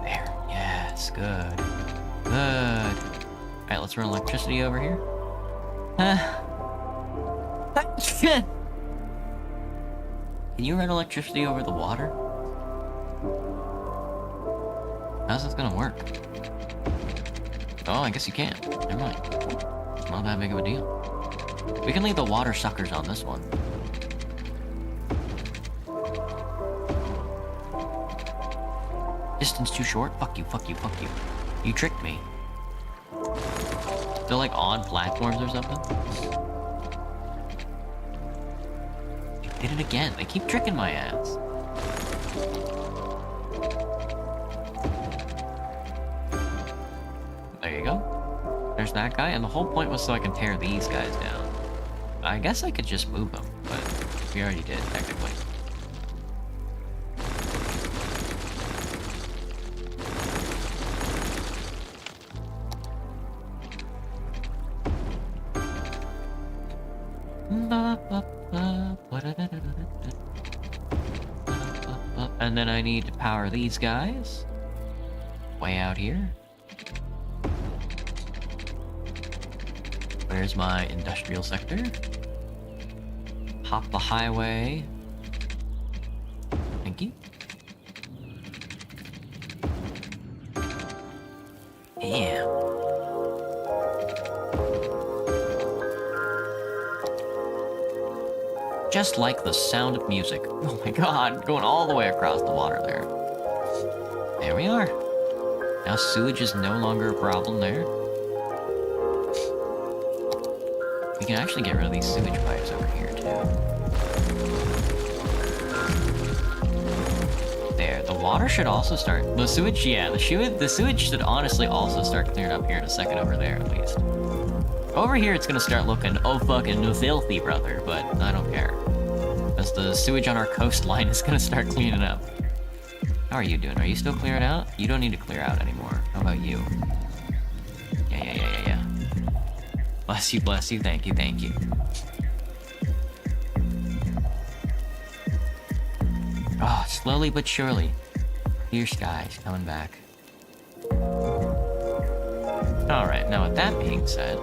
There. Yes, good. Good. Alright, let's run electricity over here. Can you run electricity over the water? How's this gonna work? Oh, I guess you can't. Never mind. It's not that big of a deal. We can leave the water suckers on this one. Distance too short? Fuck you, fuck you, fuck you. You tricked me. They're like on platforms or something? You did it again. They keep tricking my ass. There you go. There's that guy, and the whole point was so I can tear these guys down. I guess I could just move them, but we already did, technically. And then I need to power these guys. Way out here. Where's my industrial sector? Hop the highway. Thank you. Yeah. Just like the sound of music. Oh my god, going all the way across the water there. There we are. Now sewage is no longer a problem there. We can actually get rid of these sewage pipes over here, too. There, the water should also start... The sewage, yeah, the sewage should honestly also start clearing up here in a second over there, at least. Over here, it's gonna start looking, oh fucking filthy, brother, but I don't care. Because the sewage on our coastline is gonna start cleaning up. How are you doing? Are you still clearing out? You don't need to clear out anymore. How about you? Yeah. Bless you, thank you, thank you. Oh, slowly but surely. Clear skies coming back. Alright, now with that being said...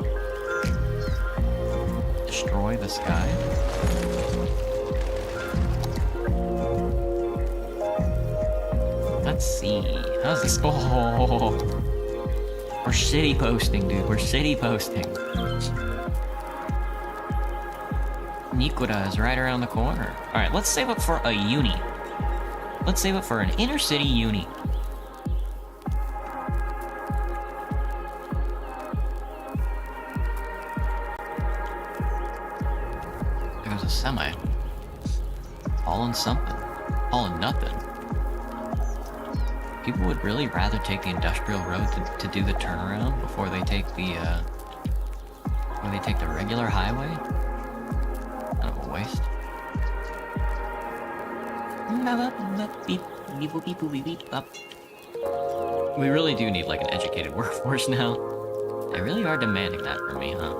Destroy the sky. Let's see. How's this? Oh, we're city posting, dude. We're city posting. Nikura is right around the corner. All right, let's save up for a uni. Let's save up for an inner city uni. There's a semi. All in something. All in nothing. People would really rather take the industrial road to do the turnaround before they take the regular highway. Kind of a waste. We really do need like an educated workforce now. They really are demanding that from me, huh?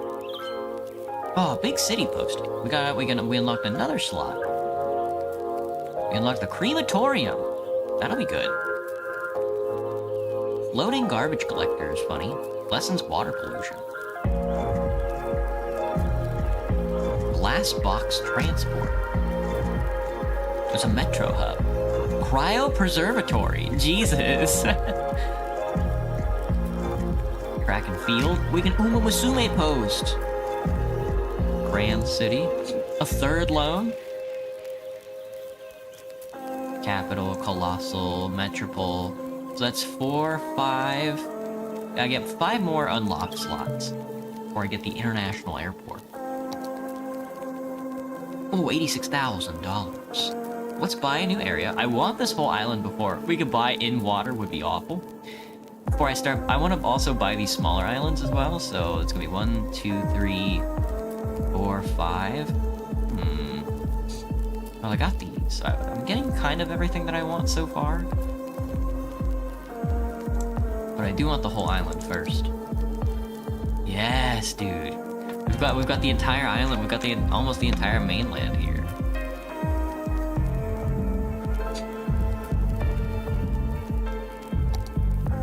Oh, big city posting. We unlocked another slot. We unlocked the crematorium. That'll be good. Floating garbage collector is funny. Lessens water pollution. Glass box transport. There's a metro hub. Cryopreservatory. Jesus. Track and field. We can Uma Musume post. Grand City. A third loan. Capital, Colossal, Metropole. So that's 4, 5. I get 5 more unlocked slots before I get the international airport. Oh, $86,000. Let's buy a new area. I want this whole island before. We could buy in water would be awful. Before I start, I want to also buy these smaller islands as well. So it's gonna be 1, 2, 3, 4, 5. Well, I got these. I'm getting kind of everything that I want so far. But I do want the whole island first. Yes, dude. We've got the entire island. We've got almost the entire mainland here.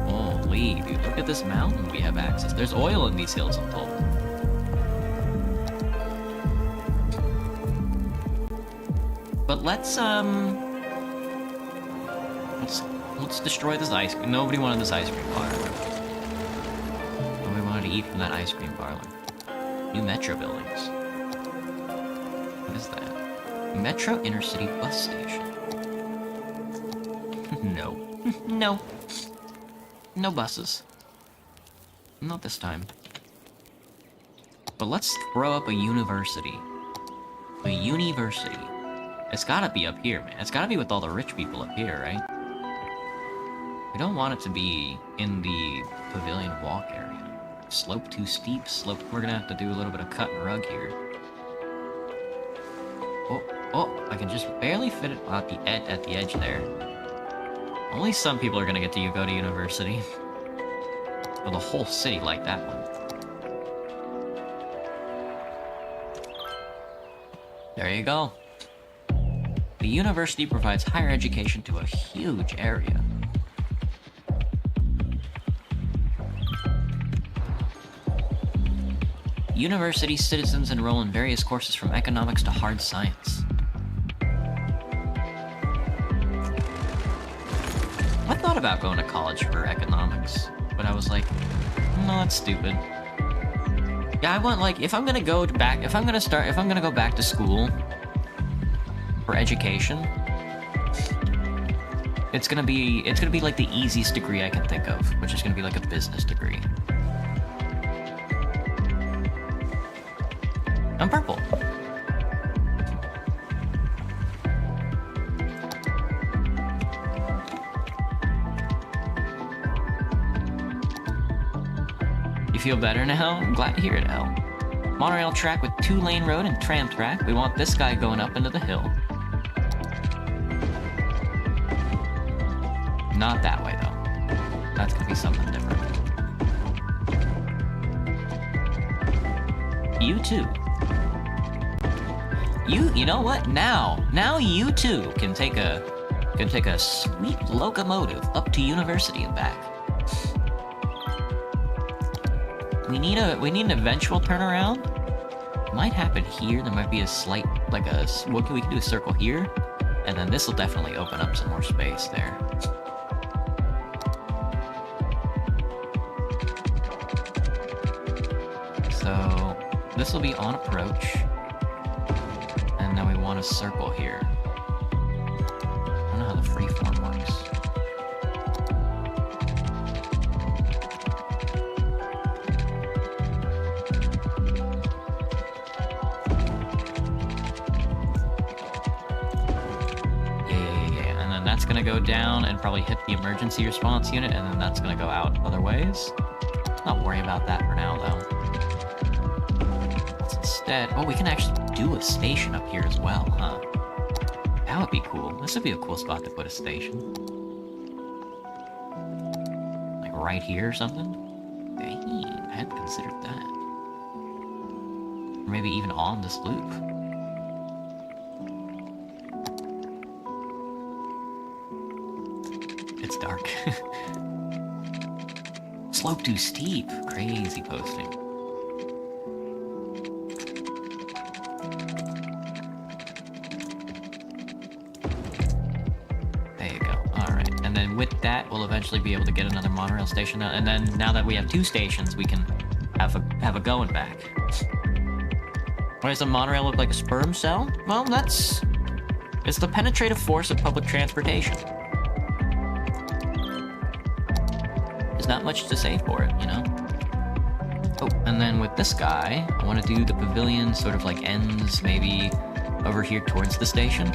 Holy, dude, look at this mountain we have access. There's oil in these hills, I'm told. But let's destroy this ice cream. Nobody wanted this ice cream parlor. Nobody wanted to eat from that ice cream parlor. New metro buildings. What is that? Metro Intercity Bus Station. No. No. No buses. Not this time. But let's throw up a university. A university. It's gotta be up here, man. It's gotta be with all the rich people up here, right? We don't want it to be in the pavilion walk area. Slope too steep, slope. We're gonna have to do a little bit of cut and rug here. Oh, I can just barely fit it at the edge there. Only some people are gonna get to go to university. Well, the whole city like that one. There you go. The university provides higher education to a huge area. University citizens enroll in various courses from economics to hard science. I thought about going to college for economics, but I was like, no, that's stupid. Yeah, I want, like, if I'm gonna go back to school for education, it's gonna be like the easiest degree I can think of, which is gonna be like a business degree. I'm purple. You feel better now? I'm glad to hear it, El. Monorail track with 2-lane road and tram track. We want this guy going up into the hill. Not that way, though. That's gonna be something different. You too. You know what? Now you too can take a sweet locomotive up to university and back. We need an eventual turnaround. It might happen here. There might be a slight, we can do a circle here, and then this will definitely open up some more space there. So this will be on approach, and then we want a circle here. I don't know how the freeform works. Yeah. And then that's gonna go down and probably hit the emergency response unit, and then that's gonna go out other ways. Not worry about that for now, though. Instead, oh, we can actually do a station up here as well, huh? That would be cool. This would be a cool spot to put a station. Like right here or something? Dang, I hadn't considered that. Or maybe even on this loop. It's dark. Slope too steep. Crazy posting. And then with that, we'll eventually be able to get another monorail station. And then now that we have 2 stations, we can have a going back. Why does the monorail look like a sperm cell? Well, it's the penetrative force of public transportation. There's not much to say for it, you know? Oh, and then with this guy, I want to do the pavilion sort of like ends maybe over here towards the station.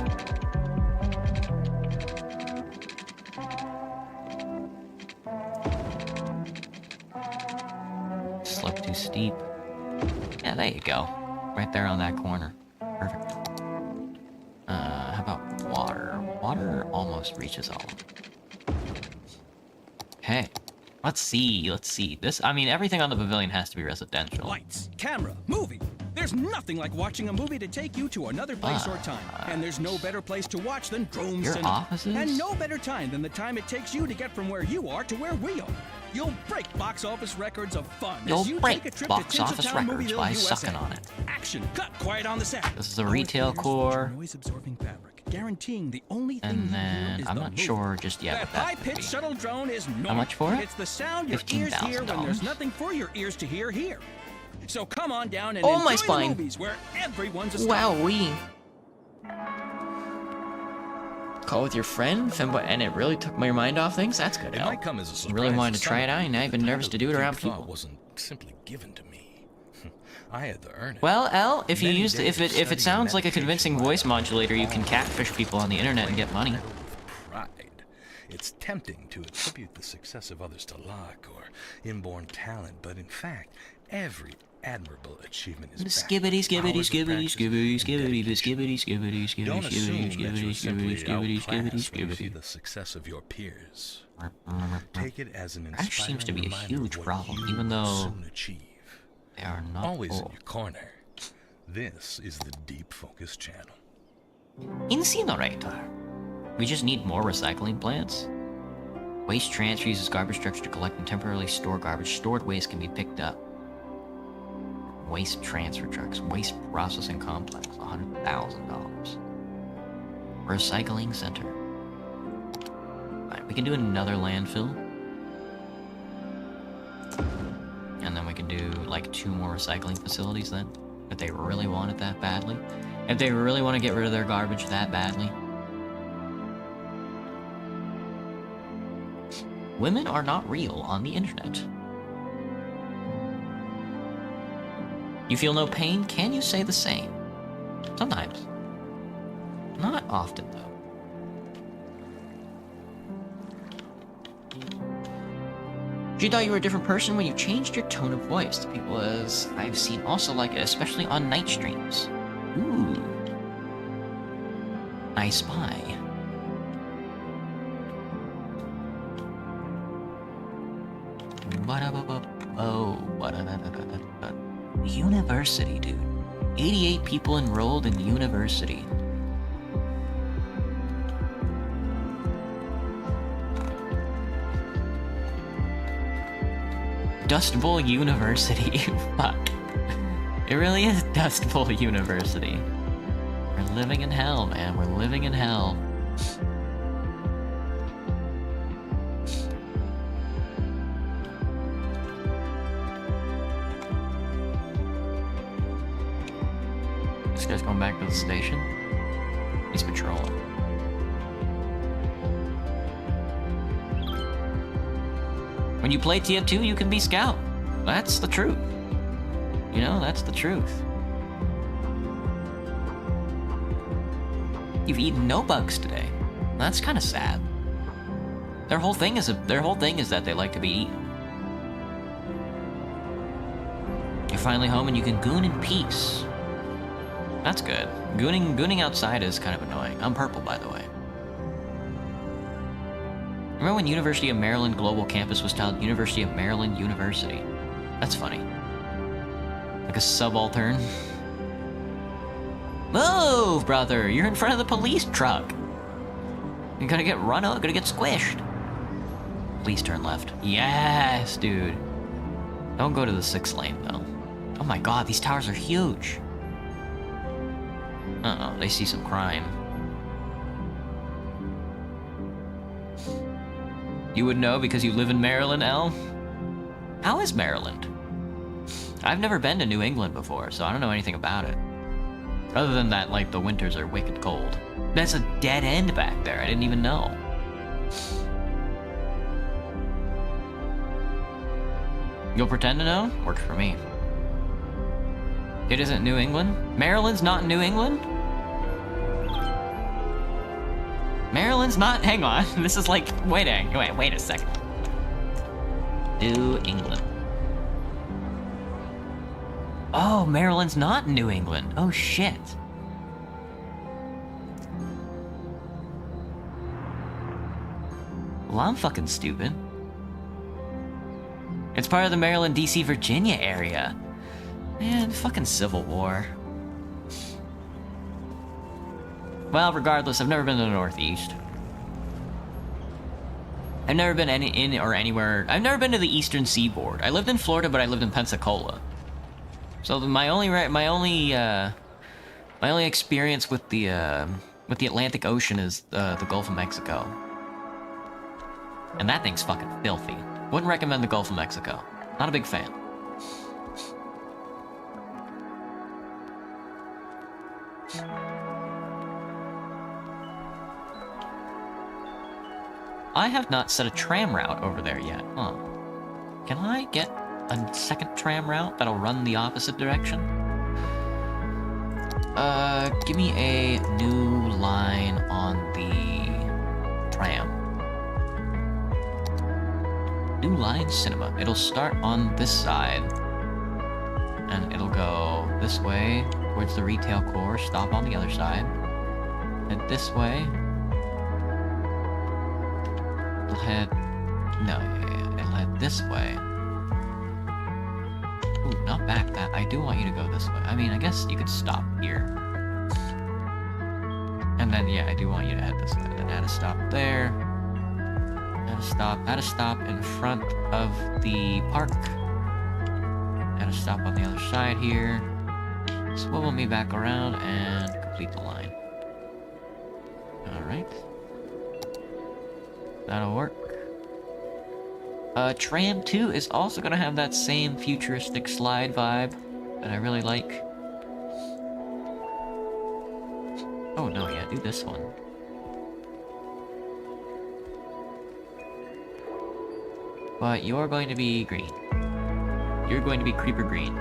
Slope too steep. Yeah, there you go. Right there on that corner. Perfect. How about water? Water almost reaches all. Okay. Let's see. This, I mean, everything on the pavilion has to be residential. Lights, camera, movie. There's nothing like watching a movie to take you to another place or time. And there's no better place to watch than Drome Your Cinema. offices? And no better time than the time it takes you to get from where you are to where we are. You'll break box office records of fun You'll as you break take a trip box to office Tinseltown records Movieville, by USA. sucking on it. Action, cut, quiet on the set. This is a retail core. Noise-absorbing fabric, guaranteeing the only thing And you then, hear is I'm the not movie. sure just yet That what that would high-pitched be. shuttle drone is normal. How much for it? It's the sound your ears hear when there's $15,000. nothing for your ears to hear here. So come on down and Oh, enjoy my the spine. movies where everyone's a star. Wowee. Call with your friend, and it really took my mind off things? That's good, It Al. might come as a surprise. You really wanted to try it out, and now you've been but nervous to do it the around big thought people. wasn't simply given to me. I had to earn it. Well, Al, if you Many use if days it studying sounds like a meditation convincing by voice now. modulator, you can catfish people on the internet and get money. Pride. It's tempting to attribute the success of others to luck or inborn talent, but in fact, every admirable achievement is backed by Skibbity, skibbity, hours of skibbity, practice skibbity, and skibbity, dedication. skibbity, skibbity, skibbity, Don't assume skibbity, that you're skibbity, simply skibbity, skibbity, outclassed when you see skibbity. the success of your peers. Take it as an Crash inspiring seems to be a reminder huge of what problem, you even will though soon achieve. they are not Always in full. your corner. This is the Deep Focus channel. Incinerator. We just need more recycling plants. Waste transfer uses garbage trucks to collect and temporarily store garbage. Stored waste can be picked up. Waste transfer trucks. Waste processing complex. $100,000. Recycling center. Alright, we can do another landfill. And then we can do like 2 more recycling facilities then. If they really want it that badly. If they really want to get rid of their garbage that badly. Women are not real on the internet. You feel no pain? Can you say the same? Sometimes. Not often, though. You thought you were a different person when you changed your tone of voice to people as I've seen also like it, especially on night streams. Ooh. I spy. University, dude. 88 people enrolled in university. Dubspol University. Fuck. It really is Dubspol University. We're living in hell, man. We're living in hell. This guy's going back to the station. He's patrolling. When you play TF2, you can be Scout. That's the truth. You know, that's the truth. You've eaten no bugs today. That's kind of sad. Their whole thing is that they like to be eaten. You're finally home and you can goon in peace. That's good. Gooning outside is kind of annoying. I'm purple, by the way. Remember when University of Maryland Global Campus was titled University of Maryland University? That's funny. Like a subaltern. Move, brother! You're in front of the police truck. You're gonna get run over, gonna get squished. Please turn left. Yes, dude. Don't go to the 6th lane, though. Oh my god, these towers are huge. Uh-oh, they see some crime. You would know because you live in Maryland, Elle? How is Maryland? I've never been to New England before, so I don't know anything about it. Other than that, like, the winters are wicked cold. That's a dead end back there, I didn't even know. You'll pretend to know? Works for me. It isn't New England? Maryland's not New England? Maryland's not? Hang on. This is like... Wait a second. New England. Oh, Maryland's not New England. Oh, shit. Well, I'm fucking stupid. It's part of the Maryland, D.C., Virginia area. Man, fucking Civil War. Well, regardless, I've never been to the Northeast. I've never been anywhere. I've never been to the Eastern Seaboard. I lived in Florida, but I lived in Pensacola. So my only experience with the Atlantic Ocean is the Gulf of Mexico, and that thing's fucking filthy. Wouldn't recommend the Gulf of Mexico. Not a big fan. I have not set a tram route over there yet, huh? Can I get a second tram route that'll run the opposite direction? Give me a new line on the tram. New line cinema. It'll start on this side, and it'll go this way towards the retail core, stop on the other side, head this way. It'll head... No, it'll head this way. Ooh, not back that. I do want you to go this way. I mean, I guess you could stop here. And then, yeah, I do want you to head this way. Then add a stop there. Add a stop in front of the park. Add a stop on the other side here. Swivel me back around and complete the line. Alright. That'll work. Tram 2 is also gonna have that same futuristic slide vibe that I really like. Oh no, yeah, do this one. But you're going to be green. You're going to be creeper green.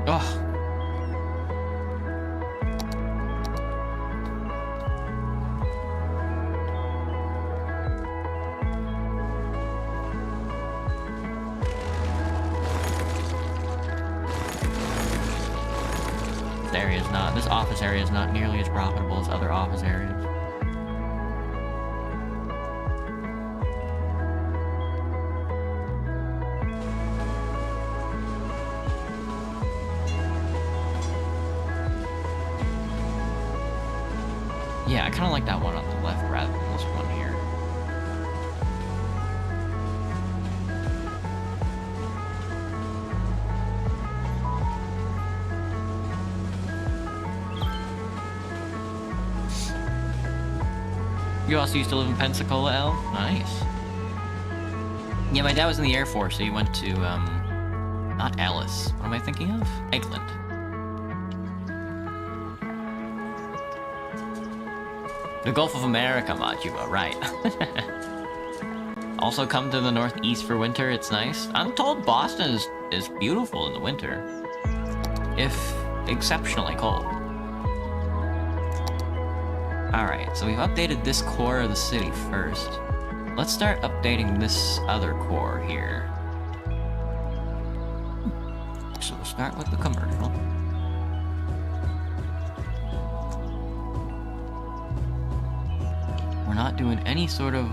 Oh. This office area is not nearly as profitable as other office areas. Yeah, I kind of like that one on the left rather than this one here. You also used to live in Pensacola, Elle? Nice. Yeah, my dad was in the Air Force, so he went to, not Alice. What am I thinking of? Eggland. The Gulf of America, Majuba, right. Also come to the Northeast for winter, it's nice. I'm told Boston is beautiful in the winter. If exceptionally cold. Alright, so we've updated this core of the city first. Let's start updating this other core here. So we'll start with the commercial. We're not doing any sort of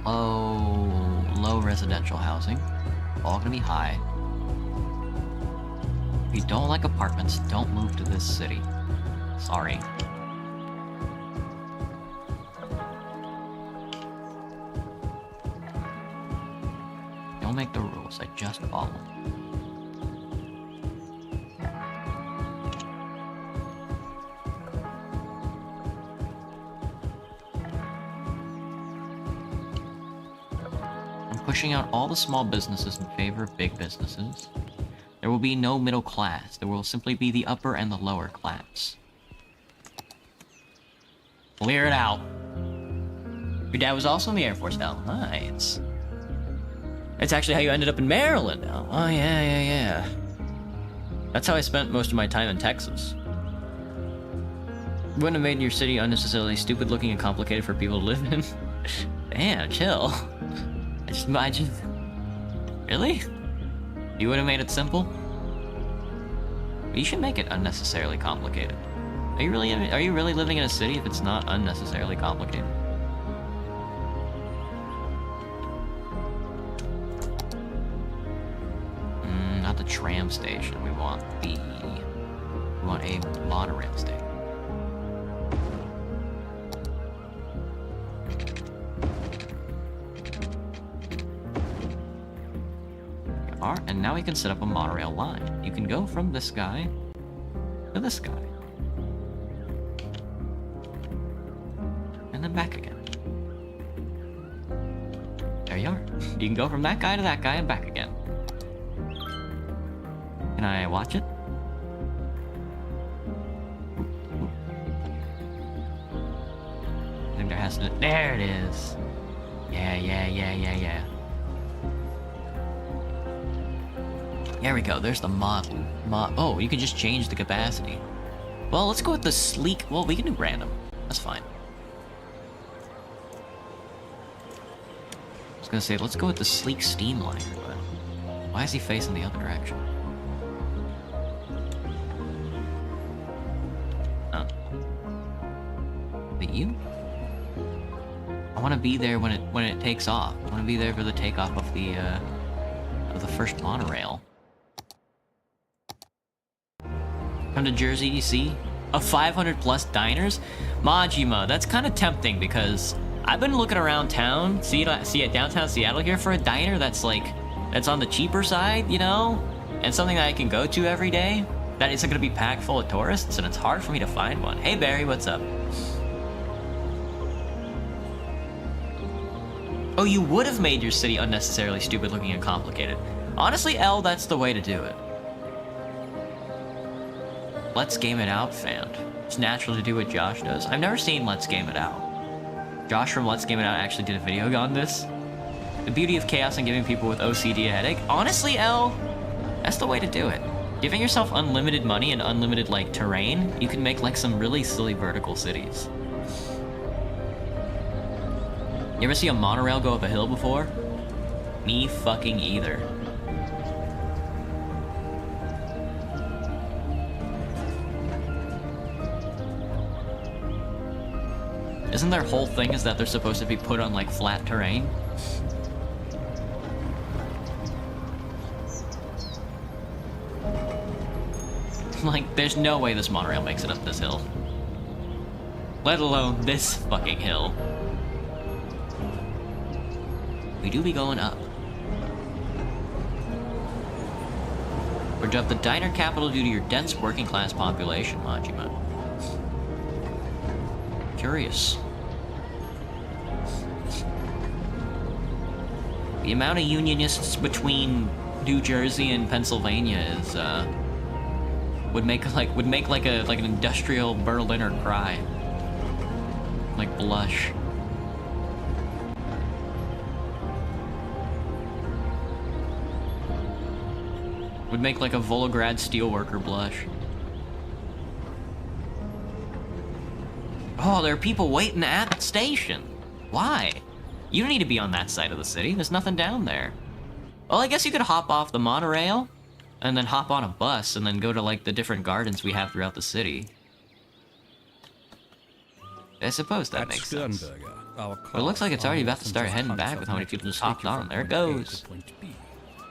low residential housing. All gonna be high. If you don't like apartments, don't move to this city. Sorry. Don't make the rules, I just follow. I'm pushing out all the small businesses in favor of big businesses. There will be no middle class. There will simply be the upper and the lower class. Clear it out. Your dad was also in the Air Force now. Nice. It's actually how you ended up in Maryland now. Oh, yeah. That's how I spent most of my time in Texas. Wouldn't have made your city unnecessarily stupid looking and complicated for people to live in. Damn, chill. I just... Really? You would have made it simple? You should make it unnecessarily complicated. Are you really living in a city if it's not unnecessarily complicated? Not the tram station. We want a monorail station. And now we can set up a monorail line. You can go from this guy to this guy. And then back again. There you are. You can go from that guy to that guy and back again. Can I watch it? I think there has to... There it is! Yeah. There we go, there's the model. Oh, you can just change the capacity. Well, let's go with the sleek... Well, we can do random. That's fine. I was gonna say, let's go with the sleek steamliner, but... Why is he facing the other direction? Oh. Is it you? I want to be there when it takes off. I want to be there for the takeoff of the first monorail. Come to Jersey, DC? A 500 plus diners? Majima, that's kind of tempting because I've been looking around town, see at downtown Seattle here for a diner that's on the cheaper side, you know? And something that I can go to every day that isn't gonna be packed full of tourists, and it's hard for me to find one. Hey Barry, what's up? Oh, you would have made your city unnecessarily stupid looking and complicated. Honestly, L, that's the way to do it. Let's Game It Out fan. It's natural to do what Josh does. I've never seen Let's Game It Out. Josh from Let's Game It Out actually did a video on this. The beauty of chaos and giving people with OCD a headache. Honestly, L, that's the way to do it. Giving yourself unlimited money and unlimited, terrain, you can make, some really silly vertical cities. You ever see a monorail go up a hill before? Me fucking either. Isn't their whole thing is that they're supposed to be put on, flat terrain? There's no way this monorail makes it up this hill. Let alone this fucking hill. We do be going up. We're dubbed the diner capital due to your dense working class population, Majima. Curious. The amount of unionists between New Jersey and Pennsylvania is would make an industrial Berliner cry. Blush. Would make a Volgograd steelworker blush. Oh, there are people waiting at the station. Why? You don't need to be on that side of the city. There's nothing down there. Well, I guess you could hop off the monorail and then hop on a bus and then go to the different gardens we have throughout the city. I suppose that makes sense. But it looks like it's already about to start heading back with how many people just hopped on. There it goes.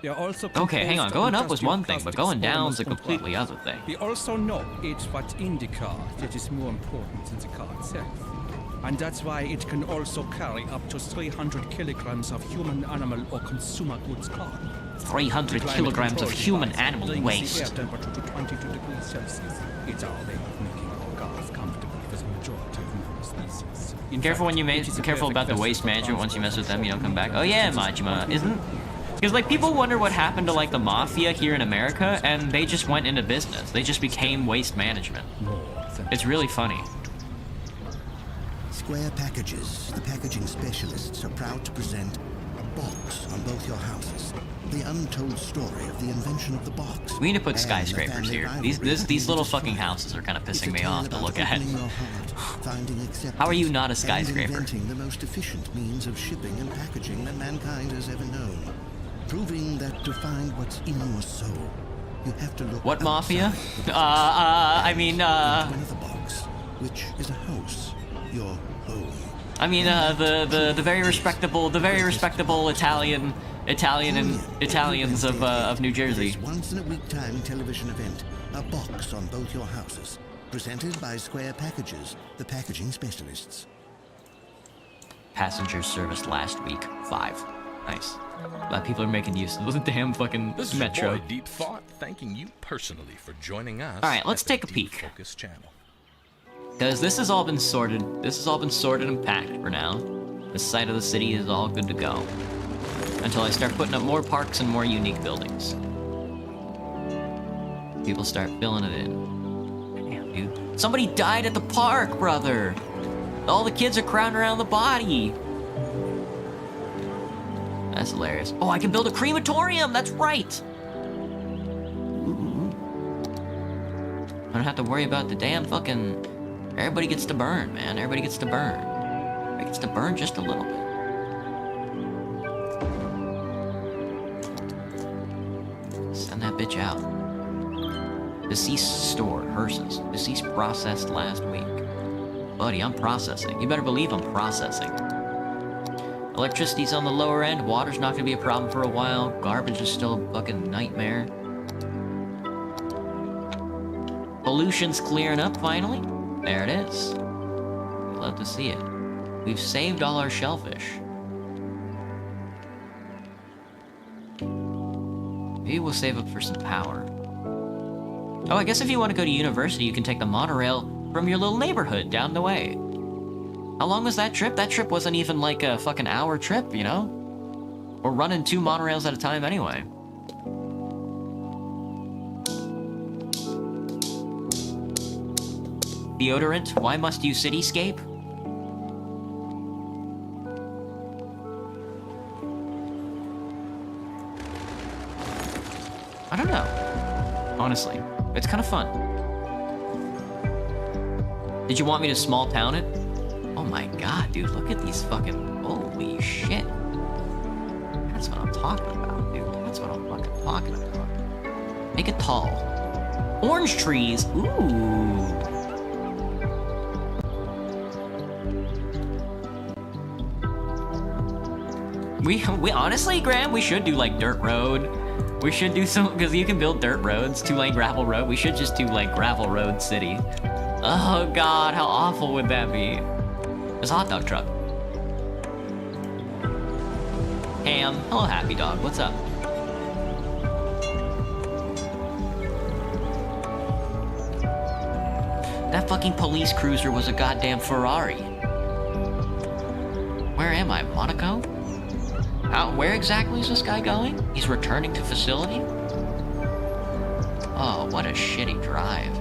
Okay, hang on. Going up was one thing, but going down's a completely other thing. We also know it's what's in the car that is more important than the car itself. And that's why it can also carry up to 300 kilograms of human, animal, or consumer goods carbon. 300 kilograms of human animal waste. Air temperature to 22 degrees Celsius. It's our way of making our cars comfortable for the majority of human species. Careful when you careful about the waste management. Once you mess with them, you don't come back. Oh yeah, Majima, isn't? Because like people wonder what happened to like the mafia here in America, and they just went into business. They just became waste management. It's really funny. Square Packages, the packaging specialists, are proud to present a box on both your houses. The untold story of the invention of the box. We need to put skyscrapers here. These little fucking houses are kind of pissing me off to look at. How are you not a skyscraper? Inventing the most efficient means of shipping and packaging that mankind has ever known. Proving that to find what's in your soul, you have to look. What mafia? I mean, one of the box, which is a house, your home. I mean, the very respectable Italians of New Jersey. Once in a week time television event, a box on both your houses, presented by Square Packages, the packaging specialists. Passenger service last week, 5. Nice. Glad people are making use of the damn fucking this metro. Is your boy Deep Thought thanking you personally for joining us. All right, let's take a peek. Focus channel. Because this has all been sorted. This has all been sorted and packed for now. The site of the city is all good to go. Until I start putting up more parks and more unique buildings. People start filling it in. Damn, dude. Somebody died at the park, brother! All the kids are crowding around the body! That's hilarious. Oh, I can build a crematorium! That's right! I don't have to worry about the damn fucking... Everybody gets to burn, man. Everybody gets to burn. Everybody gets to burn just a little bit. Send that bitch out. Deceased stored, hearses. Deceased processed last week. Buddy, I'm processing. You better believe I'm processing. Electricity's on the lower end. Water's not gonna be a problem for a while. Garbage is still a fucking nightmare. Pollution's clearing up finally. There it is. We'd love to see it. We've saved all our shellfish. Maybe we'll save up for some power. Oh, I guess if you want to go to university, you can take the monorail from your little neighborhood down the way. How long was that trip? That trip wasn't even like a fucking hour trip, you know? We're running 2 monorails at a time anyway. Deodorant, why must you cityscape? I don't know. Honestly, it's kind of fun. Did you want me to small town it? Oh my god, dude, look at these fucking... Holy shit. That's what I'm talking about, dude. That's what I'm fucking talking about. Make it tall. Orange trees, ooh. We honestly, Graham, we should do like dirt road. We should do some, because you can build dirt roads, 2-lane gravel road. We should just do like gravel road city. Oh god, how awful would that be? There's a hot dog truck. Ham, hello Happy Dog, what's up? That fucking police cruiser was a goddamn Ferrari. Where am I, Monaco? Where exactly is this guy going? He's returning to facility? Oh, what a shitty drive.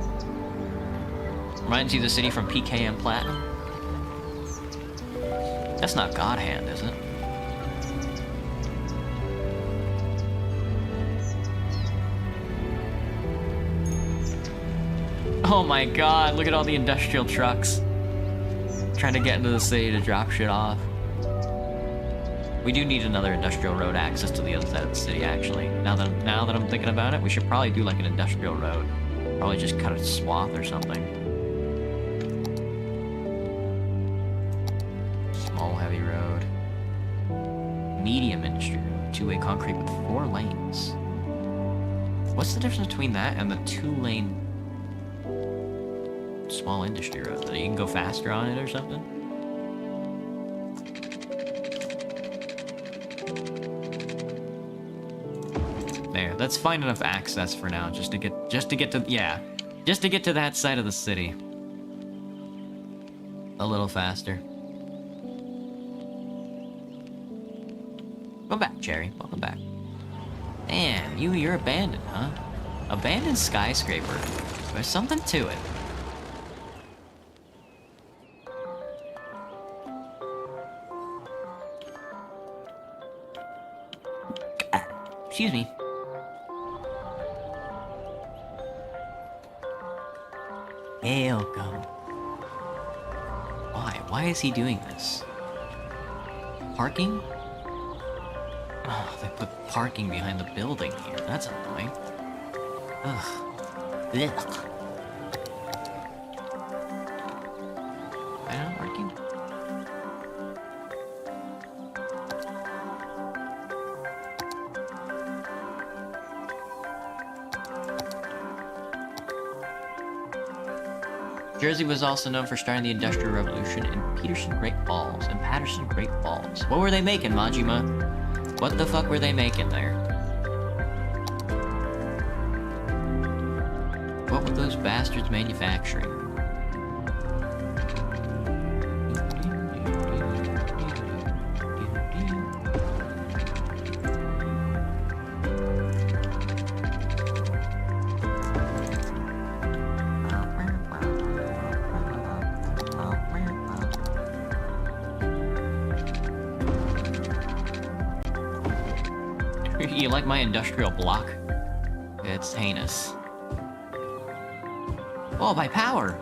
Reminds you of the city from PKM Platinum? That's not God Hand, is it? Oh my god, look at all the industrial trucks. Trying to get into the city to drop shit off. We do need another industrial road access to the other side of the city, actually. Now that I'm thinking about it, we should probably do like an industrial road. Probably just cut a swath or something. Small heavy road. Medium industry road. 2-way concrete with 4 lanes. What's the difference between that and the 2-lane small industry road? You can go faster on it or something? There, that's fine enough access for now, just to get to that side of the city. A little faster. Welcome back, Cherry. Welcome back. Damn, you're abandoned, huh? Abandoned skyscraper. There's something to it. Excuse me. Welcome. Why? Why is he doing this? Parking? Oh, they put parking behind the building here. That's annoying. Ugh. Ugh. I don't parking. Jersey was also known for starting the Industrial Revolution in Patterson Great Falls. What were they making, Majima? What the fuck were they making there? What were those bastards manufacturing? You like my industrial block? It's heinous. Oh, by power!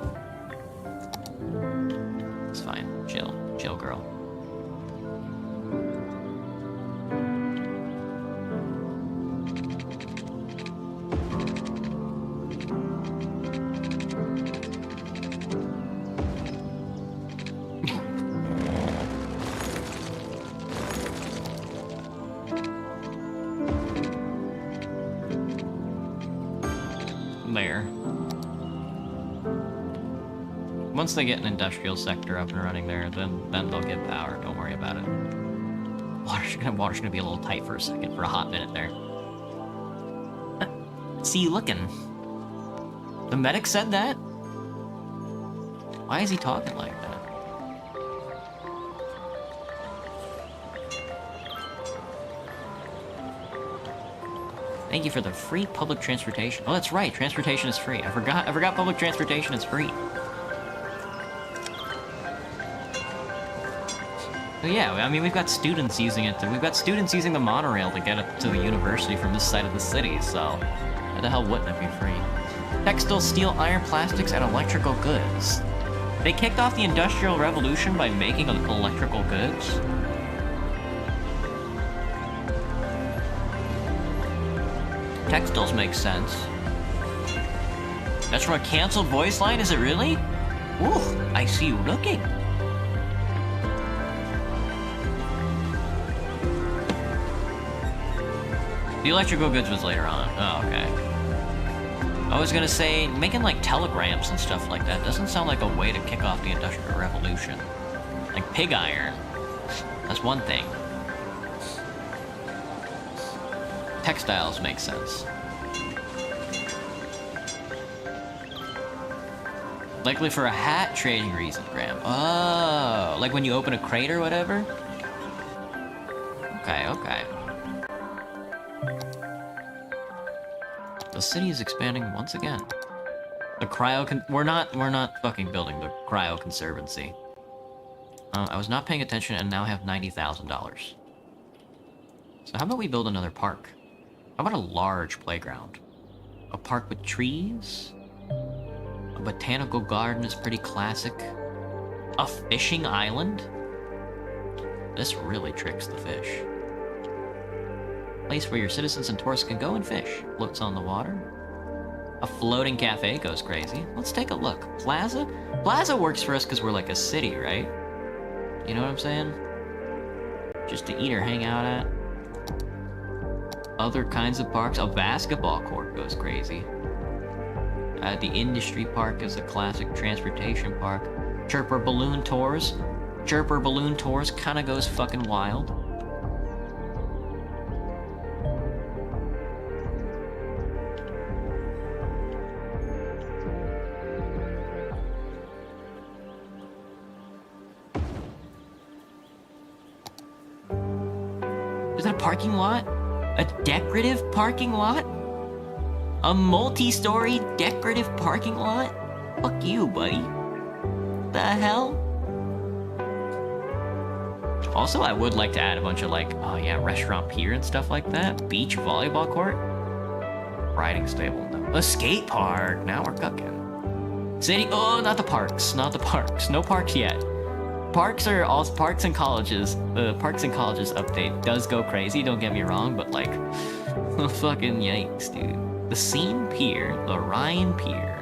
It's fine. Chill. Chill, girl. There. Once they get an industrial sector up and running there, then they'll get power. Don't worry about it. Water's gonna be a little tight for a second, for a hot minute there. See you looking. The medic said that? Why is he talking like that? Thank you for the free public transportation. Oh, that's right. Transportation is free. I forgot public transportation is free. But yeah, I mean, we've got students using it. We've got students using the monorail to get up to the university from this side of the city, so why the hell wouldn't it be free? Textile, steel, iron, plastics, and electrical goods. They kicked off the Industrial Revolution by making electrical goods? Textiles make sense. That's from a canceled voice line, is it really? Ooh, I see you looking. The electrical goods was later on. Oh, okay. I was gonna say, making like telegrams and stuff like that doesn't sound like a way to kick off the Industrial Revolution. Like pig iron. That's one thing. Textiles make sense. Likely for a hat trading reason, Graham. Oh, like when you open a crate or whatever? Okay, okay. The city is expanding once again. The we're not fucking building the cryo conservancy. I was not paying attention and now have $90,000. So how about we build another park? How about a large playground? A park with trees? A botanical garden is pretty classic. A fishing island? This really tricks the fish. Place where your citizens and tourists can go and fish. Floats on the water. A floating cafe goes crazy. Let's take a look. Plaza? Plaza works for us because we're like a city, right? You know what I'm saying? Just to eat or hang out at. Other kinds of parks. A basketball court goes crazy. The industry park is a classic transportation park. Chirper Balloon Tours. Chirper Balloon Tours kind of goes fucking wild. Is that a parking lot? A decorative parking lot? A multi-story decorative parking lot? Fuck you, buddy. The hell? Also, I would like to add a bunch of like, oh yeah, restaurant pier and stuff like that. Beach volleyball court. Riding stable. No. A skate park. Now we're cooking. City, oh, not the parks. Not the parks. No parks yet. Parks are all parks and colleges. The parks and colleges update does go crazy, don't get me wrong, but like, fucking yikes, dude. The Seine Pier, the Rhine Pier.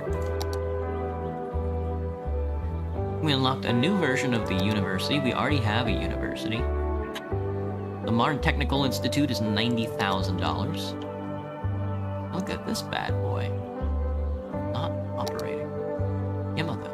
We unlocked a new version of the university. We already have a university. The Modern Technical Institute is $90,000. Look at this bad boy. Not operating. Yamada.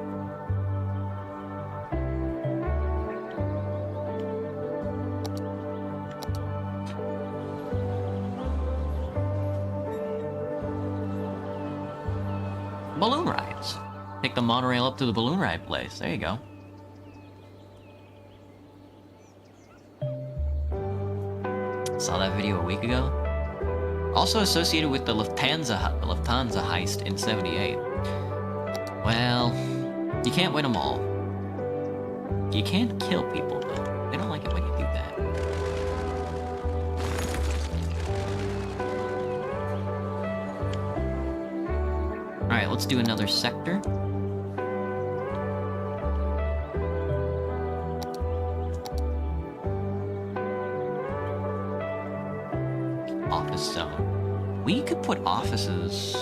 Balloon rides. Take the monorail up to the balloon ride place. There you go. Saw that video a week ago. Also associated with the Lufthansa heist in '78. Well, you can't win them all. You can't kill people, though. They don't like it when you do that. Alright, let's do another sector. Office zone. We could put offices...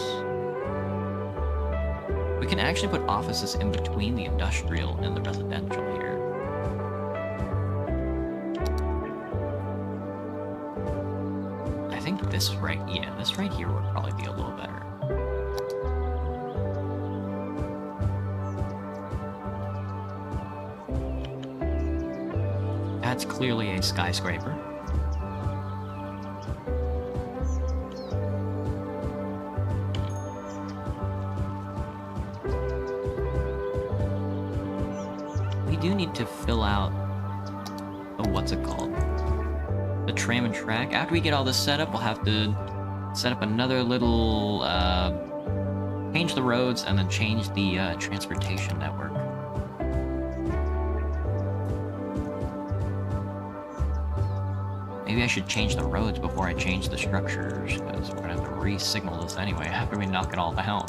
We can actually put offices in between the industrial and the residential here. I think this right here would probably be a little better. That's clearly a skyscraper. We do need to fill out what's it called? The tram and track. After we get all this set up, we'll have to set up another little change the roads and then change the transportation network. Maybe I should change the roads before I change the structures, because we're gonna have to re-signal this anyway after we knock it all down.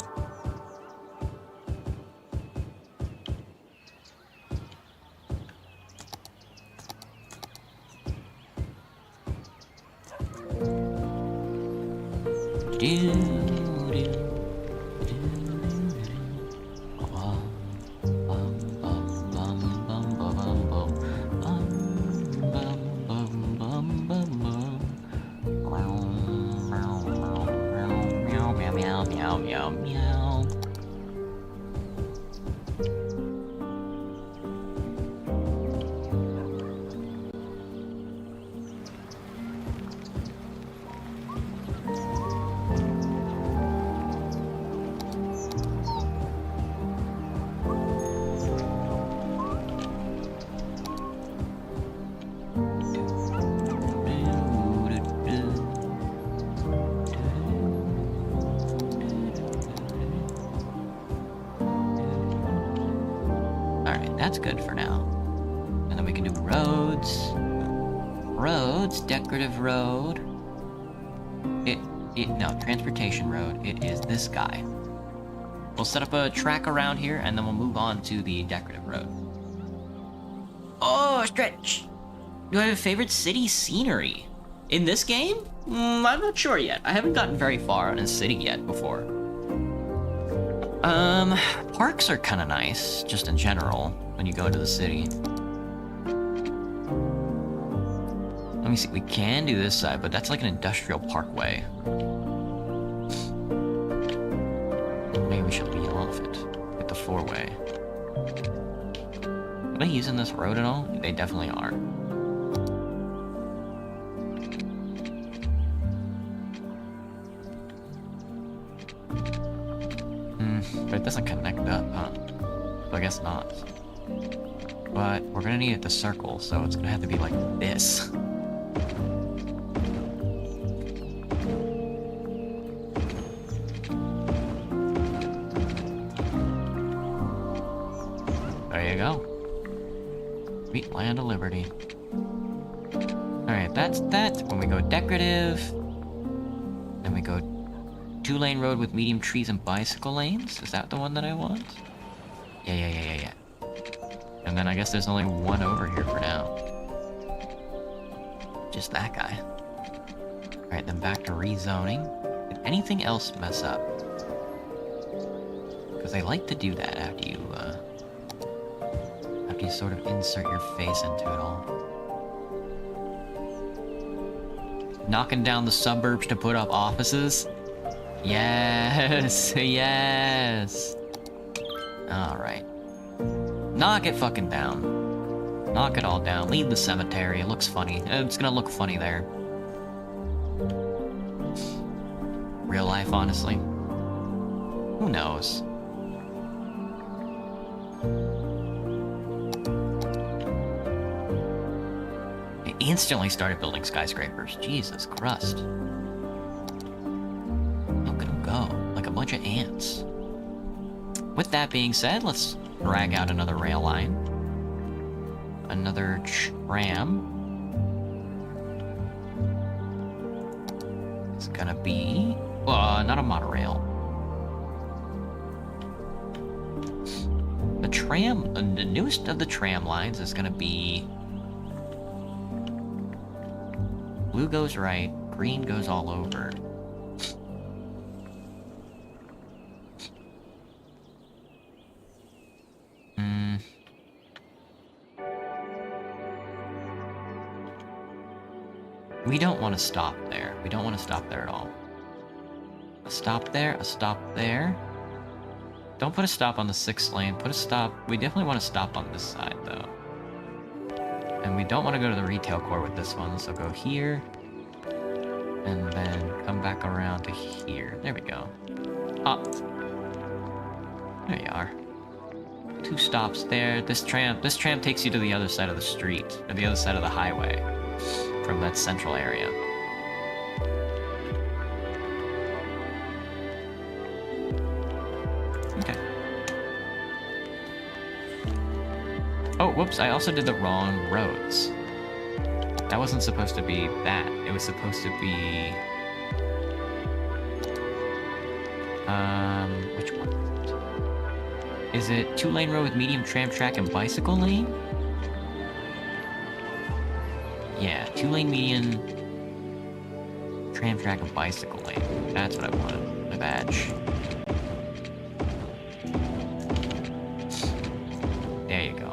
That's good for now. And then we can do roads. Roads, decorative road. No, transportation road. It is this guy. We'll set up a track around here and then we'll move on to the decorative road. Oh, stretch! Do I have a favorite city scenery? In this game? I'm not sure yet. I haven't gotten very far in a city yet before. Parks are kind of nice, just in general, when you go into the city. Let me see, we can do this side, but that's like an industrial parkway. Maybe we should lean off it, get the four-way. Are they using this road at all? They definitely are. But it doesn't connect up, huh? So I guess not. But we're gonna need it to circle, so it's gonna have to be like this. Sweet Land of Liberty. Alright, that's that. When we go decorative, then we go 2-lane road with medium trees and bicycle lanes. Is that the one that I want? Yeah. And then I guess there's only one over here for now. Just that guy. Alright, then back to rezoning. Did anything else mess up? Because they like to do that after you sort of insert your face into it all. Knocking down the suburbs to put up offices? Yes, yes. Alright. Knock it fucking down. Knock it all down. Leave the cemetery. It looks funny. It's gonna look funny there. Real life, honestly. Who knows? They instantly started building skyscrapers. Jesus Christ. Look at them go. Like a bunch of ants. With that being said, let's drag out another rail line. Another tram. It's gonna be... not a monorail. The tram... the newest of the tram lines is gonna be... blue goes right, green goes all over. We don't want to stop there. We don't want to stop there at all. A stop there, a stop there. Don't put a stop on the 6th lane. Put a stop... we definitely want to stop on this side, though. And we don't want to go to the retail core with this one, so go here. And then come back around to here. There we go. Up. There you are. 2 stops there. This tram takes you to the other side of the street, or the other side of the highway, from that central area. Okay. Oh, whoops, I also did the wrong roads. That wasn't supposed to be that. It was supposed to be... which one is it? 2-lane road with medium tram track and bicycle lane? Yeah, 2-lane median tram track and bicycle lane. That's what I wanted. The badge. There you go.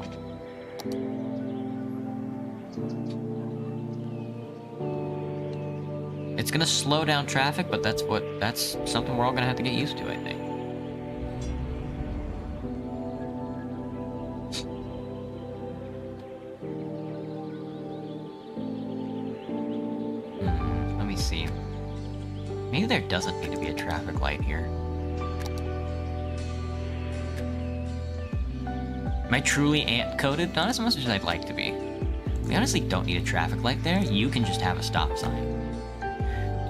It's gonna slow down traffic, but that's something we're all gonna have to get used to, I think. Let me see. Maybe there doesn't need to be a traffic light here. Am I truly ant-coded? Not as much as I'd like to be. We honestly don't need a traffic light there. You can just have a stop sign.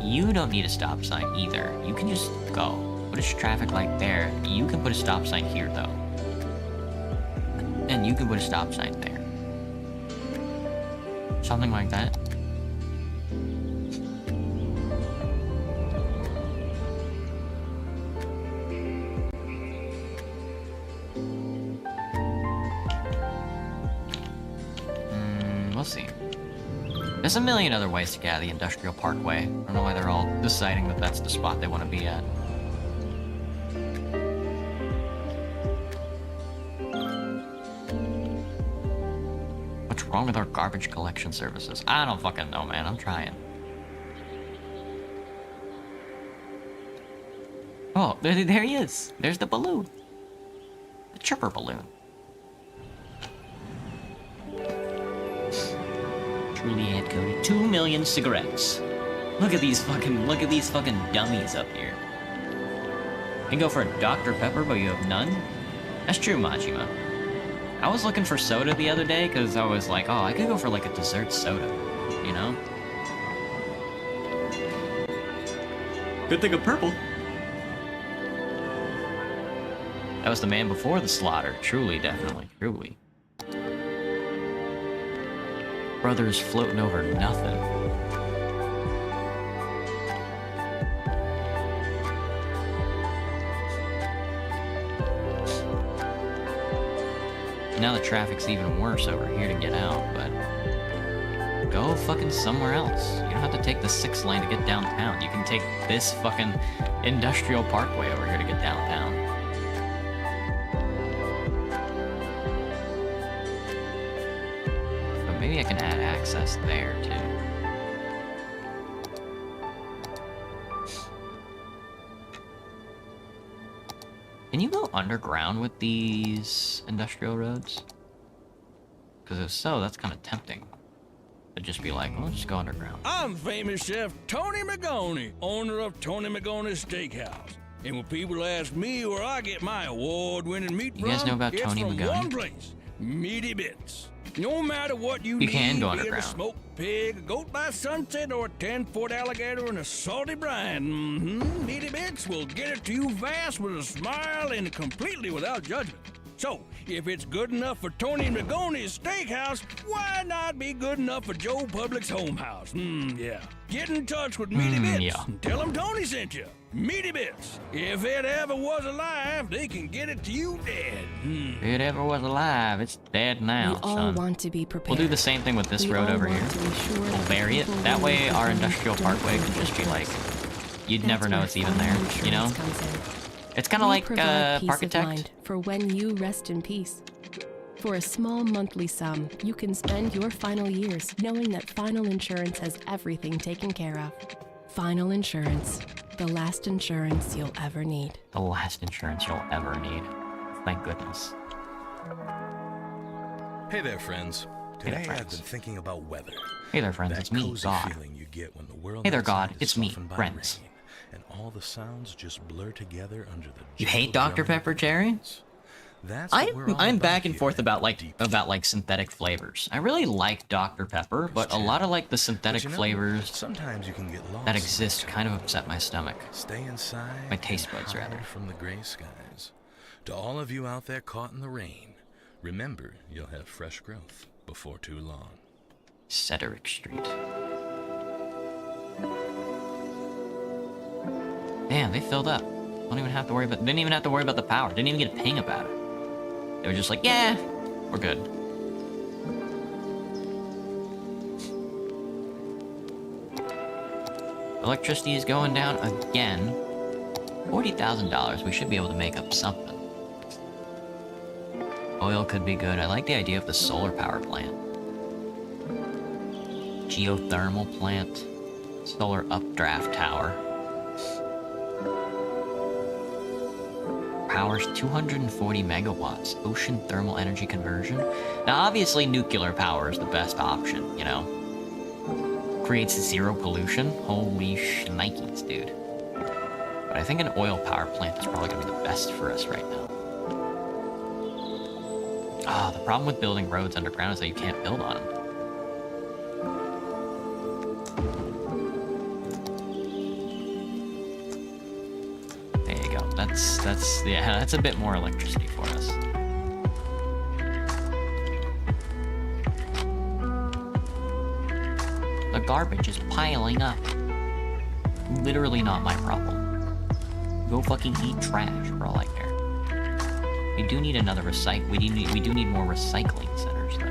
You don't need a stop sign either. You can just go. Put a traffic light there. You can put a stop sign here, though. And you can put a stop sign there. Something like that. We'll see. There's a million other ways to get out of the Industrial Parkway. I don't know why they're all deciding that that's the spot they want to be at. What's wrong with our garbage collection services? I don't fucking know, man. I'm trying. Oh, there he is. There's the balloon. The chipper balloon. Truly hand-coded. 2 million cigarettes. Look at these fucking dummies up here. You can go for a Dr. Pepper, but you have none? That's true, Majima. I was looking for soda the other day, because I was like, oh, I could go for like a dessert soda, you know? Good thing of purple. That was the man before the slaughter. Truly, definitely, truly. Brothers floating over nothing. Now the traffic's even worse over here to get out, but go fucking somewhere else. You don't have to take the 6 lane to get downtown. You can take this fucking industrial parkway over here to get downtown. But maybe I can add access there too. Can you go underground with these industrial roads? Because if so, that's kind of tempting. To just be like, well, let's just go underground. I'm famous chef Tony Magoni, owner of Tony Magoni's Steakhouse. And when people ask me where I get my award-winning meat from, you guys know about Tony it's from Magoni? one place, Meaty Bits. No matter what you need, can go be it underground. a smoked pig, a goat by sunset, or a 10-foot alligator in a salty brine, Meaty Bits will get it to you fast with a smile and completely without judgment. So, if it's good enough for Tony Magoni's Steakhouse, why not be good enough for Joe Public's Home House? Yeah. Get in touch with Meaty Bits yeah. and tell them Tony sent you. Meaty Bits. If it ever was alive, they can get it to you dead. If it ever was alive, it's dead now, We all son. want to be prepared. We'll do the same thing with this We road all over want here. to be sure We'll that bury it. people That will way our come industrial don't parkway can forget just be the like, past. you'd never That's know where it's even final there, you know? insurance comes in. It's kind of We like provide peace of Parkitect. mind for when you rest in peace. For a small monthly sum, you can spend your final years knowing that Final Insurance has everything taken care of. Final Insurance, the last insurance you'll ever need. The last insurance you'll ever need. Thank goodness. Hey there, friends. Hey there, Today I've friends. been thinking about weather. Hey there, friends. That It's me, cozy God. feeling you get when the world Hey there, outside God. is It's me, softened by friends. rain, and all the sounds just blur together under the You hate gentle Dr. drumming Pepper, of the Jerry? winds. That's what we're all I'm about back and here forth at about Deep like synthetic flavors. I really like Dr. Pepper, but a lot of like the synthetic But you know, flavors sometimes you can get lost that in exist the kind of upset my stomach. Stay inside. My taste and buds, hide rather. from the gray skies. To all of you out there caught in the rain, remember you'll have fresh growth before too long. Cedric Street. Damn, they filled up. Didn't even have to worry about the power. Didn't even get a ping about it. They were just like, yeah, we're good. Electricity is going down again. $40,000. We should be able to make up something. Oil could be good. I like the idea of the solar power plant. Geothermal plant. Solar updraft tower. Powers 240 megawatts. Ocean thermal energy conversion. Now, obviously, nuclear power is the best option, you know? Creates zero pollution. Holy shnikes, dude. But I think an oil power plant is probably going to be the best for us right now. Ah, the problem with building roads underground is that you can't build on them. There you go. That's a bit more electricity for us. The garbage is piling up. Literally not my problem. Go fucking eat trash for all I care. We do need another we do need more recycling centers though.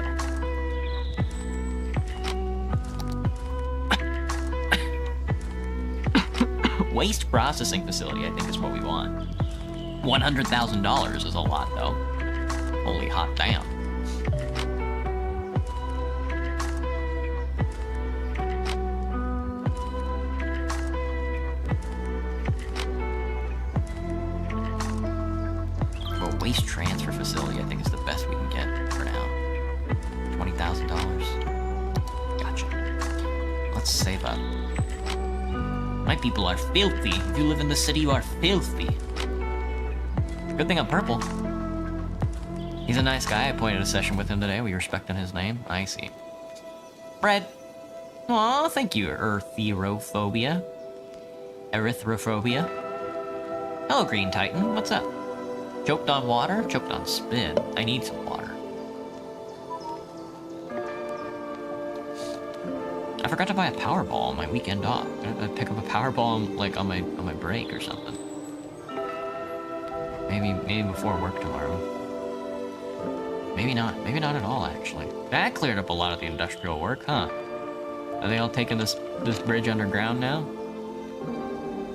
Waste processing facility, I think, is what we want. $100,000 is a lot though. Holy hot damn. Waste transfer facility, I think, is the best we can get for now. $20,000. Gotcha. Let's save up. My people are filthy. If you live in the city, you are filthy. Good thing I'm purple. He's a nice guy. I appointed a session with him today. We respected his name. I see. Bread. Aw, thank you, Erythrophobia. Hello, Green Titan. What's up? Choked on water? Choked on spit. I need some water. I forgot to buy a Powerball on my weekend off. I'd pick up a Powerball like on my break or something. Maybe before work tomorrow. Maybe not at all, actually. That cleared up a lot of the industrial work, huh? Are they all taking this bridge underground now?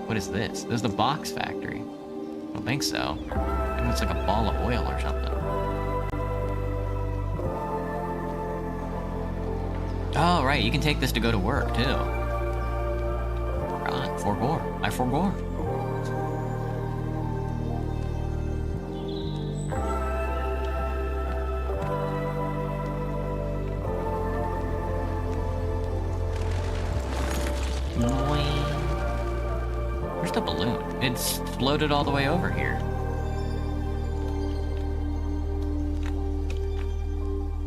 What is this? This is the box factory. I don't think so. I think it's like a ball of oil or something. Oh, right, you can take this to go to work, too. Right, I forgore. Where's the balloon? It's floated all the way over here.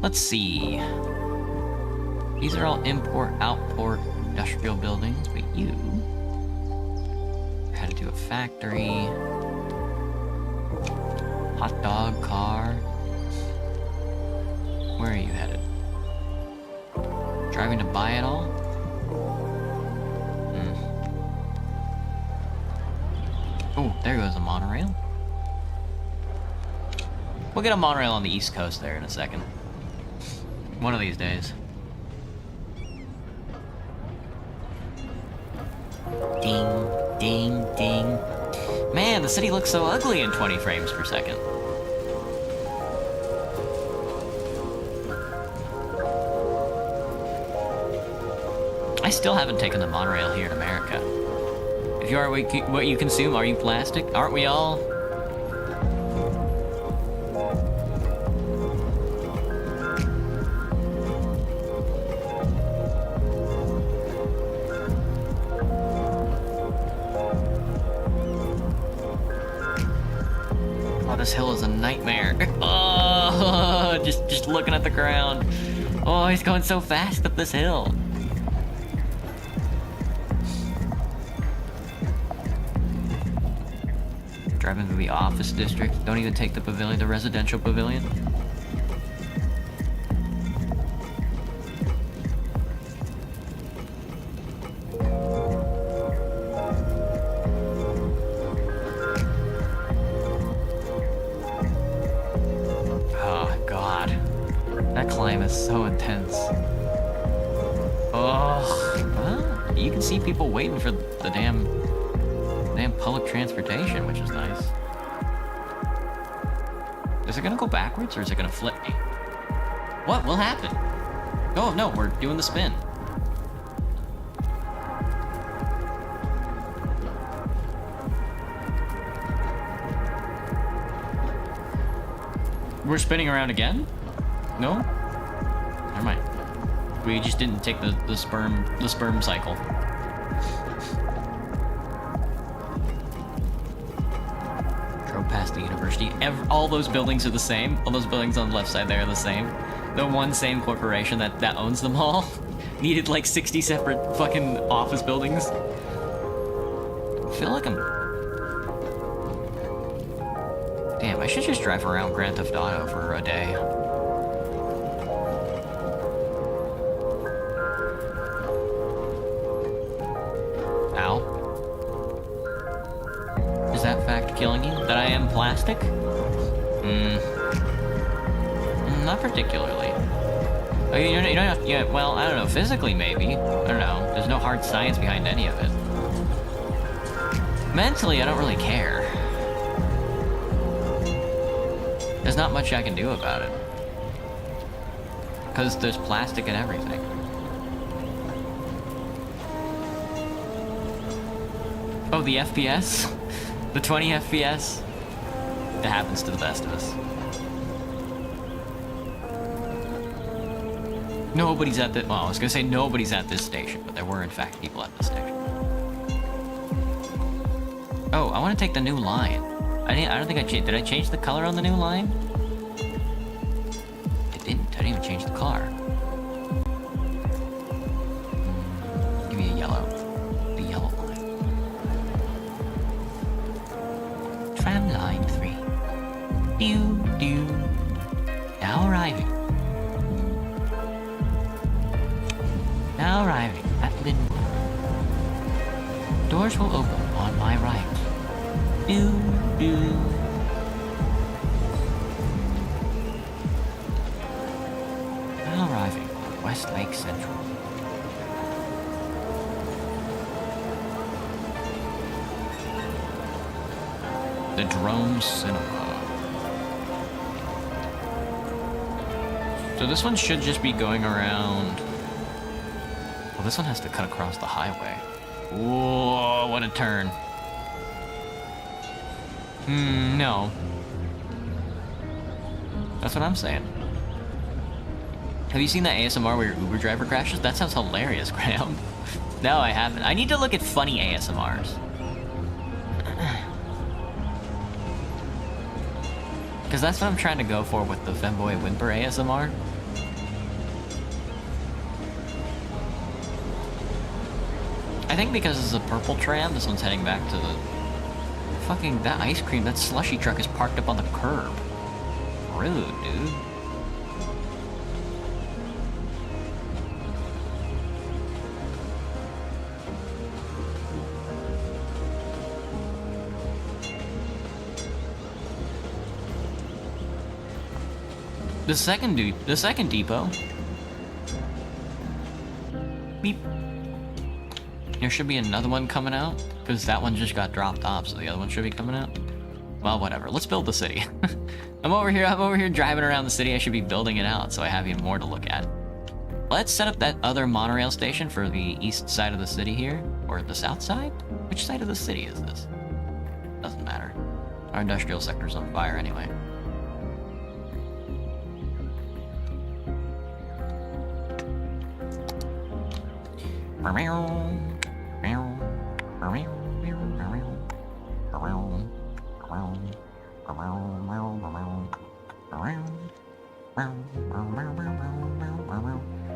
Let's see. These are all import, outport, industrial buildings, but you are headed to a factory. Hot dog car. Where are you headed? Driving to buy it all? Oh, there goes a monorail. We'll get a monorail on the East Coast there in a second. One of these days. Ding, ding, ding. Man, the city looks so ugly in 20 frames per second. I still haven't taken the monorail here in America. If you are what you consume, are you plastic? Aren't we all? Oh, this hill is a nightmare. Oh, just looking at the ground. Oh, he's going so fast up this hill. Driving through the office district. Don't even take the pavilion, the residential pavilion. Oh, God. That climb is so intense. Oh, well, you can see people waiting for the damn public transportation, which is nice. Is it gonna go backwards or is it gonna flip me? What will happen? Oh no, we're doing the spin. We're spinning around again? No? Never mind. We just didn't take the sperm cycle. Past the university. All those buildings are the same. All those buildings on the left side there are the same. The one same corporation that owns them all needed like 60 separate fucking office buildings. I feel like I'm... Damn, I should just drive around Grand Theft Auto for a day. Ow. Is that fact killing you? That I am plastic? Not particularly. Oh, you don't have, yeah, well, I don't know, physically maybe. I don't know, there's no hard science behind any of it. Mentally, I don't really care. There's not much I can do about it. Because there's plastic in everything. Oh, the FPS? The 20 FPS? It happens to the best of us. Nobody's at the... Well, I was gonna say nobody's at this station, but there were in fact people at this station. Oh, I want to take the new line. I don't think I changed... Did I change the color on the new line? I didn't even change the car. Give me a yellow. The yellow line. Tram line 3. Doo doo. Now arriving. Now Now arriving at Linwood. Doors will open on my right. Do. Now arriving at Westlake Central. The Drone Cinema. So this one should just be going around. Well, this one has to cut across the highway. Whoa, what a turn. No. That's what I'm saying. Have you seen that ASMR where your Uber driver crashes? That sounds hilarious, Graham. No, I haven't. I need to look at funny ASMRs. Because that's what I'm trying to go for with the Femboy Whimper ASMR. I think because it's a purple tram, this one's heading back to the... Fucking, that ice cream, that slushy truck is parked up on the curb. Rude, dude. The second depot. Beep. There should be another one coming out, because that one just got dropped off, so the other one should be coming out. Well, whatever. Let's build the city. I'm over here driving around the city. I should be building it out, so I have even more to look at. Let's set up that other monorail station for the east side of the city here, or the south side? Which side of the city is this? Doesn't matter. Our industrial sector's on fire anyway.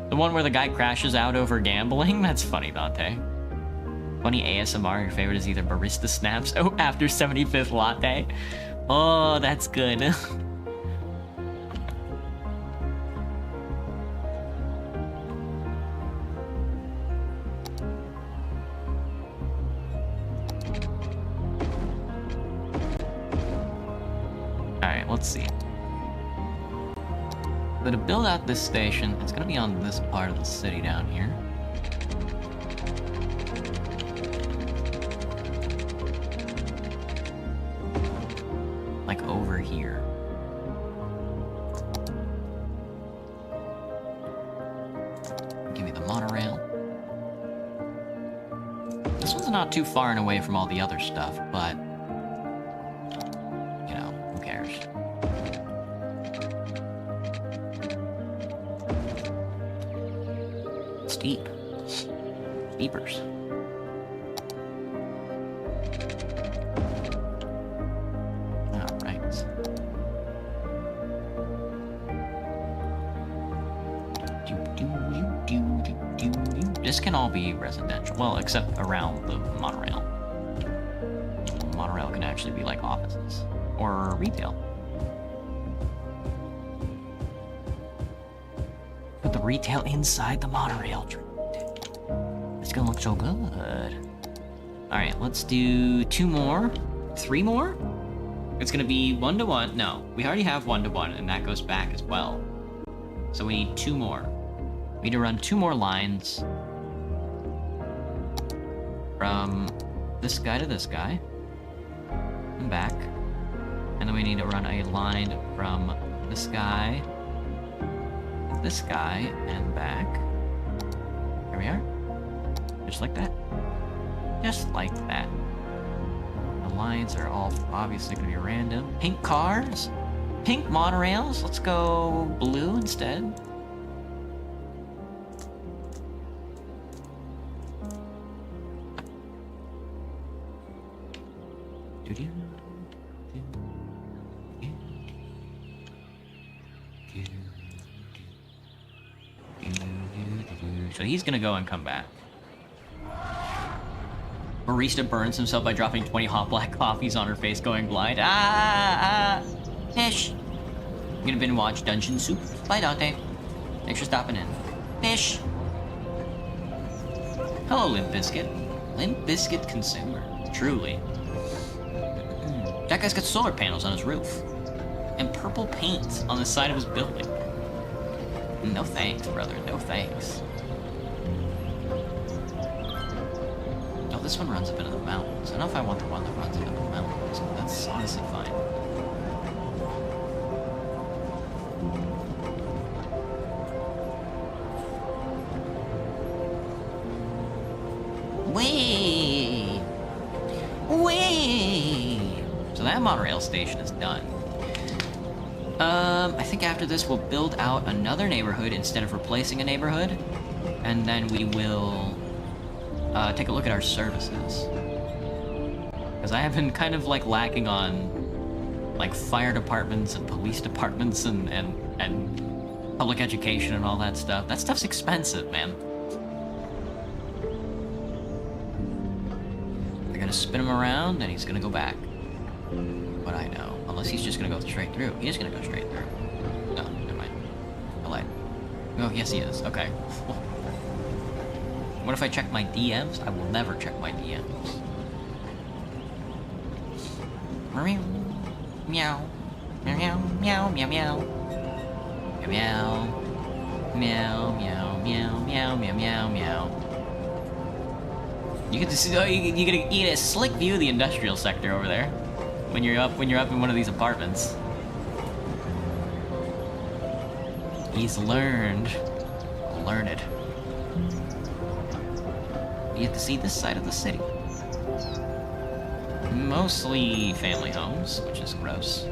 The one where the guy crashes out over gambling? That's funny, Dante. Funny ASMR, your favorite is either barista snaps after 75th latte. Oh, that's good. Alright, let's see. So to build out this station, it's gonna be on this part of the city down here. Like over here. Give me the monorail. This one's not too far and away from all the other stuff, but you know, who cares? Steep. Steepers. Alright. This can all be residential. Well, except around the monorail. The monorail can actually be like offices. Or retail. Put the retail inside the monorail. It's gonna look so good. Alright, let's do 2 more. 3 more? It's gonna be 1-to-1. No, we already have 1-to-1, and that goes back as well. So we need 2 more. We need to run 2 more lines. From this guy to this guy. And back. And then we need to run a line from this guy, this guy, and back. Here we are. Just like that. Just like that. The lines are all obviously going to be random. Pink cars? Pink monorails? Let's go blue instead. So he's gonna go and come back. Barista burns himself by dropping 20 hot black coffees on her face, going blind. Fish. I'm gonna binge watch Dungeon Soup. Bye, Dante. Thanks for stopping in. Fish. Hello, Limp Bizkit. Limp Bizkit consumer. Truly. That guy's got solar panels on his roof. And purple paint on the side of his building. No thanks, brother. No thanks. Oh, this one runs up into the mountains. I don't know if I want the one that runs up into the mountains, but that's honestly fine. Whee! Whee! So that monorail station is done. I think after this we'll build out another neighborhood instead of replacing a neighborhood. And then we will take a look at our services. Because I have been kind of like lacking on like fire departments and police departments and public education and all that stuff. That stuff's expensive, man. They're gonna spin him around and he's gonna go back. But I know. Unless he's just gonna go straight through. He is gonna go straight through. No, never mind. I lied. Oh, yes he is. Okay. What if I check my DMs? I will never check my DMs. Meow. Meow. Meow. Meow. Meow. Meow. Meow. Meow. Meow. Meow. Meow. Meow. Meow. You get to see. Oh, you get a slick view of the industrial sector over there. When you're up in one of these apartments. He's learned. Learned. You get to see this side of the city. Mostly family homes, which is gross.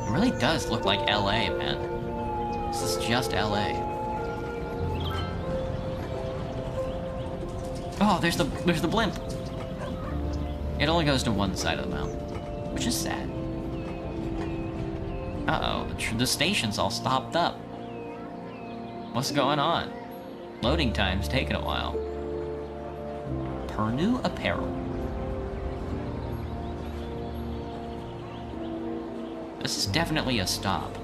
It really does look like LA, man. This is just LA. Oh, there's the blimp. It only goes to one side of the mountain, which is sad. Uh-oh, the station's all stopped up. What's going on? Loading time's taking a while. Pernod Apparel. This is definitely a stop.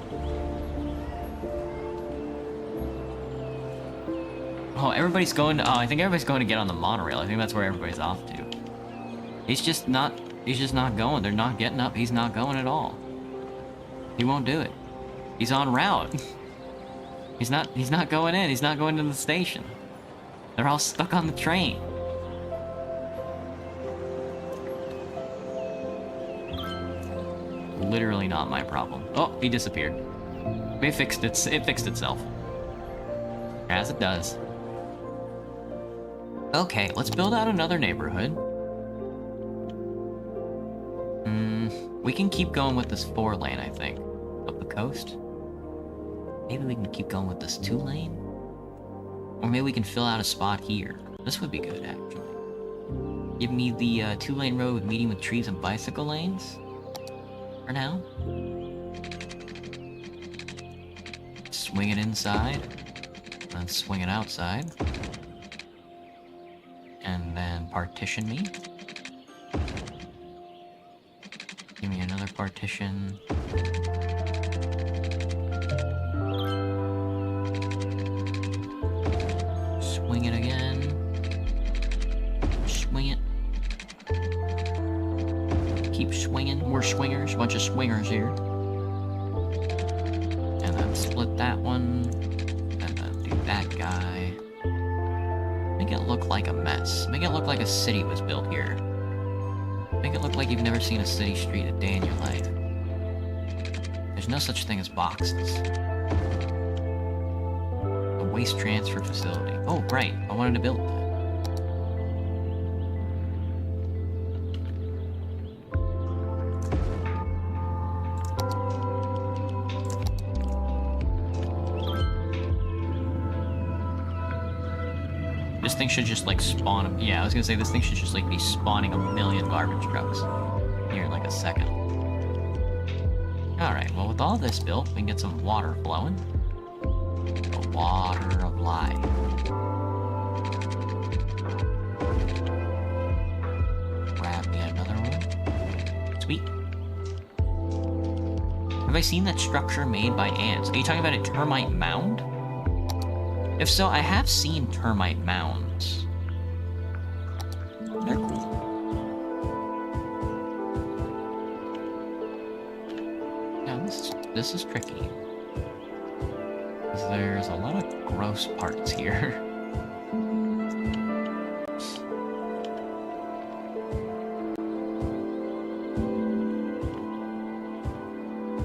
Oh, everybody's going to... Oh, I think everybody's going to get on the monorail. I think that's where everybody's off to. He's just not going. They're not getting up. He's not going at all. He won't do it. He's en route. He's not going in. He's not going to the station. They're all stuck on the train. Literally not my problem. Oh, he disappeared. It fixed itself. As it does. Okay, let's build out another neighborhood. We can keep going with this 4-lane, I think. Up the coast. Maybe we can keep going with this 2-lane? Or maybe we can fill out a spot here. This would be good, actually. Give me the 2-lane road with median with trees and bicycle lanes. For now. Swing it inside. Then swing it outside. And then partition me. Give me another partition. Swing it again. Swing it. Keep swinging. More swingers. Bunch of swingers here. And then split that one. And then do that guy. Make it look like a mess. Make it look like a city was built here. Make it look like you've never seen a city street a day in your life. There's no such thing as boxes. A waste transfer facility. Oh, right. I wanted to build that. This thing should just like spawn. Yeah, I was gonna say this thing should just like be spawning a million garbage trucks here in like a second. Alright, well with all this built, we can get some water flowing. The water of life. Grab me another one. Sweet. Have I seen that structure made by ants? Are you talking about a termite mound? If so, I have seen termite mounds. They're cool. Yeah, this is tricky. There's a lot of gross parts here.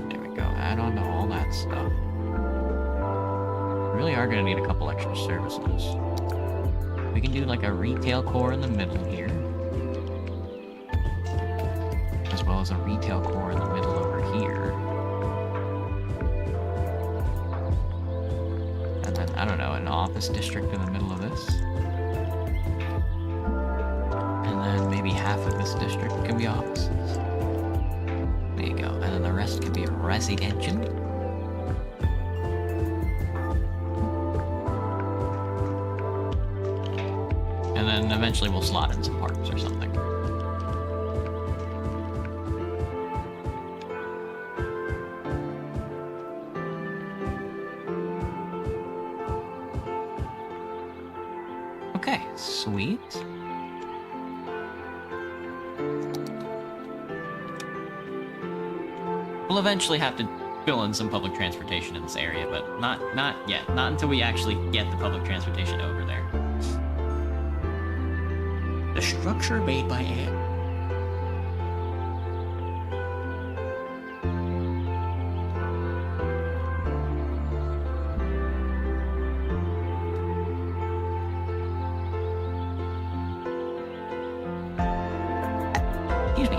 There we go. Add on to all that stuff. We really are gonna need a couple extra services. We can do like a retail core in the middle here, as well as a retail core in the middle over here. And then, I don't know, an office district in the middle of this. And then maybe half of this district can be offices. There you go. And then the rest can be residential. And then eventually we'll slot in some parks or something. Okay, sweet. We'll eventually have to fill in some public transportation in this area, but not yet. Not until we actually get the public transportation over there. The structure made by ant. Excuse me.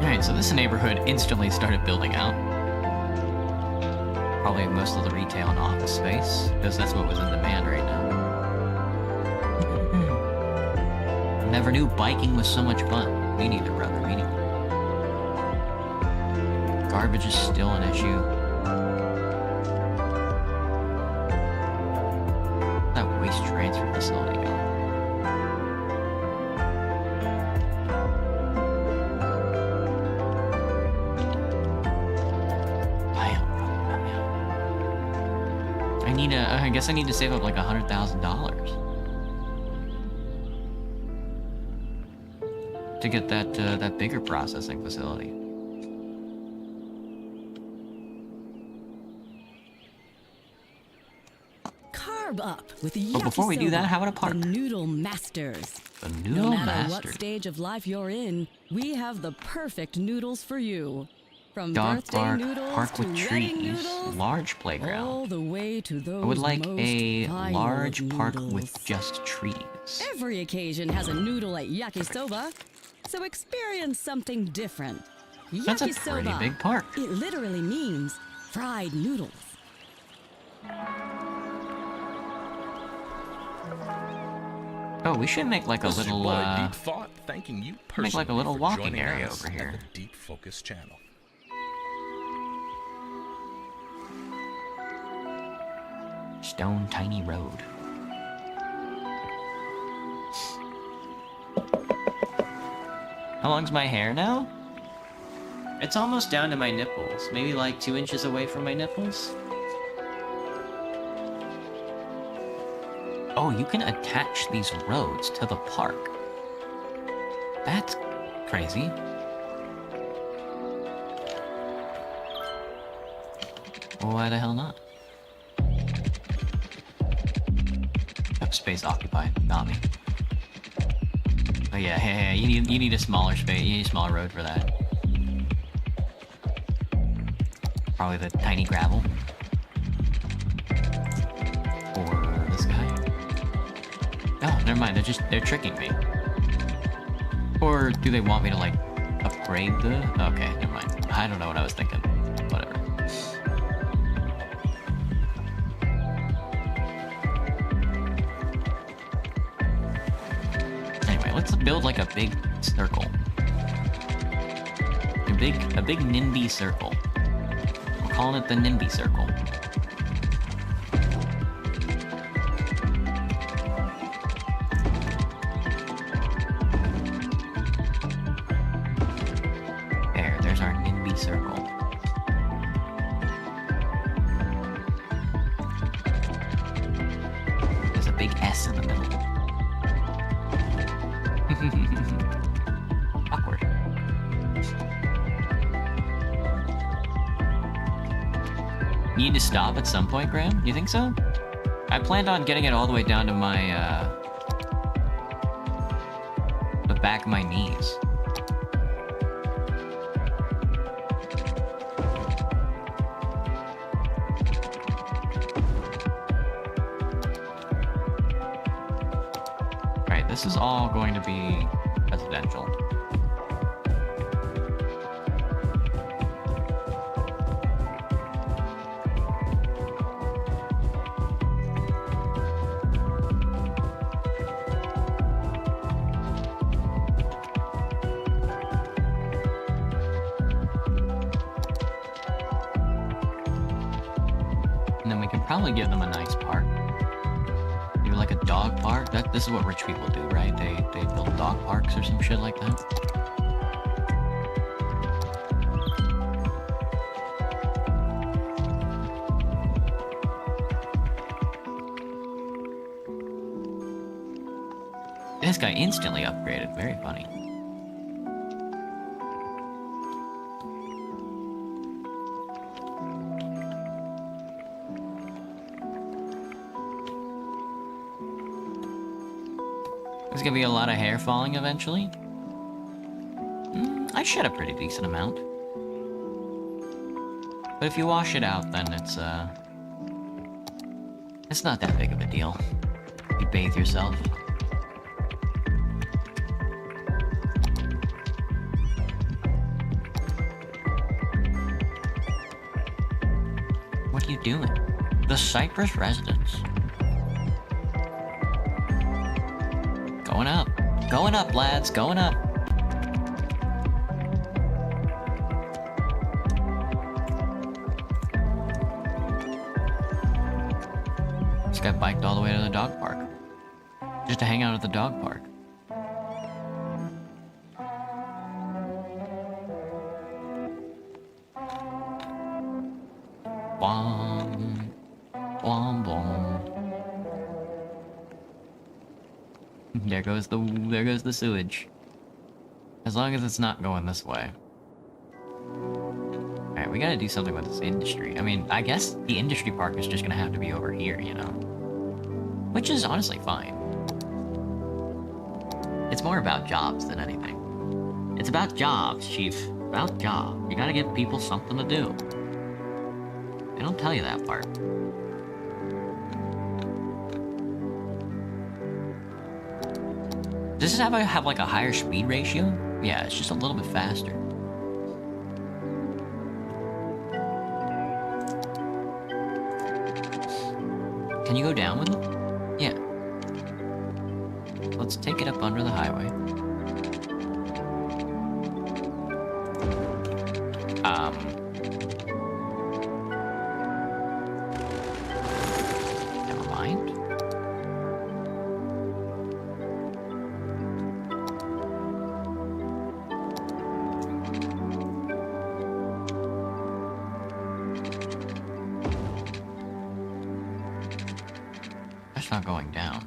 Alright, so this neighborhood instantly started building out. Probably most of the retail and office space, because that's what was in demand right now. Never knew biking was so much fun. Me neither, brother, me neither. Garbage is still an issue. That waste transfer facility gone. I guess I need to save up like $100,000 to get that bigger processing facility. Carb up with the But before we do that, how about a park? The Noodle Masters. The Noodle Masters. No matter Masters. what stage of life you're in, we have the perfect noodles for you. From Dog birthday park, noodles park to with wedding trees, noodles, large playground. all the way to those I would like most a final large park noodles. with just trees. Every occasion has a noodle at yakisoba, so experience something different. That's a pretty Yakisoba. big park. It literally means fried noodles. Oh, we should make like a This is your little boy, Deep Thought, thanking you make like a little personally for walking joining area us over here. at the Deep Focus channel. Stone Tiny Road. How long's my hair now? It's almost down to my nipples. Maybe like 2 inches away from my nipples. Oh, you can attach these roads to the park. That's crazy. Well, why the hell not? Oh, space occupied, not me. Oh yeah, hey, you need a smaller space. You need a smaller road for that. Probably the tiny gravel. Or this guy. Oh, never mind. They're tricking me. Or do they want me to like upgrade the? Okay, never mind. I don't know what I was thinking. Whatever. Anyway, let's build like a big circle. A big NIMBY circle. We're calling it the NIMBY circle. There's our NIMBY circle. S in the middle. Awkward. Need to stop at some point, Graham? You think so? I planned on getting it all the way down to my, the back of my knees. Alright, this is all going to be residential. Probably give them a nice park. Maybe like a dog park. This is what rich people do, right? They build dog parks or some shit like that. This guy instantly upgraded. Very funny. There's gonna be a lot of hair falling eventually. I shed a pretty decent amount. But if you wash it out, then it's not that big of a deal. You bathe yourself. What are you doing? The Cypress residence. Going up. Going up, lads. Going up. This guy biked all the way to the dog park. Just to hang out at the dog park. Bwom. Bwom, bwom. There goes the sewage. As long as it's not going this way. Alright, we gotta do something with this industry. I mean, I guess the industry park is just gonna have to be over here, you know? Which is honestly fine. It's more about jobs than anything. It's about jobs, Chief. About jobs. You gotta give people something to do. They don't tell you that part. Does this have like a higher speed ratio? Yeah, it's just a little bit faster. Can you go down with it? Yeah. Let's take it up under the highway. Never mind. That's not going down.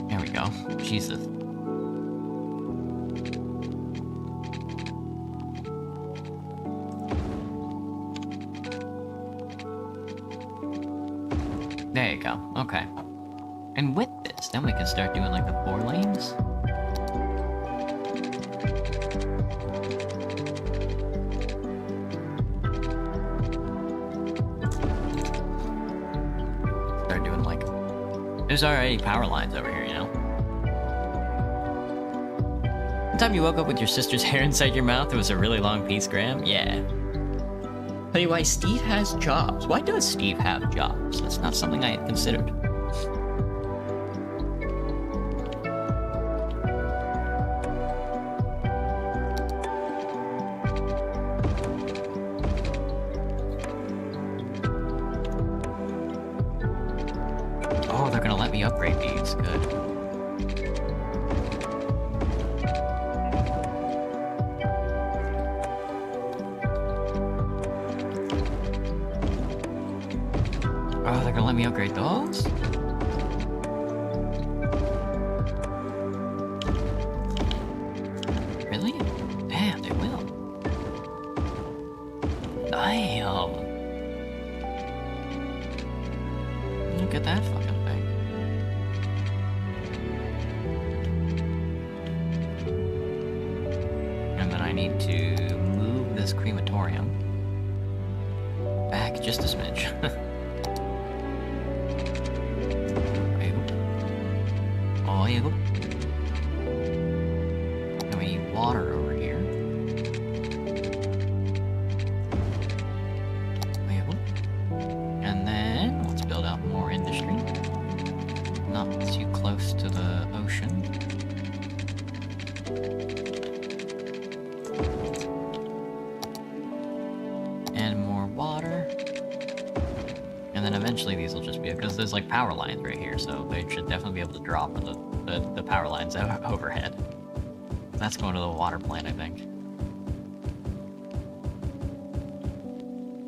There we go. Jesus. There you go. Okay. And with this, then we can start doing like the 4 lanes. Start doing like... There's already power lines over here, you know? One time you woke up with your sister's hair inside your mouth, it was a really long piece, Graham? Yeah. Tell you why Steve has jobs. Why does Steve have jobs? That's not something I had considered. let me upgrade these. Good. Oh, they're gonna let me upgrade those? Really? Damn, they will. Damn. Look at that fucking thing. And then I need to move this crematorium back just a smidge. Oil. And we need water over here. Oil. And then let's build out more industry. Not too close to the ocean. And more water. And then eventually these will just be, because there's like power lines right here, so they should definitely be able to drop the power lines overhead. That's going to the water plant, I think.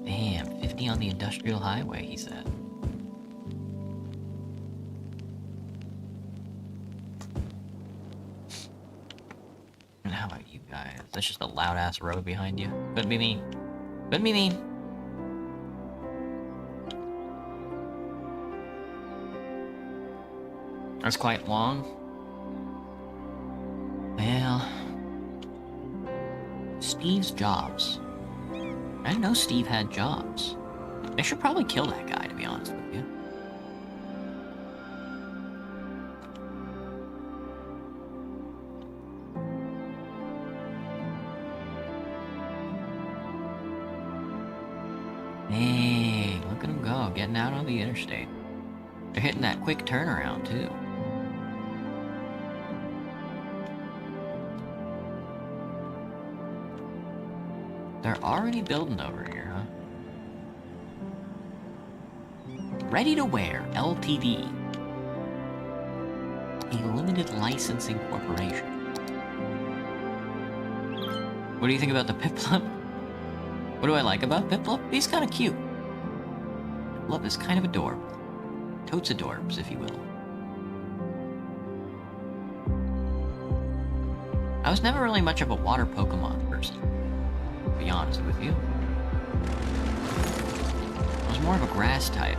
Damn, 50 on the industrial highway, he said. And how about you guys? That's just a loud-ass road behind you. Couldn't be me. Couldn't be me. That's quite long. Well... Steve's jobs. I didn't know Steve had jobs. They should probably kill that guy, to be honest with you. Dang, look at him go, getting out on the interstate. They're hitting that quick turnaround, too. They're already building over here, huh? Ready to Wear, LTD. A limited licensing corporation. What do you think about the Piplup? What do I like about Piplup? He's kind of cute. Piplup is kind of adorable. Totes adorbs, if you will. I was never really much of a water Pokemon person, to be honest with you. I was more of a grass type.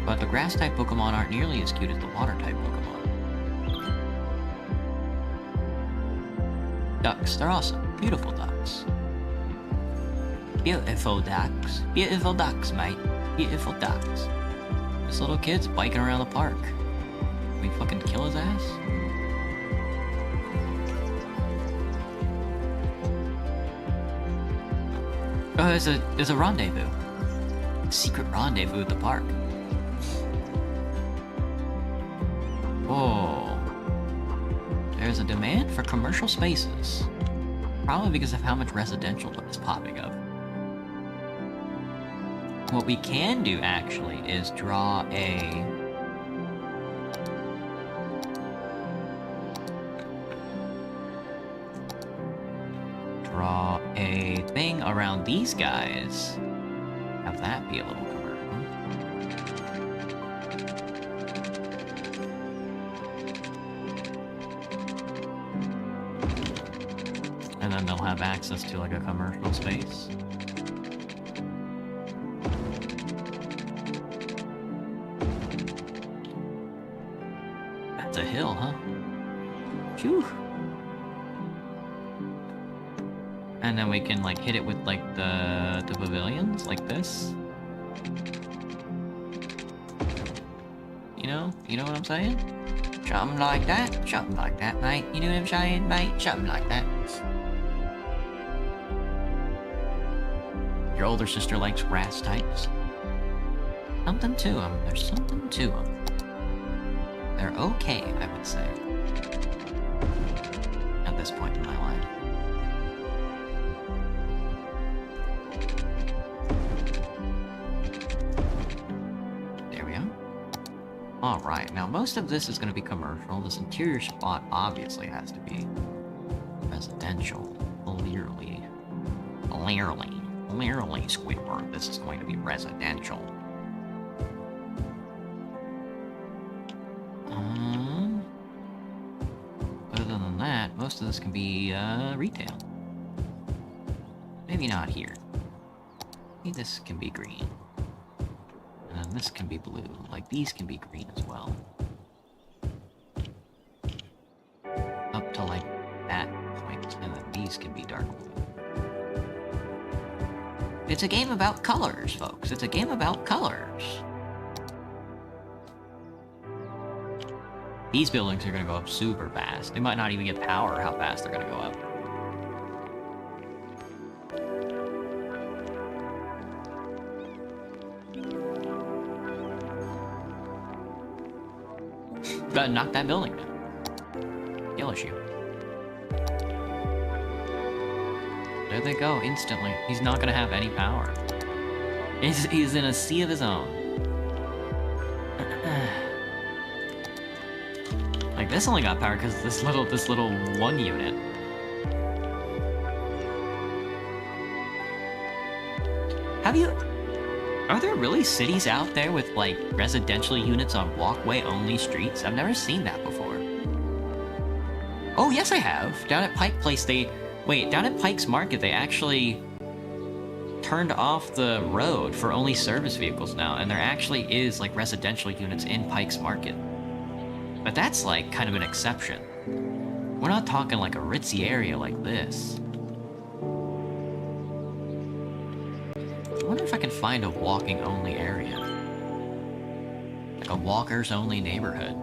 But the grass type Pokemon aren't nearly as cute as the water type Pokemon. Ducks, they're awesome. Beautiful ducks. Beautiful ducks. Beautiful ducks, mate. Beautiful ducks. This little kid's biking around the park. Can we fucking kill his ass? Oh, there's a rendezvous. A secret rendezvous at the park. Whoa. There's a demand for commercial spaces. Probably because of how much residential is popping up. What we can do, actually, is draw a... thing around these guys. Have that be a little commercial. And then they'll have access to like a commercial space. That's a hill, huh? Phew. And then we can like hit it with like the pavilions like this. You know what I'm saying? Something like that, mate. You know what I'm saying, mate? Something like that. Your older sister likes grass types. Something to them. There's something to them. They're okay, I would say. At this point in my life. Alright, now most of this is going to be commercial. This interior spot obviously has to be residential. Clearly, Squidward, this is going to be residential. Other than that, most of this can be retail. Maybe not here. Maybe this can be green. And then this can be blue. Like, these can be green as well. Up to, like, that point. And then these can be dark blue. It's a game about colors, folks. It's a game about colors. These buildings are gonna go up super fast. They might not even get power how fast they're gonna go up. Gotta knock that building down. Skill issue. There they go, instantly. He's not gonna have any power. He's in a sea of his own. Like, this only got power because this little one unit. Are there really cities out there with, like, residential units on walkway-only streets? I've never seen that before. Oh, yes I have! Down at Pike Place, down at Pike's Market, they actually turned off the road for only service vehicles now, and there actually is, like, residential units in Pike's Market. But that's, like, kind of an exception. We're not talking, like, a ritzy area like this. I wonder if I can find a walking-only area. Like a walkers-only neighborhood.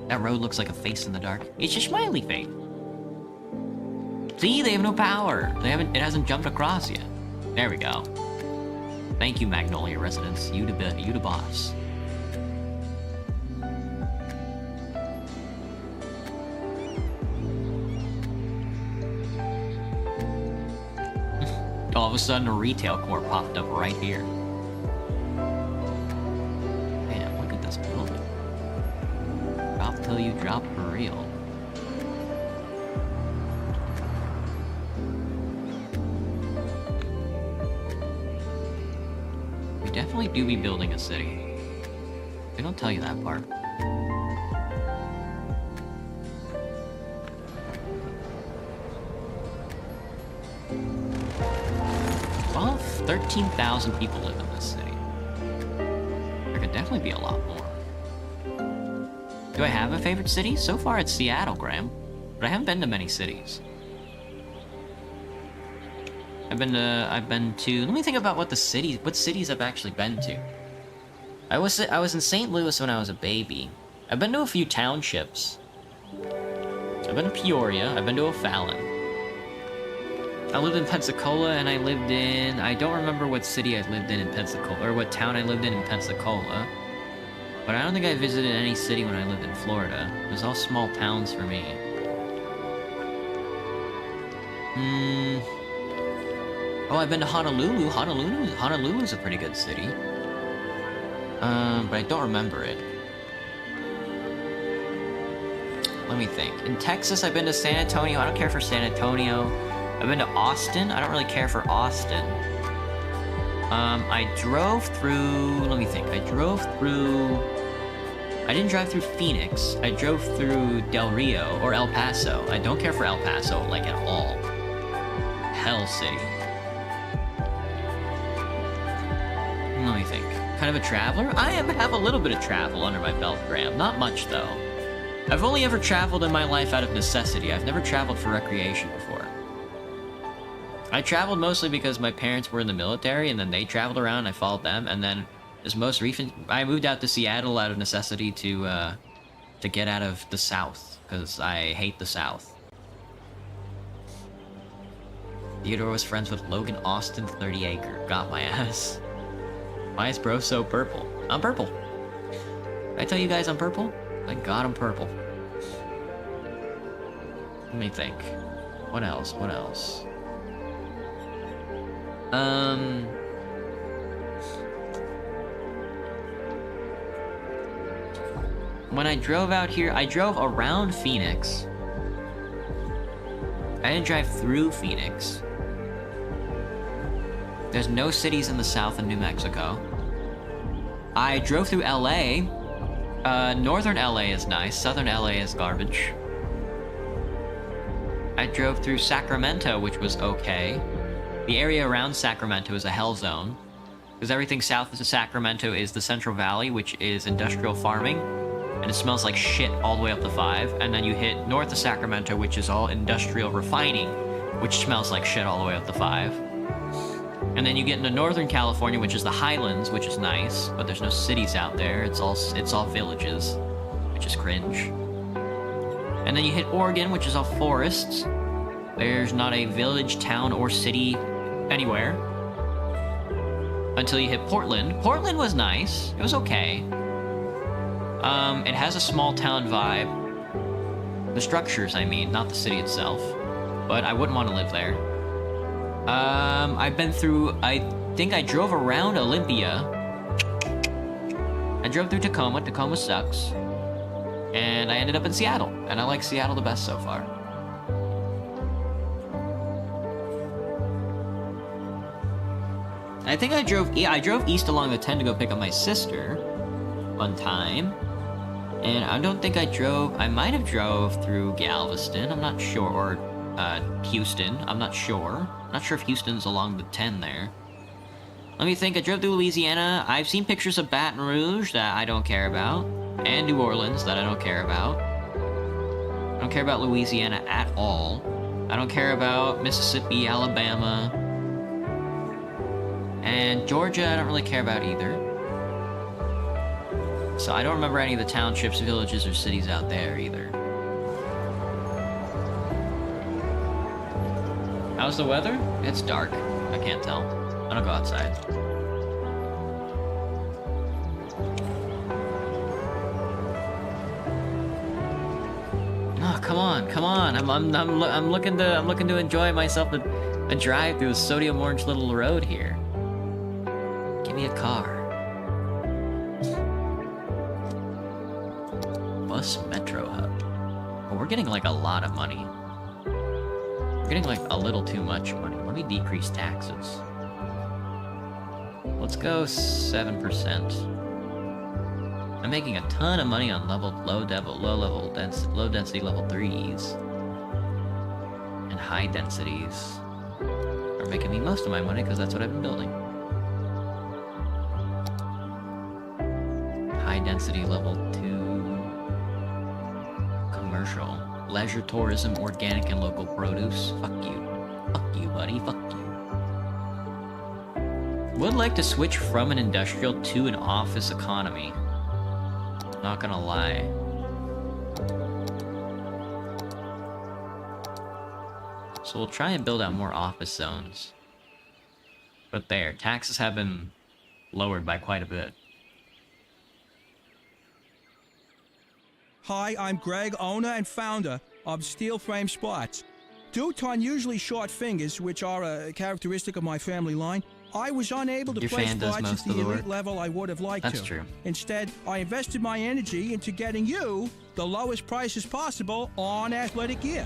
That road looks like a face in the dark. It's a smiley face. See, they have no power. It hasn't jumped across yet. There we go. Thank you, Magnolia residents. You the boss. All of a sudden, a retail court popped up right here. Man, look at this building. Drop till you drop for real. We definitely do be building a city. They don't tell you that part. Well, 13,000 people live in this city. There could definitely be a lot more. Do I have a favorite city? So far it's Seattle, Graham. But I haven't been to many cities. I've been to, let me think about what cities I've actually been to. I was in St. Louis when I was a baby. I've been to a few townships. I've been to Peoria, I've been to O'Fallon. I lived in Pensacola, and I lived in... I don't remember what city I lived in Pensacola, or what town I lived in Pensacola. But I don't think I visited any city when I lived in Florida. It was all small towns for me. Oh, I've been to Honolulu. Honolulu's a pretty good city. But I don't remember it. Let me think. In Texas, I've been to San Antonio. I don't care for San Antonio. I've been to Austin. I don't really care for Austin. I drove through... Let me think. I didn't drive through Phoenix. I drove through Del Rio or El Paso. I don't care for El Paso, like, at all. Hell City. Let me think. Kind of a traveler? I have a little bit of travel under my belt, Graham. Not much, though. I've only ever traveled in my life out of necessity. I've never traveled for recreation before. I traveled mostly because my parents were in the military, and then they traveled around, and I followed them, and then this most recent... I moved out to Seattle out of necessity to get out of the South, because I hate the South. Theodore was friends with Logan Austin 30 Acre. Got my ass. Why is bro so purple? I'm purple. Did I tell you guys I'm purple? Thank God I'm purple. Let me think. What else? when I drove out here, I drove around Phoenix. I didn't drive through Phoenix. There's no cities in the south in New Mexico. I drove through LA. Northern LA is nice, southern LA is garbage. I drove through Sacramento, which was okay. The area around Sacramento is a hell zone, because everything south of Sacramento is the Central Valley, which is industrial farming, and it smells like shit all the way up to 5. And then you hit north of Sacramento, which is all industrial refining, which smells like shit all the way up to 5. And then you get into Northern California, which is the Highlands, which is nice, but there's no cities out there. It's all villages, which is cringe. And then you hit Oregon, which is all forests. There's not a village, town, or city anywhere. Until you hit Portland. Portland was nice. It was okay. It has a small town vibe. The structures, I mean, not the city itself. But I wouldn't want to live there. I've been through, I think I drove around Olympia. I drove through Tacoma. Tacoma sucks. And I ended up in Seattle. And I like Seattle the best so far. I think I drove east along the 10 to go pick up my sister one time. And I don't think I might have drove through Galveston, I'm not sure, or Houston, I'm not sure. Not sure if Houston's along the 10 there. Let me think, I drove through Louisiana. I've seen pictures of Baton Rouge that I don't care about, and New Orleans that I don't care about. I don't care about Louisiana at all. I don't care about Mississippi, Alabama, and Georgia I don't really care about either. So I don't remember any of the townships, villages, or cities out there either. How's the weather? It's dark. I can't tell. I don't go outside. Oh, come on, come on! I'm looking to enjoy myself a drive through the sodium orange little road here. Give me a car. Bus Metro Hub. Oh, we're getting like a lot of money. We're getting like a little too much money. Let me decrease taxes. Let's go 7%. I'm making a ton of money on low density level 3s. And high densities are making me most of my money because that's what I've been building. High density level 2. Commercial. Leisure tourism, organic and local produce. Fuck you. Fuck you, buddy. Fuck you. Would like to switch from an industrial to an office economy. Not gonna lie. So we'll try and build out more office zones. But there, taxes have been lowered by quite a bit. Hi, I'm Greg, owner and founder of Steel Frame Spots. Due to unusually short fingers, which are a characteristic of my family line, I was unable to play spots at the elite level I would have liked to. That's true. Instead, I invested my energy into getting you the lowest prices possible on athletic gear.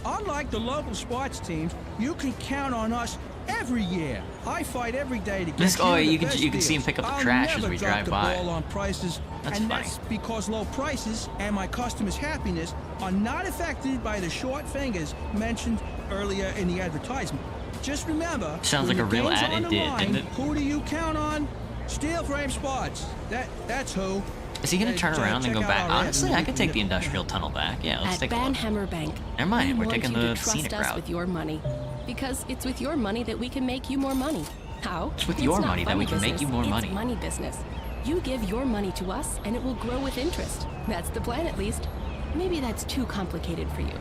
Unlike the local sports teams, you can count on us every year. I fight every day to get you can see him pick up the trash as we drive by. Ball on prices, that's and funny. that's because low prices and my customers' happiness are not affected by the short fingers mentioned earlier in the advertisement. Just remember, sounds like a real ad it did, didn't it? Who do you count on? Steel Frame Spots. That's who. Is he gonna turn around and go back? Honestly, I could take the industrial tunnel back. Yeah, let's take a look. At Van Hammer Bank, never mind, we're taking the trust scenic us route. with your money, because it's with your money that we can make you more money. How? It's with your money that we can make you more money. It's money business. You give your money to us, and it will grow with interest. That's the plan, at least. Maybe that's too complicated for you.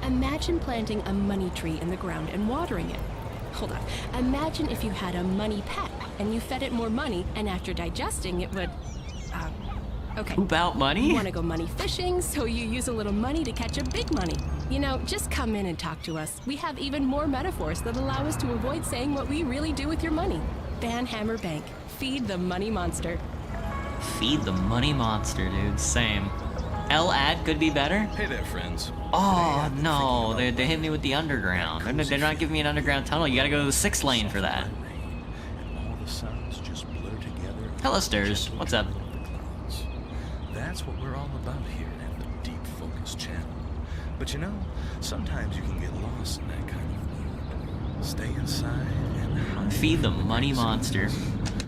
Imagine planting a money tree in the ground and watering it. Hold on. Imagine if you had a money pet, and you fed it more money, and after digesting, it would... okay. Poop out money? You want to go money fishing, so you use a little money to catch a big money. You know, just come in and talk to us. We have even more metaphors that allow us to avoid saying what we really do with your money. Van Hammer Bank. Feed the money monster. Feed the money monster, dude. Same. L-ad could be better? Hey there, friends. Oh, no. They hit me with the underground. They're not giving me an underground tunnel. You gotta go to the 6th lane for that. All the sounds just blur together. Hello, Stirs. What's up? That's what we're all about here at the Deep Focus channel. But you know, sometimes you can get lost in that kind of mood. Stay inside and hide. Feed the money monster.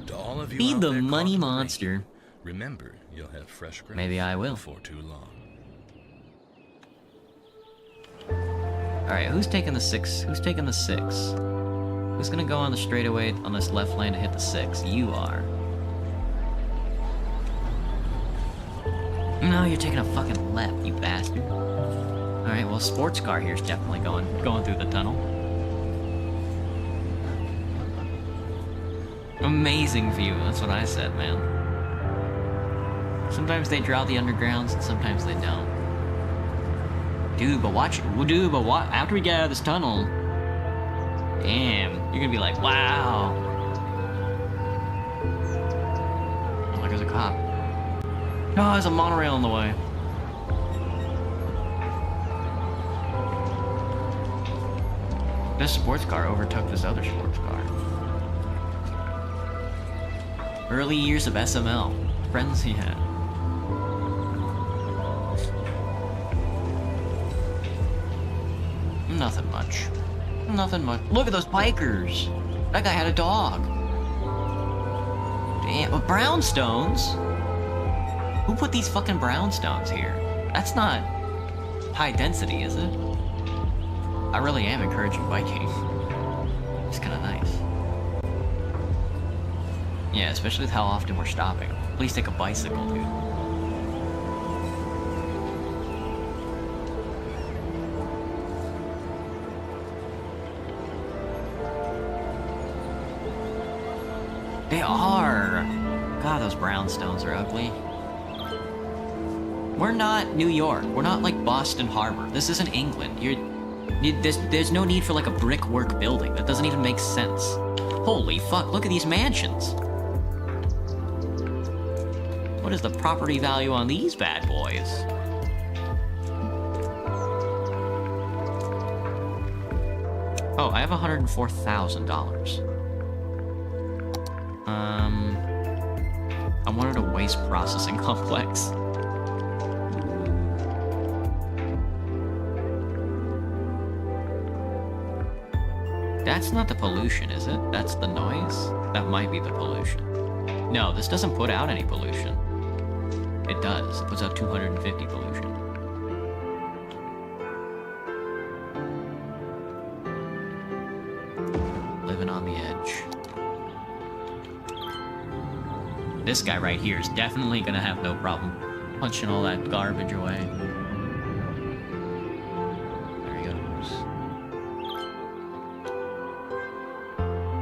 To all of you Feed out the there money caught in the monster. rain, remember, you'll have fresh growth. Maybe I will. Before too long. Alright, who's taking the 6? Who's taking the 6? Who's gonna go on the straightaway on this left lane to hit the 6? You are. No, you're taking a fucking left, you bastard. Alright, well, sports car here's definitely going through the tunnel. Amazing view, that's what I said, man. Sometimes they draw the undergrounds, and sometimes they don't. Dude, but watch, after we get out of this tunnel, damn, you're gonna be like, wow. Oh, there's a cop. No, there's a monorail in the way. This sports car overtook this other sports car. Early years of SML. Friends he had. Nothing much. Nothing much. Look at those bikers! That guy had a dog. Damn, brownstones? Who put these fucking brownstones here? That's not high density, is it? I really am encouraging biking. It's kind of nice. Yeah, especially with how often we're stopping. Please take a bicycle, dude. They are! God, those brownstones are ugly. We're not New York. We're not like Boston Harbor. This isn't England. There's no need for like a brickwork building. That doesn't even make sense. Holy fuck, look at these mansions. What is the property value on these bad boys? Oh, I have $104,000. I wanted a waste processing complex. That's not the pollution, is it? That's the noise? That might be the pollution. No, this doesn't put out any pollution. It does. It puts out 250 pollution. Living on the edge. This guy right here is definitely gonna have no problem punching all that garbage away. There he goes.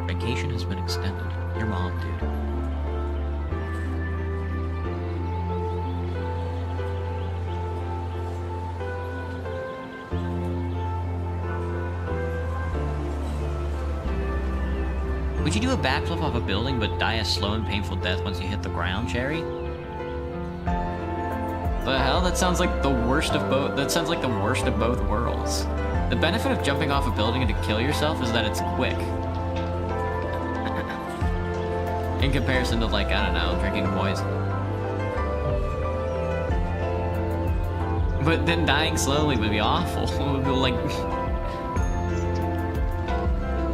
Vacation has been extended. Your mom, dude. Would you do a backflip off a building but die a slow and painful death once you hit the ground, Cherry? The hell? That sounds like the worst of both. That sounds like the worst of both worlds. The benefit of jumping off a building and to kill yourself is that it's quick. In comparison to, like, I don't know, drinking poison. But then dying slowly would be awful. It would be like...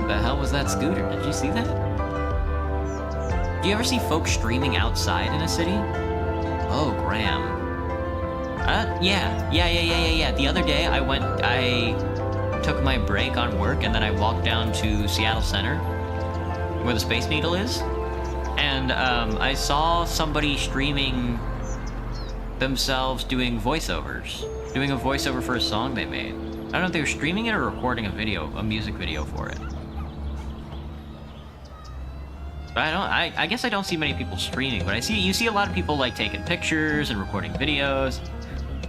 The hell was that scooter? Did you see that? Do you ever see folks streaming outside in a city? Oh, Graham. Yeah. The other day I took my break on work and then I walked down to Seattle Center, where the Space Needle is. And I saw somebody streaming themselves doing voiceovers. Doing a voiceover for a song they made. I don't know if they were streaming it or recording a music video for it. I guess I don't see many people streaming, but you see a lot of people like taking pictures and recording videos,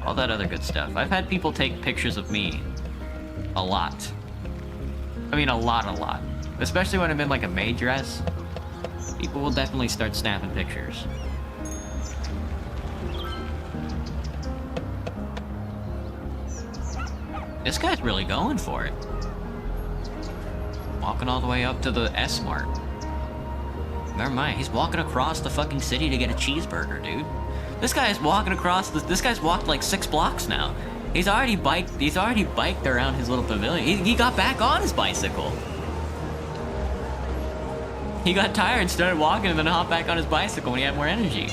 all that other good stuff. I've had people take pictures of me a lot. I mean, a lot. Especially when I'm in like a maid dress. People will definitely start snapping pictures. This guy's really going for it. Walking all the way up to the S-Mart. Never mind, he's walking across the fucking city to get a cheeseburger, dude. This guy is walking across, this guy's walked like 6 blocks now. He's already biked around his little pavilion. He got back on his bicycle. He got tired and started walking and then hopped back on his bicycle when he had more energy.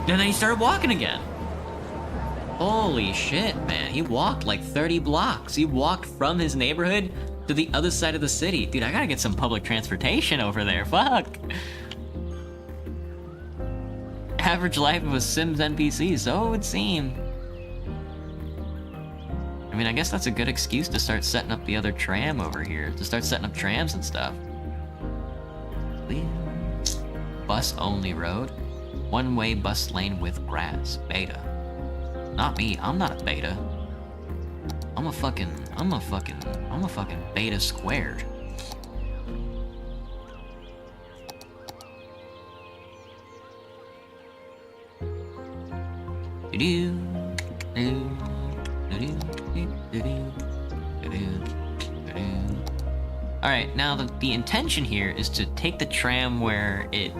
And then he started walking again. Holy shit, man. He walked like 30 blocks. He walked from his neighborhood to the other side of the city. Dude, I gotta get some public transportation over there. Fuck. Average life of a Sims NPC, so it would seem. I mean, I guess that's a good excuse to start setting up the other tram over here. To start setting up trams and stuff. Bus only road. One-way bus lane with grass. Beta. Not me, I'm not a beta. I'm a fucking beta squared. Alright, now the intention here is to take the tram where it...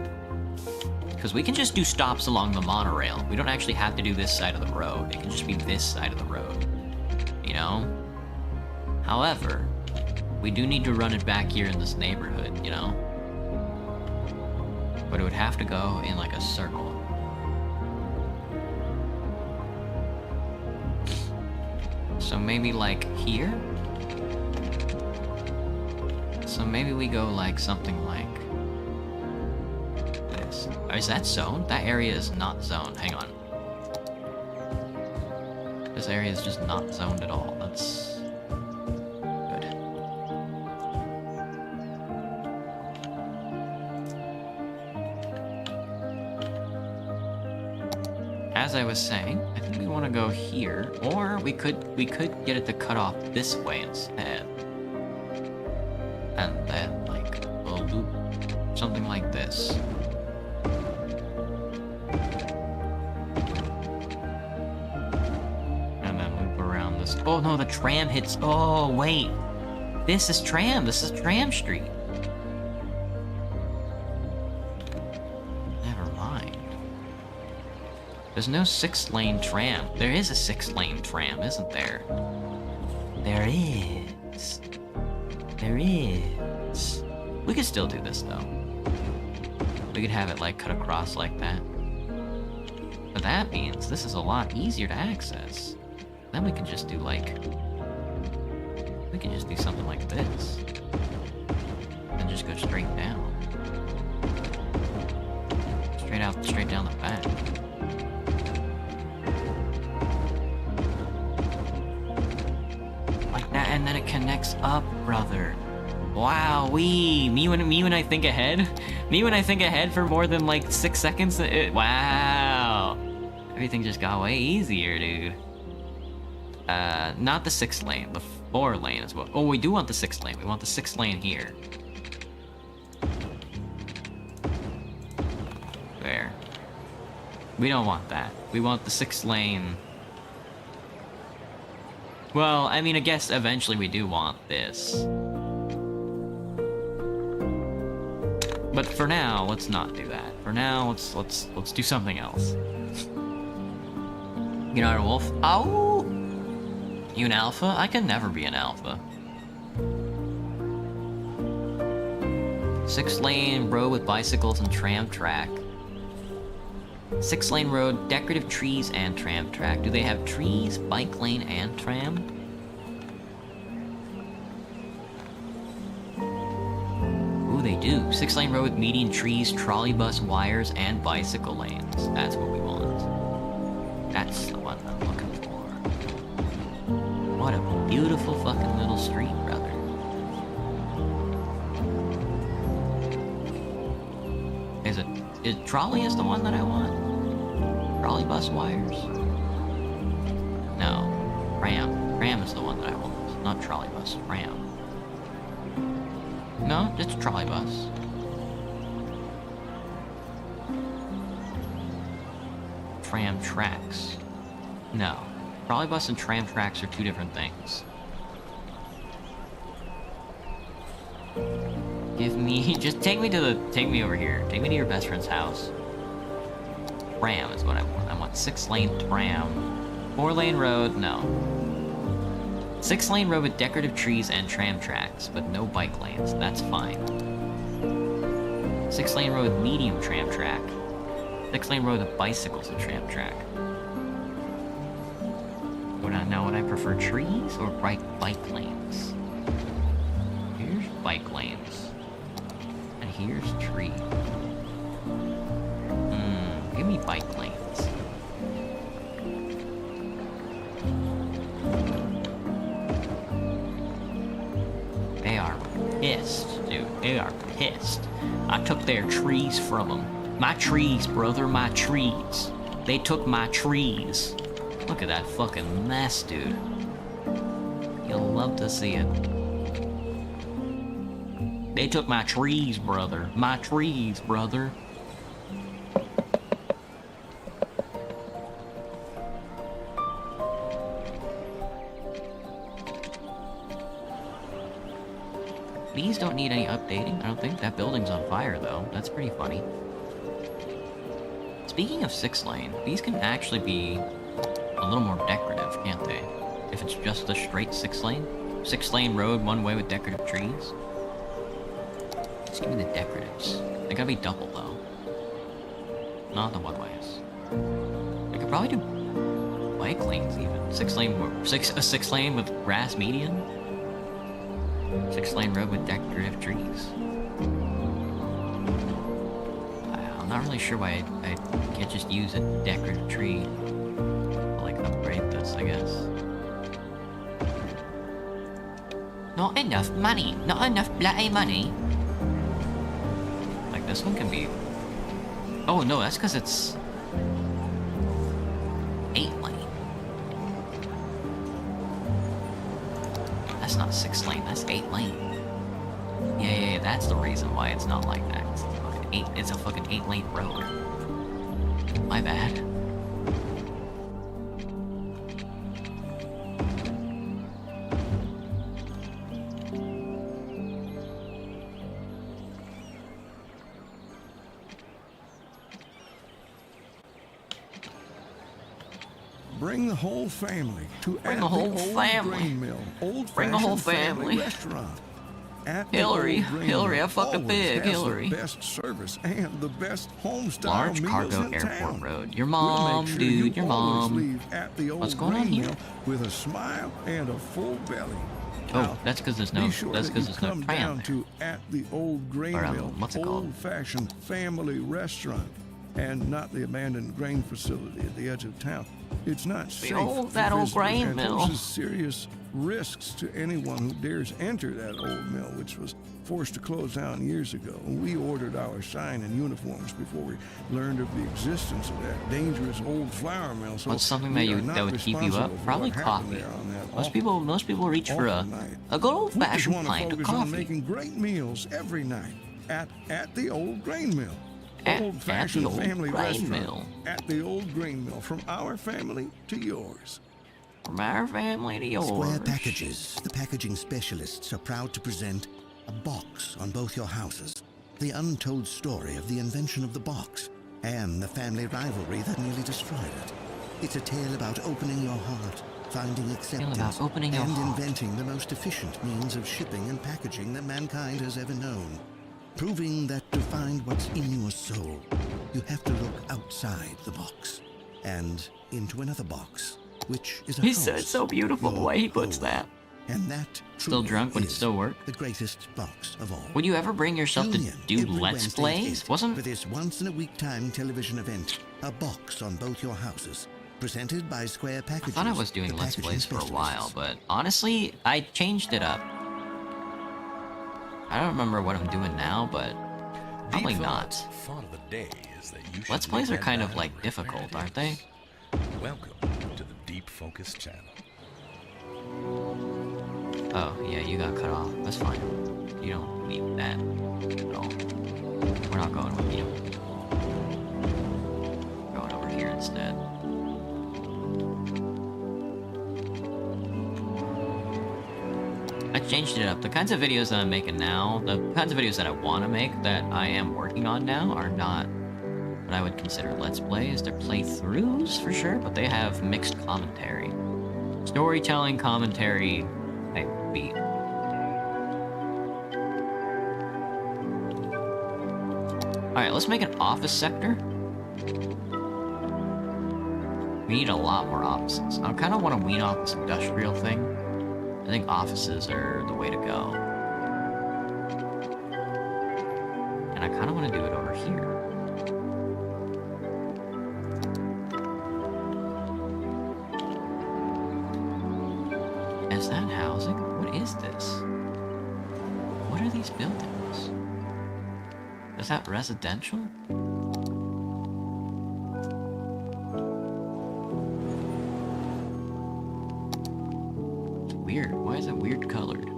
Because we can just do stops along the monorail. We don't actually have to do this side of the road. It can just be this side of the road. You know? However, we do need to run it back here in this neighborhood, you know? But it would have to go in like a circle. So maybe like here? So maybe we go like something like this. Or is that zoned? That area is not zoned. Hang on. This area is just not zoned at all. That's good. As I was saying, I think we want to go here, or we could get it to cut off this way instead. And then like a loop, something like this. And then loop around this. Oh no, the tram hits. Oh wait, this is tram. This is Tram Street. Never mind. There's no 6-lane tram. There is a 6-lane tram, isn't there? There is. There is. We could still do this though. We could have it like cut across like that. But that means this is a lot easier to access. Then we can just do like... We can just do something like this. And just go straight down. Straight down the back. Like that, and then it connects up, brother. Wow, me when I think ahead. Me when I think ahead for more than like 6 seconds. Wow, everything just got way easier, dude. Not the 6 lane, the 4 lane as well. Oh, we do want the 6 lane. We want the 6 lane here. There. We don't want that. We want the 6 lane. Well, I mean, I guess eventually we do want this. But for now, let's not do that. For now, let's do something else. You're not a wolf? Oh! You an alpha? I can never be an alpha. 6-lane road with bicycles and tram track. 6-lane road, decorative trees and tram track. Do they have trees, bike lane, and tram? Ooh, they do. 6-lane road with median trees, trolley bus wires, and bicycle lanes. That's what we want. That's the one I'm looking for. What a beautiful fucking little street, brother. Is trolley is the one that I want? Trolley bus wires? No. Tram. Tram is the one that I want. Not trolley bus. Tram. No, it's trolley bus. Tram tracks. No. Trolley bus and tram tracks are two different things. Give me, just take me over here. Take me to your best friend's house. Tram is what I want. I want 6-lane tram. 4-lane road, no. 6-lane road with decorative trees and tram tracks, but no bike lanes. That's fine. 6-lane road with medium tram track. 6-lane road with bicycles and tram track. Now would I prefer trees or bike lanes? Here's bike lanes. And here's tree. Give me bike lanes. They are pissed, dude. They are pissed. I took their trees from them. My trees, brother, my trees. They took my trees. Look at that fucking mess, dude. You'll love to see it. They took my trees, brother. My trees, brother. These don't need any updating, I don't think. That building's on fire, though. That's pretty funny. Speaking of 6-lane, these can actually be a little more decorative, can't they? If it's just a straight 6-lane? 6-lane road, one way with decorative trees? Just give me the decoratives. They gotta be double, though. Not the one-ways. I could probably do bike lanes, even. 6-lane with grass median? 6-lane road with decorative trees. I'm not really sure why I can't just use a decorative tree. Like, upgrade this, I guess. Not enough money. Not enough bloody money. Like, this one can be... Oh, no, that's because it's... 8-lane. That's not 6-lane, that's 8-lane. Yeah, that's the reason why it's not like that. It's a fucking 8-lane road. My bad. Bring the whole family to Bring the whole family. Grain Mill, Bring the whole family. Restaurant. Hillary, I fucked a pig, Hillary. The best service and the best homestyle Large meals cargo in airport town. road. Your mom, We'll make sure dude, you your always mom. leave at the old What's going on Grain here? Mill with a smile and a full belly. Oh, Now, that's because there's be no. sure That's that because you there's no come tram down there. to at the old Grain Or, Mill, what's it called? old-fashioned family restaurant, and not the abandoned grain facility at the edge of town. It's not safe. that for old visitors grain and mill. poses serious risks to anyone who dares enter that old mill, which was forced to close down years ago. We ordered our sign and uniforms before we learned of the existence of that dangerous old flour mill. So What's something that we are that not would keep you responsible up? for Probably what happened coffee. there on that Most people reach for a good old we just fashioned want to pint of focus on coffee. making great meals every night at the old grain mill. At Old-fashioned the old family grain restaurant. mill. At the old grain mill, from our family to yours. From our family to yours. Square Packages, the packaging specialists, are proud to present a box on both your houses. The untold story of the invention of the box and the family rivalry that nearly destroyed it. It's a tale about opening your heart, finding acceptance, opening your and heart. inventing the most efficient means of shipping and packaging that mankind has ever known. Proving that to find what's in your soul, you have to look outside the box and into another box, which is a He house, said so beautiful the your way he puts home. that. And that Still truly drunk, would it is still work? the greatest box of all. Would you ever bring yourself to Tune in do every Let's Wednesday Plays? at 8 Wasn't for this once-in-a-week time television event, a box on both your houses, presented by Square I Packages. thought I was doing the Let's packaging Plays for a while, specialists. but honestly, I changed it up. I don't remember what I'm doing now, but probably not. Thought of the day is that you should Let's Plays leave are that kind of battle like where difficult, it aren't they? is. Welcome to the Deep Focus channel. Oh, yeah, you got cut off. That's fine. You don't need that at all. We're not going with you. We're going over here instead. changed it up. The kinds of videos that I'm making now, the kinds of videos that I want to make that I am working on now are not what I would consider Let's Plays. They're playthroughs for sure, but they have mixed commentary. Storytelling, commentary, type beat. Alright, let's make an office sector. We need a lot more offices. I kind of want to wean off this industrial thing. I think offices are the way to go. And I kind of want to do it over here. Is that housing? What is this? What are these buildings? Is that residential? It's weird. Why is it weird colored?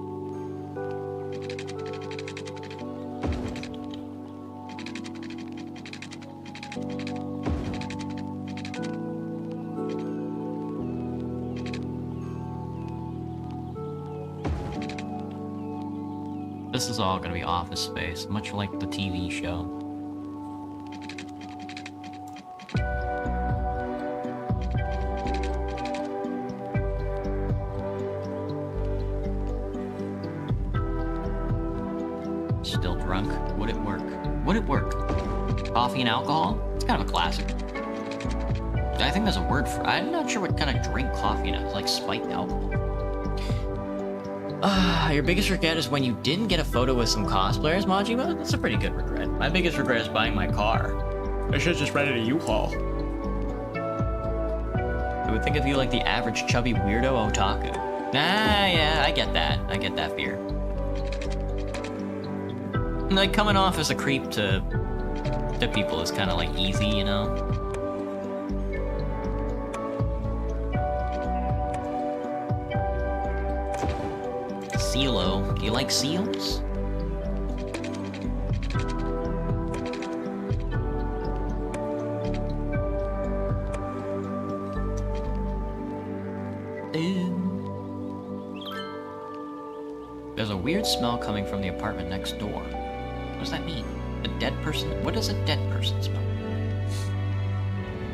This is all gonna be office space, much like the TV show. Still drunk? Would it work? Would it work? Coffee and alcohol? It's kind of a classic. I think there's a word for it. I'm not sure what kind of drink coffee is, like spiked alcohol. Your biggest regret is when you didn't get a photo with some cosplayers, Majima? That's a pretty good regret. My biggest regret is buying my car. I should've just rented a U-Haul. I would think of you like the average chubby weirdo otaku. Ah, yeah, I get that. I get that fear. Like, coming off as a creep to people is kind of like easy, you know? Sealo. Do you like seals? There's a weird smell coming from the apartment next door. What does that mean? A dead person? What does a dead person smell?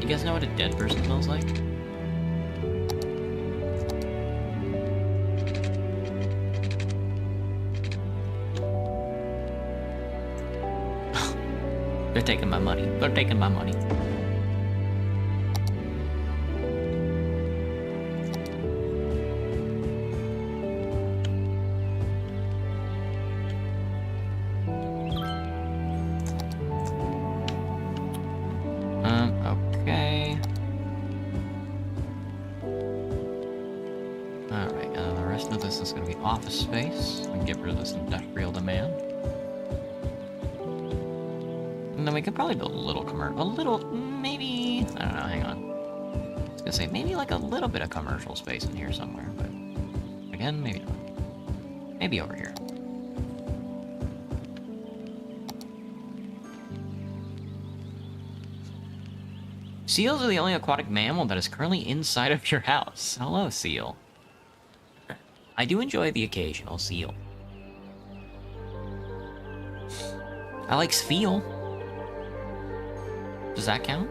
You guys know what a dead person smells like? They're taking my money. They're taking my money. Okay. Alright, the rest of this is going to be office space. We can get rid of this industrial demand. And then we could probably build a little maybe, I don't know, hang on. I was gonna say, maybe like a little bit of commercial space in here somewhere, but again, maybe not. Maybe over here. Seals are the only aquatic mammal that is currently inside of your house. Hello, seal. I do enjoy the occasional seal. I like Sfeel. Does that count?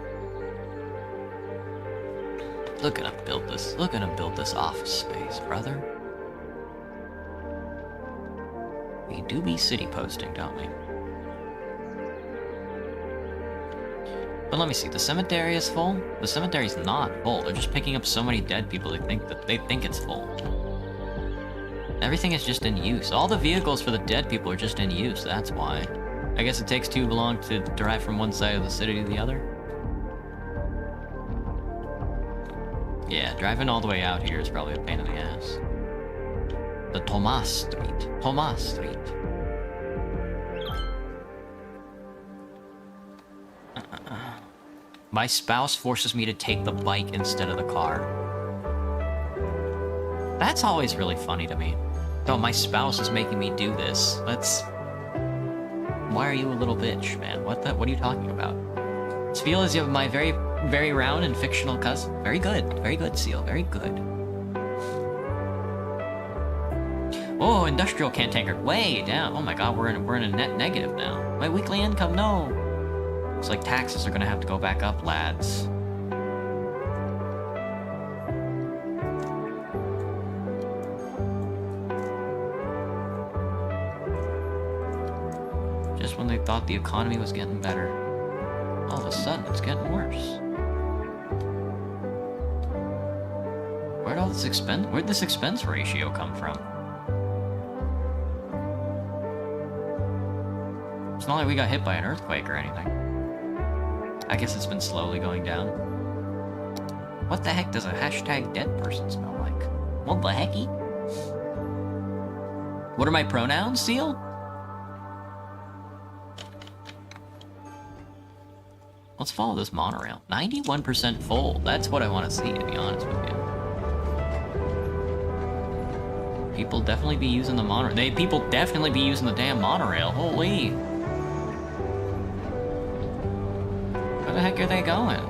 Look at him build this. Look at him build this office space, brother. We do be city posting, don't we? But let me see. The cemetery is full. The cemetery's not full. They're just picking up so many dead people. They think it's full. Everything is just in use. All the vehicles for the dead people are just in use. That's why. I guess it takes too long to drive from one side of the city to the other. Yeah, driving all the way out here is probably a pain in the ass. The Tomas Street. Tomas Street. My spouse forces me to take the bike instead of the car. That's always really funny to me. So my spouse is making me do this. Why are you a little bitch, man? What are you talking about? Seal is my very, very round and fictional cousin. Very good, Seal. Very good. Oh, industrial cantanker, way down. Oh my god, we're in a net negative now. My weekly income, no. Looks like taxes are gonna have to go back up, lads. Just when they thought the economy was getting better, all of a sudden it's getting worse. Where'd this expense ratio come from? It's not like we got hit by an earthquake or anything. I guess it's been slowly going down. What the heck does a hashtag dead person smell like? What the hecky? What are my pronouns, Seal? Let's follow this monorail. 91% full. That's what I want to see, to be honest with you. People definitely be using the monorail. People definitely be using the damn monorail. Holy. Where the heck are they going?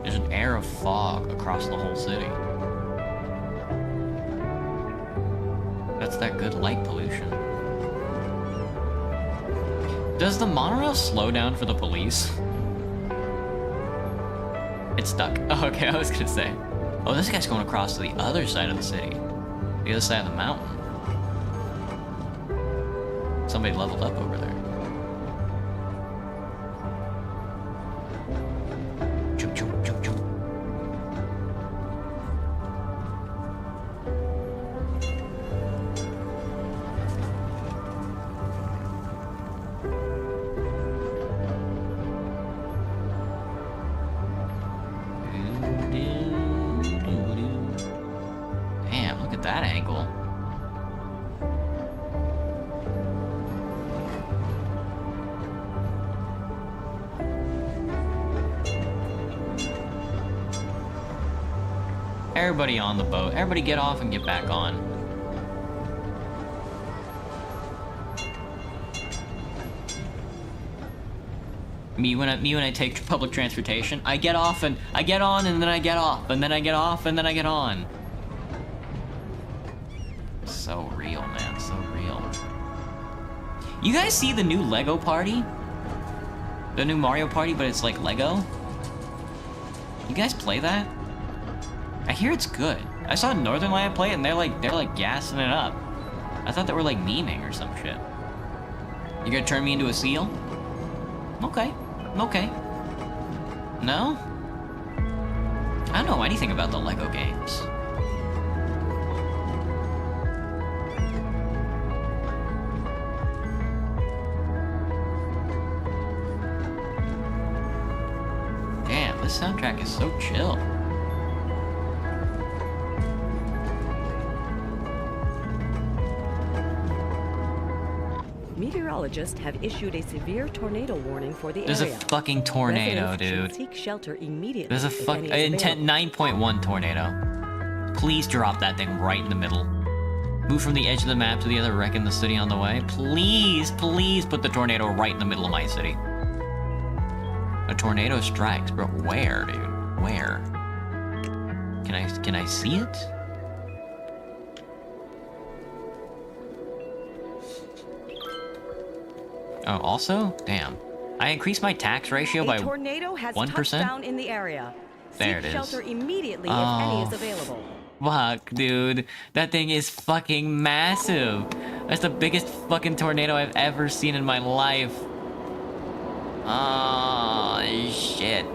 There's an air of fog across the whole city. That's that good light pollution. Does the monorail slow down for the police? It's stuck. Oh, okay, I was gonna say. Oh, this guy's going across to the other side of the city. The other side of the mountain. Somebody leveled up over there. Choo, choo, choo, choo. Damn, look at that angle. Everybody on the boat. Everybody get off and get back on. Me when I take public transportation, I get off and I get on and then I get off and then I get off and then I get on. So real, man, so real. You guys see the new Lego party? The new Mario Party, but it's like Lego? You guys play that? I hear it's good. I saw Northernlight play it and they're like gassing it up. I thought they were like memeing or some shit. You gonna turn me into a seal? Okay. Okay. No? I don't know anything about the Lego games. Damn, this soundtrack is so chill. Meteorologists have issued a severe tornado warning for the There's area. a fucking tornado, Residents dude. should seek shelter immediately. There's a if any is intent available. 9.1 tornado. Please drop that thing right in the middle. Move from the edge of the map to the other wreck in the city on the way. Please, please put the tornado right in the middle of my city. A tornado strikes, but where, dude? Where? Can I see it? Oh, also? Damn. I increased my tax ratio by 1%? A tornado has touched down in the area. There Seek it is. shelter immediately if any is available. Fuck, dude. That thing is fucking massive. That's the biggest fucking tornado I've ever seen in my life. Oh, shit.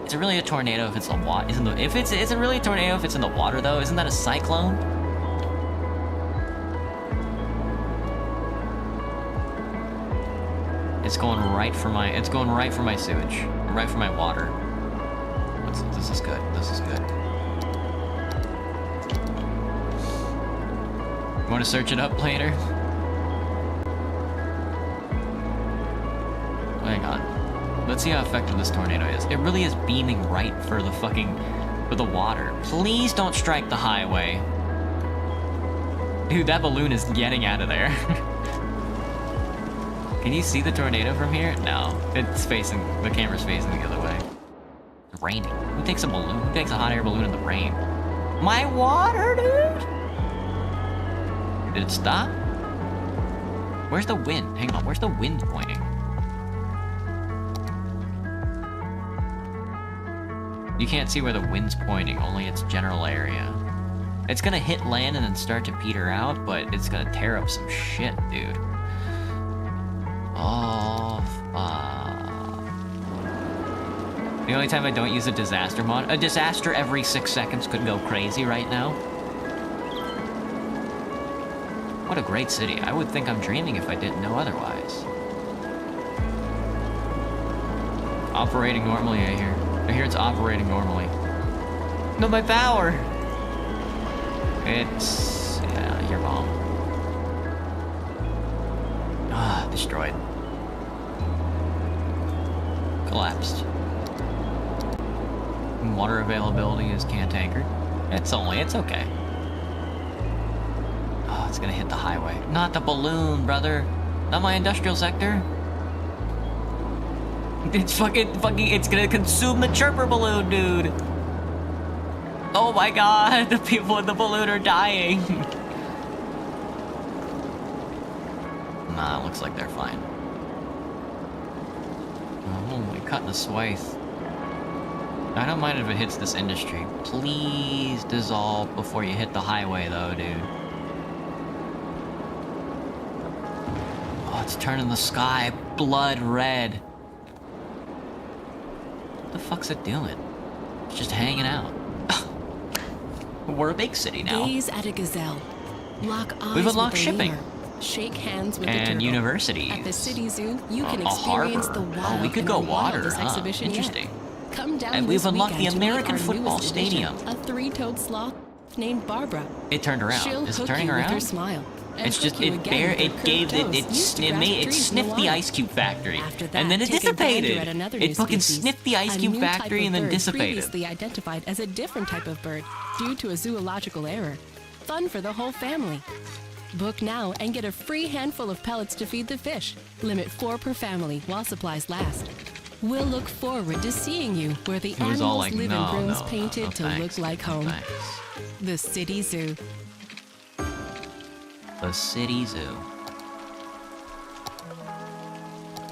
Is it really a tornado if it's a water? Is it really a tornado if it's in the water though? Isn't that a cyclone? It's going right for my sewage, right for my water. This is good. This is good. Want to search it up later? Hang on. Let's see how effective this tornado is. It really is beaming right for the water. Please don't strike the highway. Dude, that balloon is getting out of there. Can you see the tornado from here? No. It's facing... The camera's facing the other way. It's raining. Who takes a balloon? Who takes a hot air balloon in the rain? My water, dude! Did it stop? Where's the wind? Hang on, where's the wind pointing? You can't see where the wind's pointing, only its general area. It's gonna hit land and then start to peter out, but it's gonna tear up some shit, dude. Oh, fuck. The only time I don't use a disaster mod... A disaster every 6 seconds could go crazy right now. What a great city. I would think I'm dreaming if I didn't know otherwise. Operating normally, I hear. I hear it's operating normally. No, my power! It's... yeah, your bomb. Ah, destroyed. Collapsed. Water availability is cantankered. It's okay. Oh, it's gonna hit the highway. Not the balloon, brother. Not my industrial sector. It's fucking, it's gonna consume the chirper balloon, dude. Oh my god, the people in the balloon are dying. Nah, looks like they're fine. Oh, we're cutting a swathe. I don't mind if it hits this industry. Please dissolve before you hit the highway, though, dude. Oh, it's turning the sky blood red. What the fuck's it doing? It's just hanging out. We're a big city now. Gaze at a gazelle. Lock eyes We've unlocked with a shipping. lemur. Shake hands with the And turtle. universities. At the city zoo, you can A experience harbor. the wild. Oh, we could in go the water, wildest huh? exhibition Interesting. Yet. Come down And this we've unlocked the weekend to meet American our football newest addition, stadium. A three-toed sloth named Barbara. It turned around. She'll Is it hook turning you with around? her smile. And It's just hook you again with her curved toes used to grasp it trees in the sniffed the water. ice cube factory, After that, and then it take a gander dissipated. at another It new fucking species, sniffed the ice a cube new type factory of and then bird dissipated. Previously identified as a different type of bird due to a zoological error. Fun for the whole family. Book now and get a free handful of pellets to feed the fish. Limit 4 per family while supplies last. We'll look forward to seeing you where the It was all animals like, live no, in rooms no, painted no, to thanks, look like no, home. thanks. The City Zoo. The City Zoo.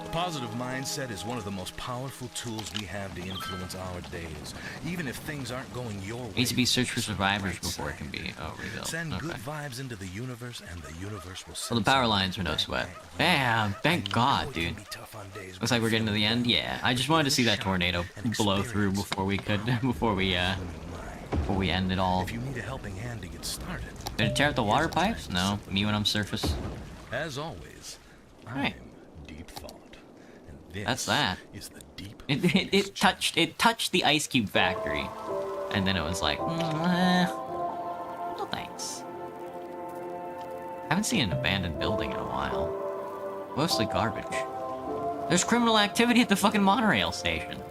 A positive mindset is one of the most powerful tools we have to influence our days, even if things aren't going your way. Needs to be searched for survivors before it can be rebuilt. Send Okay. good vibes into the universe, and the universe will Well, the power lines are no sweat. Bam! Thank God, dude. Looks like we're getting to the end. Yeah, I just wanted to see that tornado blow through before we could, before we end it all. If you need a helping hand to get started. Did it tear up the water pipes? No. Me when I'm surface. As always, Right. deep thought. And this That's that. is the deep It touched the ice cube factory, and then it was like, no thanks. Haven't seen an abandoned building in a while. Mostly garbage. There's criminal activity at the fucking monorail station.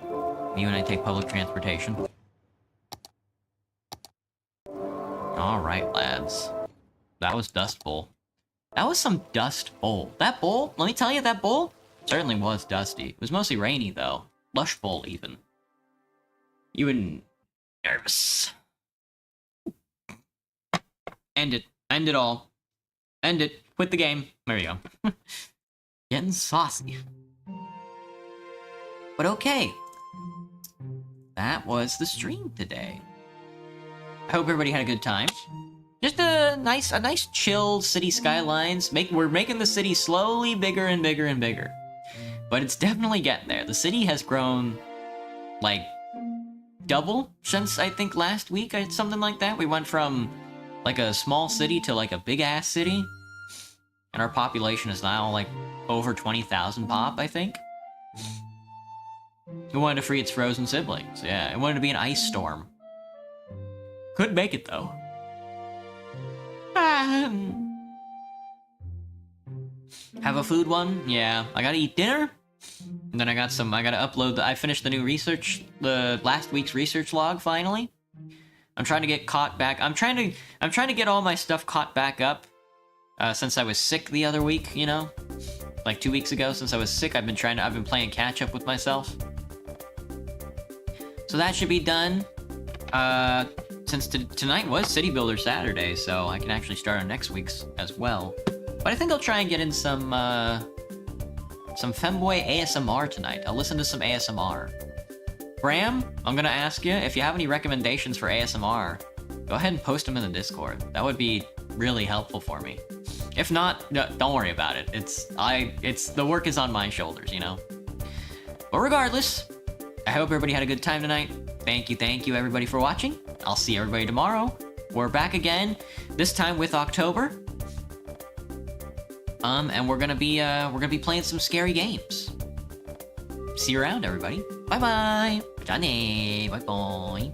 You and I take public transportation. Alright, lads. That was Dustbowl. That was some Dust Bowl. That bowl, let me tell you, that bowl certainly was dusty. It was mostly rainy, though. Lush Bowl, even. Even nervous. End it. End it all. End it. Quit the game. There you go. Getting saucy. But okay. That was the stream today. I hope everybody had a good time. Just a nice chill city skylines. We're making the city slowly bigger and bigger and bigger. But it's definitely getting there. The city has grown, like, double since, I think, last week, something like that. We went from, like, a small city to, like, a big-ass city. And our population is now, like, over 20,000 pop, I think. It wanted to free its frozen siblings. Yeah, it wanted to be an ice storm. Couldn't make it, though. Have a food one? Yeah. I gotta eat dinner. And then I gotta upload I finished the new research, the last week's research log, finally. I'm trying to get caught back. I'm trying to get all my stuff caught back up. since I was sick the other week, you know? Like 2 weeks ago, since I was sick, I've been playing catch up with myself. So that should be done. Since tonight was City Builder Saturday, so I can actually start on next week's as well. But I think I'll try and get in some femboy ASMR tonight. I'll listen to some ASMR. Bram, I'm gonna ask you, if you have any recommendations for ASMR, go ahead and post them in the Discord. That would be really helpful for me. If not, no, don't worry about it. The work is on my shoulders, you know? But regardless, I hope everybody had a good time tonight. Thank you everybody for watching. I'll see everybody tomorrow. We're back again, this time with October. And we're gonna be playing some scary games. See you around, everybody. Bye bye. Johnny. Bye bye.